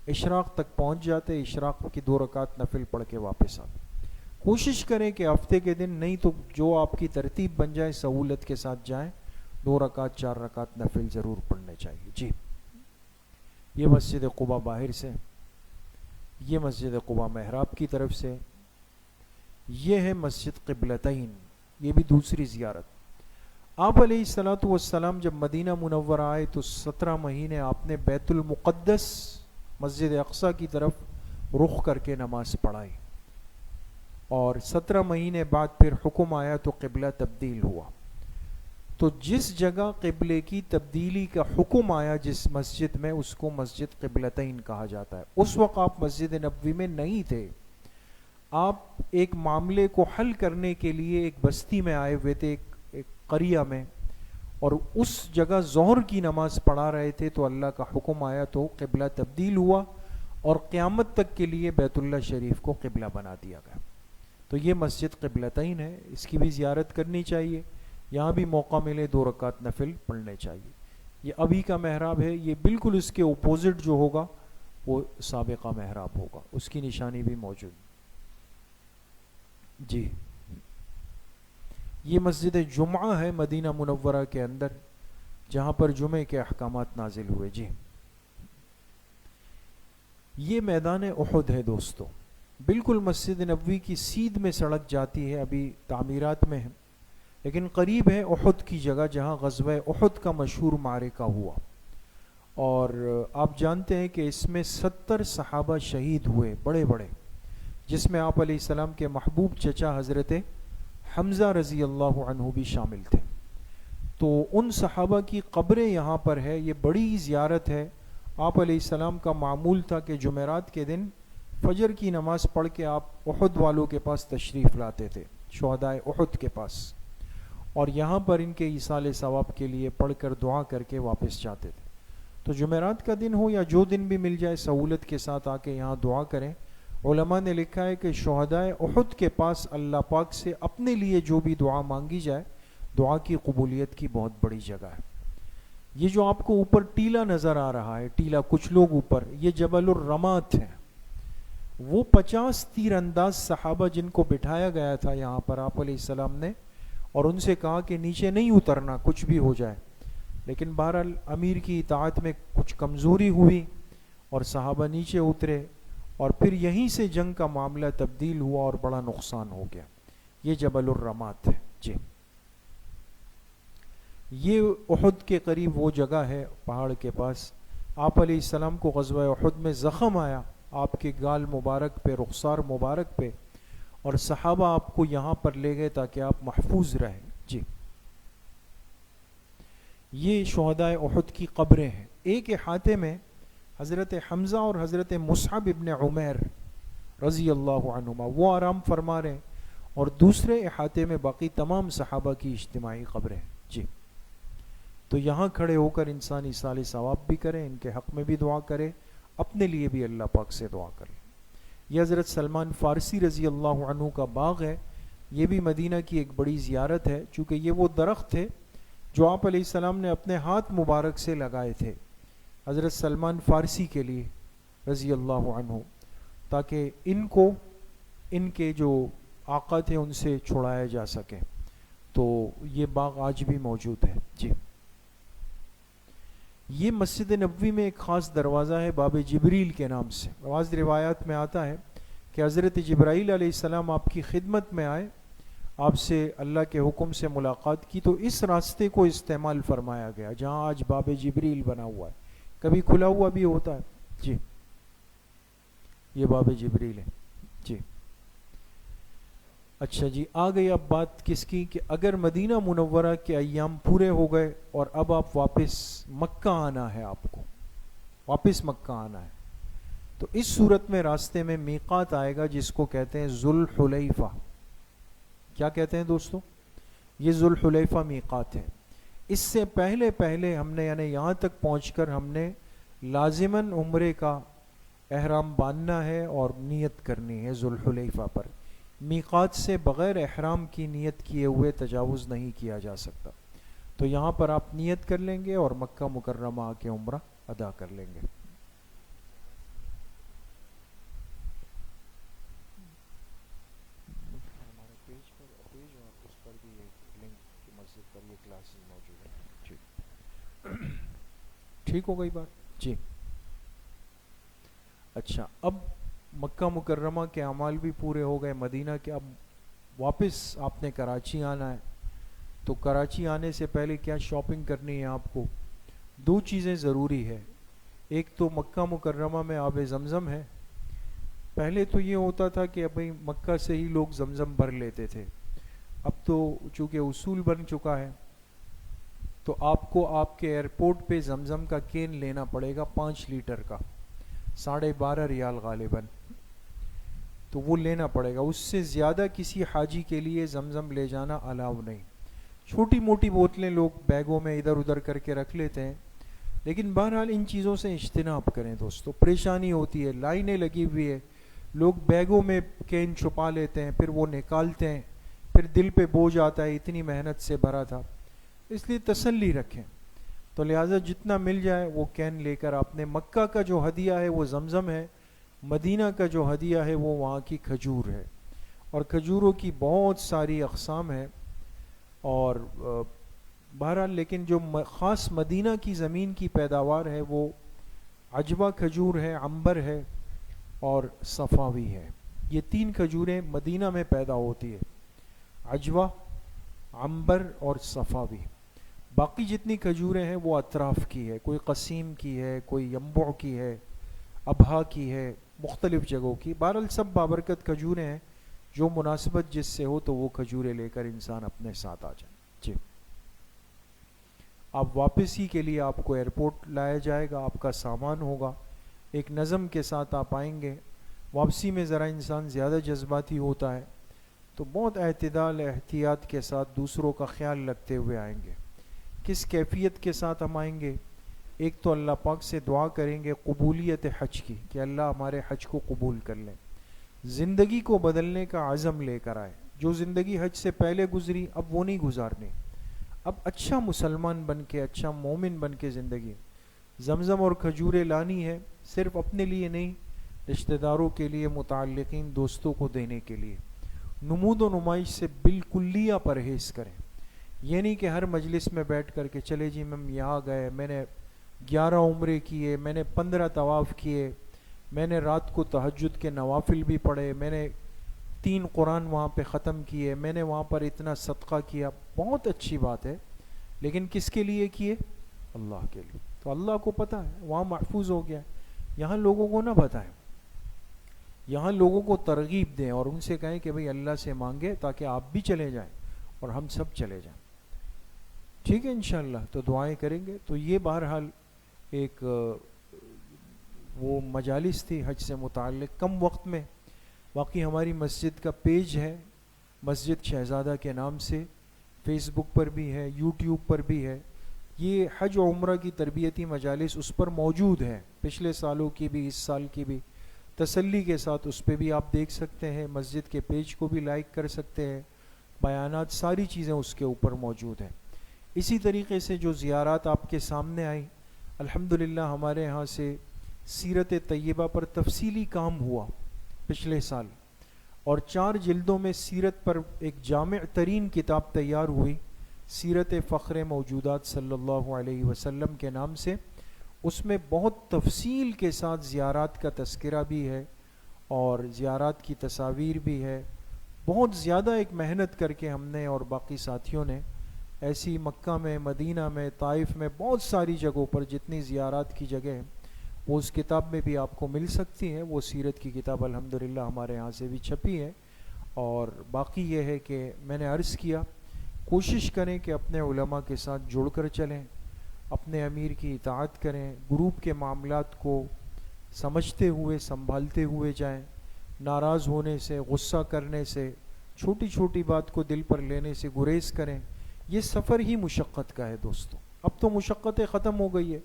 اشراق تک پہنچ جاتے, اشراق کی 2 رکعت نفل پڑھ کے واپس آتے. کوشش کریں کہ ہفتے کے دن نہیں تو جو آپ کی ترتیب بن جائے سہولت کے ساتھ جائیں, 2 رکعت 4 رکعت نفل ضرور پڑھنے چاہیے. جی, یہ مسجد قباء باہر سے, یہ مسجد قباء محراب کی طرف سے, یہ ہے مسجد قبلتین, یہ بھی دوسری زیارت. آپ علیہ الصلوۃ والسلام جب مدینہ منورہ آئے تو 17 مہینے آپ نے بیت المقدس مسجد اقصی کی طرف رخ کر کے نماز پڑھائی, اور 17 مہینے بعد پھر حکم آیا تو قبلہ تبدیل ہوا. تو جس جگہ قبلے کی تبدیلی کا حکم آیا جس مسجد میں, اس کو مسجد قبلتین کہا جاتا ہے. اس وقت آپ مسجد نبوی میں نہیں تھے, آپ ایک معاملے کو حل کرنے کے لیے ایک بستی میں آئے ہوئے تھے, ایک قریہ میں, اور اس جگہ ظہر کی نماز پڑھا رہے تھے. تو اللہ کا حکم آیا تو قبلہ تبدیل ہوا, اور قیامت تک کے لیے بیت اللہ شریف کو قبلہ بنا دیا گیا. تو یہ مسجد قبلتین ہے, اس کی بھی زیارت کرنی چاہیے. یہاں بھی موقع ملے 2 رکعت نفل پڑھنے چاہیے. یہ ابھی کا محراب ہے, یہ بالکل اس کے اپوزٹ جو ہوگا وہ سابقہ محراب ہوگا, اس کی نشانی بھی موجود. جی, یہ مسجد جمعہ ہے مدینہ منورہ کے اندر, جہاں پر جمعے کے احکامات نازل ہوئے. جی, یہ میدان احد ہے دوستو, بالکل مسجد نبوی کی سیدھ میں سڑک جاتی ہے, ابھی تعمیرات میں ہے, لیکن قریب ہے احد کی جگہ جہاں غزوہ احد کا مشہور معرکہ ہوا. اور آپ جانتے ہیں کہ اس میں 70 صحابہ شہید ہوئے بڑے بڑے, جس میں آپ علیہ السلام کے محبوب چچا حضرت حمزہ رضی اللہ عنہ بھی شامل تھے. تو ان صحابہ کی قبریں یہاں پر ہے, یہ بڑی زیارت ہے. آپ علیہ السلام کا معمول تھا کہ جمعرات کے دن فجر کی نماز پڑھ کے آپ احد والوں کے پاس تشریف لاتے تھے, شہدائے احد کے پاس, اور یہاں پر ان کے ایصال ثواب کے لیے پڑھ کر دعا کر کے واپس جاتے تھے. تو جمعرات کا دن ہو یا جو دن بھی مل جائے, سہولت کے ساتھ آ کے یہاں دعا کریں. علماء نے لکھا ہے کہ شہدائے احد کے پاس اللہ پاک سے اپنے لیے جو بھی دعا مانگی جائے, دعا کی قبولیت کی بہت بڑی جگہ ہے. یہ جو آپ کو اوپر ٹیلا نظر آ رہا ہے, ٹیلا کچھ لوگ اوپر, یہ جبل الرمات ہے. وہ 50 تیر انداز صحابہ جن کو بٹھایا گیا تھا یہاں پر آپ علیہ السلام نے, اور ان سے کہا کہ نیچے نہیں اترنا کچھ بھی ہو جائے, لیکن بہرحال امیر کی اطاعت میں کچھ کمزوری ہوئی اور صحابہ نیچے اترے, اور پھر یہیں سے جنگ کا معاملہ تبدیل ہوا اور بڑا نقصان ہو گیا. یہ جبل الرمات ہے. جی, یہ احد کے قریب وہ جگہ ہے پہاڑ کے پاس. آپ علیہ السلام کو غزوہ احد میں زخم آیا آپ کے گال مبارک پہ, رخسار مبارک پہ, اور صحابہ آپ کو یہاں پر لے گئے تاکہ آپ محفوظ رہیں. جی, یہ شہدائے احد کی قبریں ہیں. ایک احاطے میں حضرت حمزہ اور حضرت مصعب ابن عمیر رضی اللہ عنہما وہ آرام فرما رہے ہیں, اور دوسرے احاطے میں باقی تمام صحابہ کی اجتماعی قبریں. جی, تو یہاں کھڑے ہو کر انسان ایصال ثواب بھی کرے, ان کے حق میں بھی دعا کرے, اپنے لیے بھی اللہ پاک سے دعا کرے. یہ حضرت سلمان فارسی رضی اللہ عنہ کا باغ ہے، یہ بھی مدینہ کی ایک بڑی زیارت ہے، چونکہ یہ وہ درخت تھے جو آپ علیہ السلام نے اپنے ہاتھ مبارک سے لگائے تھے حضرت سلمان فارسی کے لیے رضی اللہ عنہ، تاکہ ان کو ان کے جو آقا تھے ان سے چھڑایا جا سکے. تو یہ باغ آج بھی موجود ہے. جی، یہ مسجد نبوی میں ایک خاص دروازہ ہے باب جبریل کے نام سے. بعض روایات میں آتا ہے کہ حضرت جبرائیل علیہ السلام آپ کی خدمت میں آئے، آپ سے اللہ کے حکم سے ملاقات کی، تو اس راستے کو استعمال فرمایا گیا جہاں آج باب جبریل بنا ہوا ہے. کبھی کھلا ہوا بھی ہوتا ہے. جی، یہ باب جبریل ہے. جی اچھا جی، آ گئی اب بات کس کی کہ اگر مدینہ منورہ کے ایام پورے ہو گئے اور اب آپ واپس مکہ آنا ہے، آپ کو واپس مکہ آنا ہے، تو اس صورت میں راستے میں میقات آئے گا جس کو کہتے ہیں ذوالحلیفہ. کیا کہتے ہیں دوستو؟ یہ ذوالحلیفہ میقات ہے. اس سے پہلے ہم نے یعنی یہاں تک پہنچ کر ہم نے لازماً عمرے کا احرام باندھنا ہے اور نیت کرنی ہے ذوالحلیفہ پر. میقات سے بغیر احرام کی نیت کیے ہوئے تجاوز نہیں کیا جا سکتا. تو یہاں پر آپ نیت کر لیں گے اور مکہ مکرمہ آ کے عمرہ ادا کر لیں گے. ٹھیک ہو گئی بات؟ جی اچھا، اب مکہ مکرمہ کے اعمال بھی پورے ہو گئے، مدینہ کے، اب واپس آپ نے کراچی آنا ہے. تو کراچی آنے سے پہلے کیا شاپنگ کرنی ہے آپ کو؟ 2 چیزیں ضروری ہے. ایک تو مکہ مکرمہ میں آب زمزم ہے. پہلے تو یہ ہوتا تھا کہ ابھی مکہ سے ہی لوگ زمزم بھر لیتے تھے، اب تو چونکہ اصول بن چکا ہے تو آپ کو آپ کے ایئرپورٹ پہ زمزم کا کین لینا پڑے گا 5 لیٹر کا، 12.5 ریال غالباً، تو وہ لینا پڑے گا. اس سے زیادہ کسی حاجی کے لیے زمزم لے جانا الاؤ نہیں. چھوٹی موٹی بوتلیں لوگ بیگوں میں ادھر ادھر کر کے رکھ لیتے ہیں، لیکن بہرحال ان چیزوں سے اجتناب کریں دوستو. پریشانی ہوتی ہے، لائنیں لگی ہوئی ہے، لوگ بیگوں میں کین چھپا لیتے ہیں، پھر وہ نکالتے ہیں، پھر دل پہ بوجھ آتا ہے اتنی محنت سے بھرا تھا. اس لیے تسلی رکھیں. تو لہٰذا جتنا مل جائے وہ کین لے کر آپ نے، مکہ کا جو ہدیہ ہے وہ زمزم ہے، مدینہ کا جو ہدیہ ہے وہ وہاں کی کھجور ہے، اور کھجوروں کی بہت ساری اقسام ہے. اور بہرحال لیکن جو خاص مدینہ کی زمین کی پیداوار ہے وہ عجوہ کھجور ہے، عنبر ہے اور صفاوی ہے. یہ 3 کھجوریں مدینہ میں پیدا ہوتی ہے، عجوہ، عنبر اور صفاوی. باقی جتنی کھجوریں ہیں وہ اطراف کی ہے، کوئی قسیم کی ہے، کوئی ینبوع کی ہے، ابہا کی ہے، مختلف جگہوں کی. بہرحال سب بابرکت کھجوریں ہیں، جو مناسبت جس سے ہو تو وہ کھجوریں لے کر انسان اپنے ساتھ آ جائے. جی، آپ واپسی کے لیے آپ کو ایئرپورٹ لایا جائے گا، آپ کا سامان ہوگا، ایک نظم کے ساتھ آپ آئیں گے. واپسی میں ذرا انسان زیادہ جذباتی ہوتا ہے، تو بہت اعتدال احتیاط کے ساتھ دوسروں کا خیال رکھتے ہوئے آئیں گے. کس کیفیت کے ساتھ ہم آئیں گے؟ ایک تو اللہ پاک سے دعا کریں گے قبولیت حج کی، کہ اللہ ہمارے حج کو قبول کر لیں. زندگی کو بدلنے کا عزم لے کر آئے. جو زندگی حج سے پہلے گزری اب وہ نہیں گزارنی، اب اچھا مسلمان بن کے، اچھا مومن بن کے زندگی. زمزم اور کھجوریں لانی ہے، صرف اپنے لیے نہیں، رشتہ داروں کے لیے، متعلقین دوستوں کو دینے کے لیے. نمود و نمائش سے بالکلیہ پرہیز کریں. یہ نہیں کہ ہر مجلس میں بیٹھ کر کے چلے جی ہم یہاں گئے، میں نے 11 عمرے کیے، میں نے 15 طواف کیے، میں نے رات کو تہجد کے نوافل بھی پڑھے، میں نے 3 قرآن وہاں پہ ختم کیے، میں نے وہاں پر اتنا صدقہ کیا. بہت اچھی بات ہے، لیکن کس کے لیے کیے؟ اللہ کے لیے. تو اللہ کو پتہ ہے، وہاں محفوظ ہو گیا. یہاں لوگوں کو نہ بتائیں، یہاں لوگوں کو ترغیب دیں اور ان سے کہیں کہ بھئی اللہ سے مانگے تاکہ آپ بھی چلے جائیں اور ہم سب چلے جائیں. ٹھیک ہے انشاءاللہ. تو دعائیں کریں گے. تو یہ بہرحال ایک وہ مجالس تھی حج سے متعلق کم وقت میں. باقی ہماری مسجد کا پیج ہے مسجد شہزادہ کے نام سے، فیس بک پر بھی ہے، یوٹیوب پر بھی ہے. یہ حج و عمرہ کی تربیتی مجالس اس پر موجود ہے، پچھلے سالوں کی بھی، اس سال کی بھی تسلی کے ساتھ اس پہ بھی آپ دیکھ سکتے ہیں، مسجد کے پیج کو بھی لائک کر سکتے ہیں، بیانات ساری چیزیں اس کے اوپر موجود ہیں۔ اسی طریقے سے جو زیارات آپ کے سامنے آئیں، الحمدللہ ہمارے ہاں سے سیرت طیبہ پر تفصیلی کام ہوا پچھلے سال، اور 4 جلدوں میں سیرت پر ایک جامع ترین کتاب تیار ہوئی، سیرت فخر موجودات صلی اللہ علیہ وسلم کے نام سے۔ اس میں بہت تفصیل کے ساتھ زیارات کا تذکرہ بھی ہے اور زیارات کی تصاویر بھی ہے۔ بہت زیادہ ایک محنت کر کے ہم نے اور باقی ساتھیوں نے ایسی مکہ میں، مدینہ میں، طائف میں، بہت ساری جگہوں پر جتنی زیارات کی جگہ ہیں وہ اس کتاب میں بھی آپ کو مل سکتی ہیں۔ وہ سیرت کی کتاب الحمدللہ ہمارے ہاں سے بھی چھپی ہے۔ اور باقی یہ ہے کہ میں نے عرض کیا، کوشش کریں کہ اپنے علماء کے ساتھ جڑ کر چلیں، اپنے امیر کی اطاعت کریں، گروپ کے معاملات کو سمجھتے ہوئے سنبھالتے ہوئے جائیں، ناراض ہونے سے، غصہ کرنے سے، چھوٹی چھوٹی بات کو دل پر لینے سے گریز کریں۔ یہ سفر ہی مشقت کا ہے دوستو، اب تو مشقتیں ختم ہو گئی ہے،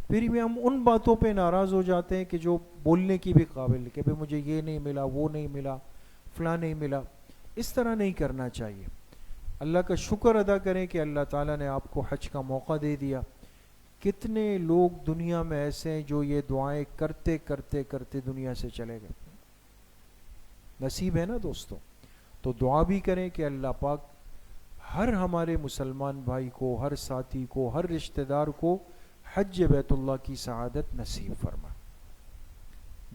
پھر بھی ہم ان باتوں پہ ناراض ہو جاتے ہیں کہ جو بولنے کی بھی قابل ہے، کہ بھئی مجھے یہ نہیں ملا، وہ نہیں ملا، فلاں نہیں ملا۔ اس طرح نہیں کرنا چاہیے۔ اللہ کا شکر ادا کریں کہ اللہ تعالیٰ نے آپ کو حج کا موقع دے دیا۔ کتنے لوگ دنیا میں ایسے ہیں جو یہ دعائیں کرتے کرتے کرتے دنیا سے چلے گئے، نصیب ہے نا دوستو۔ تو دعا بھی کریں کہ اللہ پاک ہر ہمارے مسلمان بھائی کو، ہر ساتھی کو، ہر رشتہ دار کو حج بیت اللہ کی سعادت نصیب فرمائے۔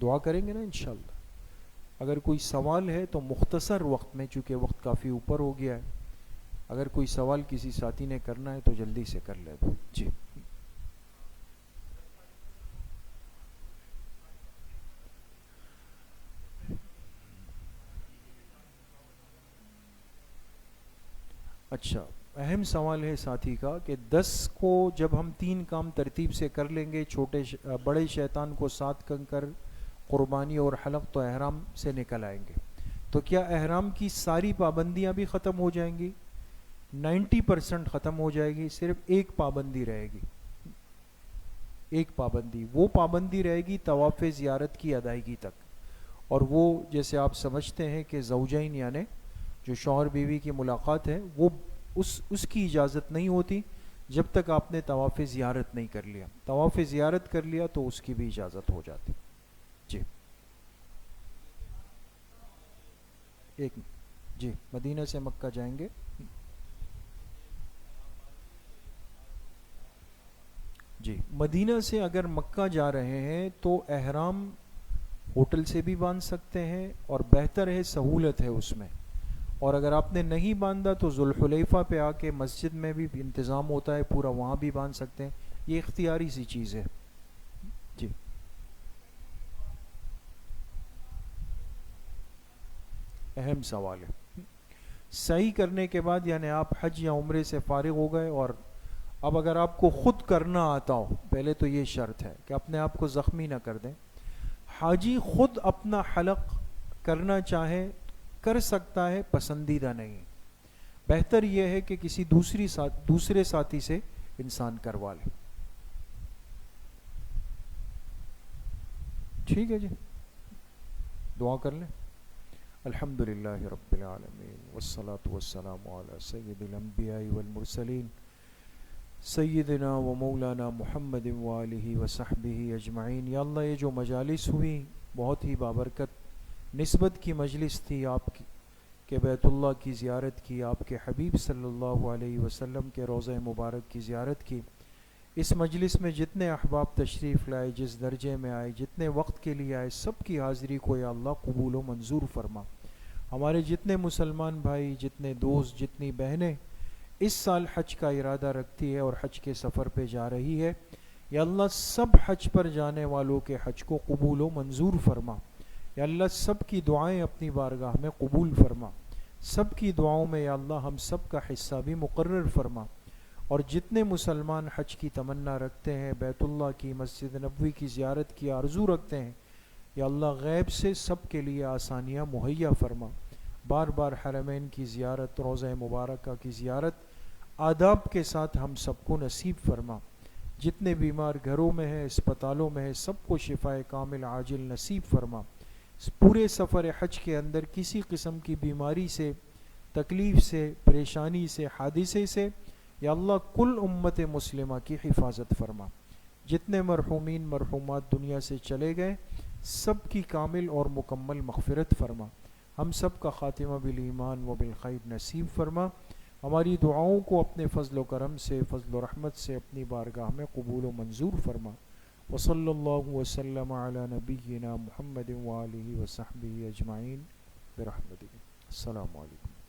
دعا کریں گے نا انشاءاللہ۔ اگر کوئی سوال ہے تو مختصر وقت میں، چونکہ وقت کافی اوپر ہو گیا ہے، اگر کوئی سوال کسی ساتھی نے کرنا ہے تو جلدی سے کر لے۔ جی اچھا، اہم سوال ہے ساتھی کا کہ 10 کو جب ہم 3 کام ترتیب سے کر لیں گے، بڑے شیطان کو 7 کنکر، قربانی اور حلق، تو احرام سے نکل آئیں گے، تو کیا احرام کی ساری پابندیاں بھی ختم ہو جائیں گی؟ 90% ختم ہو جائے گی، صرف ایک پابندی رہے گی۔ ایک پابندی، وہ پابندی رہے گی طواف زیارت کی ادائیگی تک، اور وہ جیسے آپ سمجھتے ہیں کہ زوجین یعنی جو شوہر بیوی کی ملاقات ہے، وہ اس کی اجازت نہیں ہوتی جب تک آپ نے طواف زیارت نہیں کر لیا۔ طواف زیارت کر لیا تو اس کی بھی اجازت ہو جاتی۔ جی ایک جی مدینہ سے مکہ جائیں گے۔ جی مدینہ سے اگر مکہ جا رہے ہیں تو احرام ہوٹل سے بھی باندھ سکتے ہیں، اور بہتر ہے، سہولت ہے اس میں۔ اور اگر آپ نے نہیں باندھا تو ذوالحلیفہ پہ آ کے مسجد میں بھی انتظام ہوتا ہے پورا، وہاں بھی باندھ سکتے ہیں، یہ اختیاری سی چیز ہے۔ جی اہم سوال ہے۔ صحیح کرنے کے بعد یعنی آپ حج یا عمرے سے فارغ ہو گئے، اور اب اگر آپ کو خود کرنا آتا ہو، پہلے تو یہ شرط ہے کہ اپنے آپ کو زخمی نہ کر دیں۔ حاجی خود اپنا حلق کرنا چاہے کر سکتا ہے، پسندیدہ نہیں۔ بہتر یہ ہے کہ کسی دوسرے ساتھی سے انسان کروا لے۔ ٹھیک ہے جی، دعا کر لیں۔ الحمدللہ رب العالمین والصلاة والسلام علی سید الانبیاء والمرسلین سیدنا و مولانا محمد وآلہ وصحبہ اجمعین۔ یا اللہ، یہ جو مجالس ہوئی بہت ہی بابرکت نسبت کی مجلس تھی آپ کی، کہ بیت اللہ کی زیارت کی، آپ کے حبیب صلی اللہ علیہ وسلم کے روضہ مبارک کی زیارت کی۔ اس مجلس میں جتنے احباب تشریف لائے، جس درجے میں آئے، جتنے وقت کے لیے آئے، سب کی حاضری کو یا اللہ قبول و منظور فرما۔ ہمارے جتنے مسلمان بھائی، جتنے دوست، جتنی بہنیں اس سال حج کا ارادہ رکھتی ہے اور حج کے سفر پہ جا رہی ہے، یا اللہ سب حج پر جانے والوں کے حج کو قبول و منظور فرما۔ یا اللہ سب کی دعائیں اپنی بارگاہ میں قبول فرما، سب کی دعاؤں میں یا اللہ ہم سب کا حصہ بھی مقرر فرما۔ اور جتنے مسلمان حج کی تمنا رکھتے ہیں، بیت اللہ کی، مسجد نبوی کی زیارت کی آرزو رکھتے ہیں، یا اللہ غیب سے سب کے لیے آسانیاں مہیا فرما۔ بار بار حرمین کی زیارت، روضہ مبارکہ کی زیارت آداب کے ساتھ ہم سب کو نصیب فرما۔ جتنے بیمار گھروں میں ہیں، اسپتالوں میں ہیں، سب کو شفائے کامل عاجل نصیب فرما۔ پورے سفر حج کے اندر کسی قسم کی بیماری سے، تکلیف سے، پریشانی سے، حادثے سے یا اللہ کل امت مسلمہ کی حفاظت فرما۔ جتنے مرحومین مرحومات دنیا سے چلے گئے سب کی کامل اور مکمل مغفرت فرما، ہم سب کا خاتمہ بالایمان و بالخیر نصیب فرما، ہماری دعاؤں کو اپنے فضل و کرم سے، فضل و رحمت سے اپنی بارگاہ میں قبول و منظور فرما۔ وصلی اللہ وسلم علی نبینا محمد وآلہ وصحبہ اجمعین برحمتک۔ السلام علیکم۔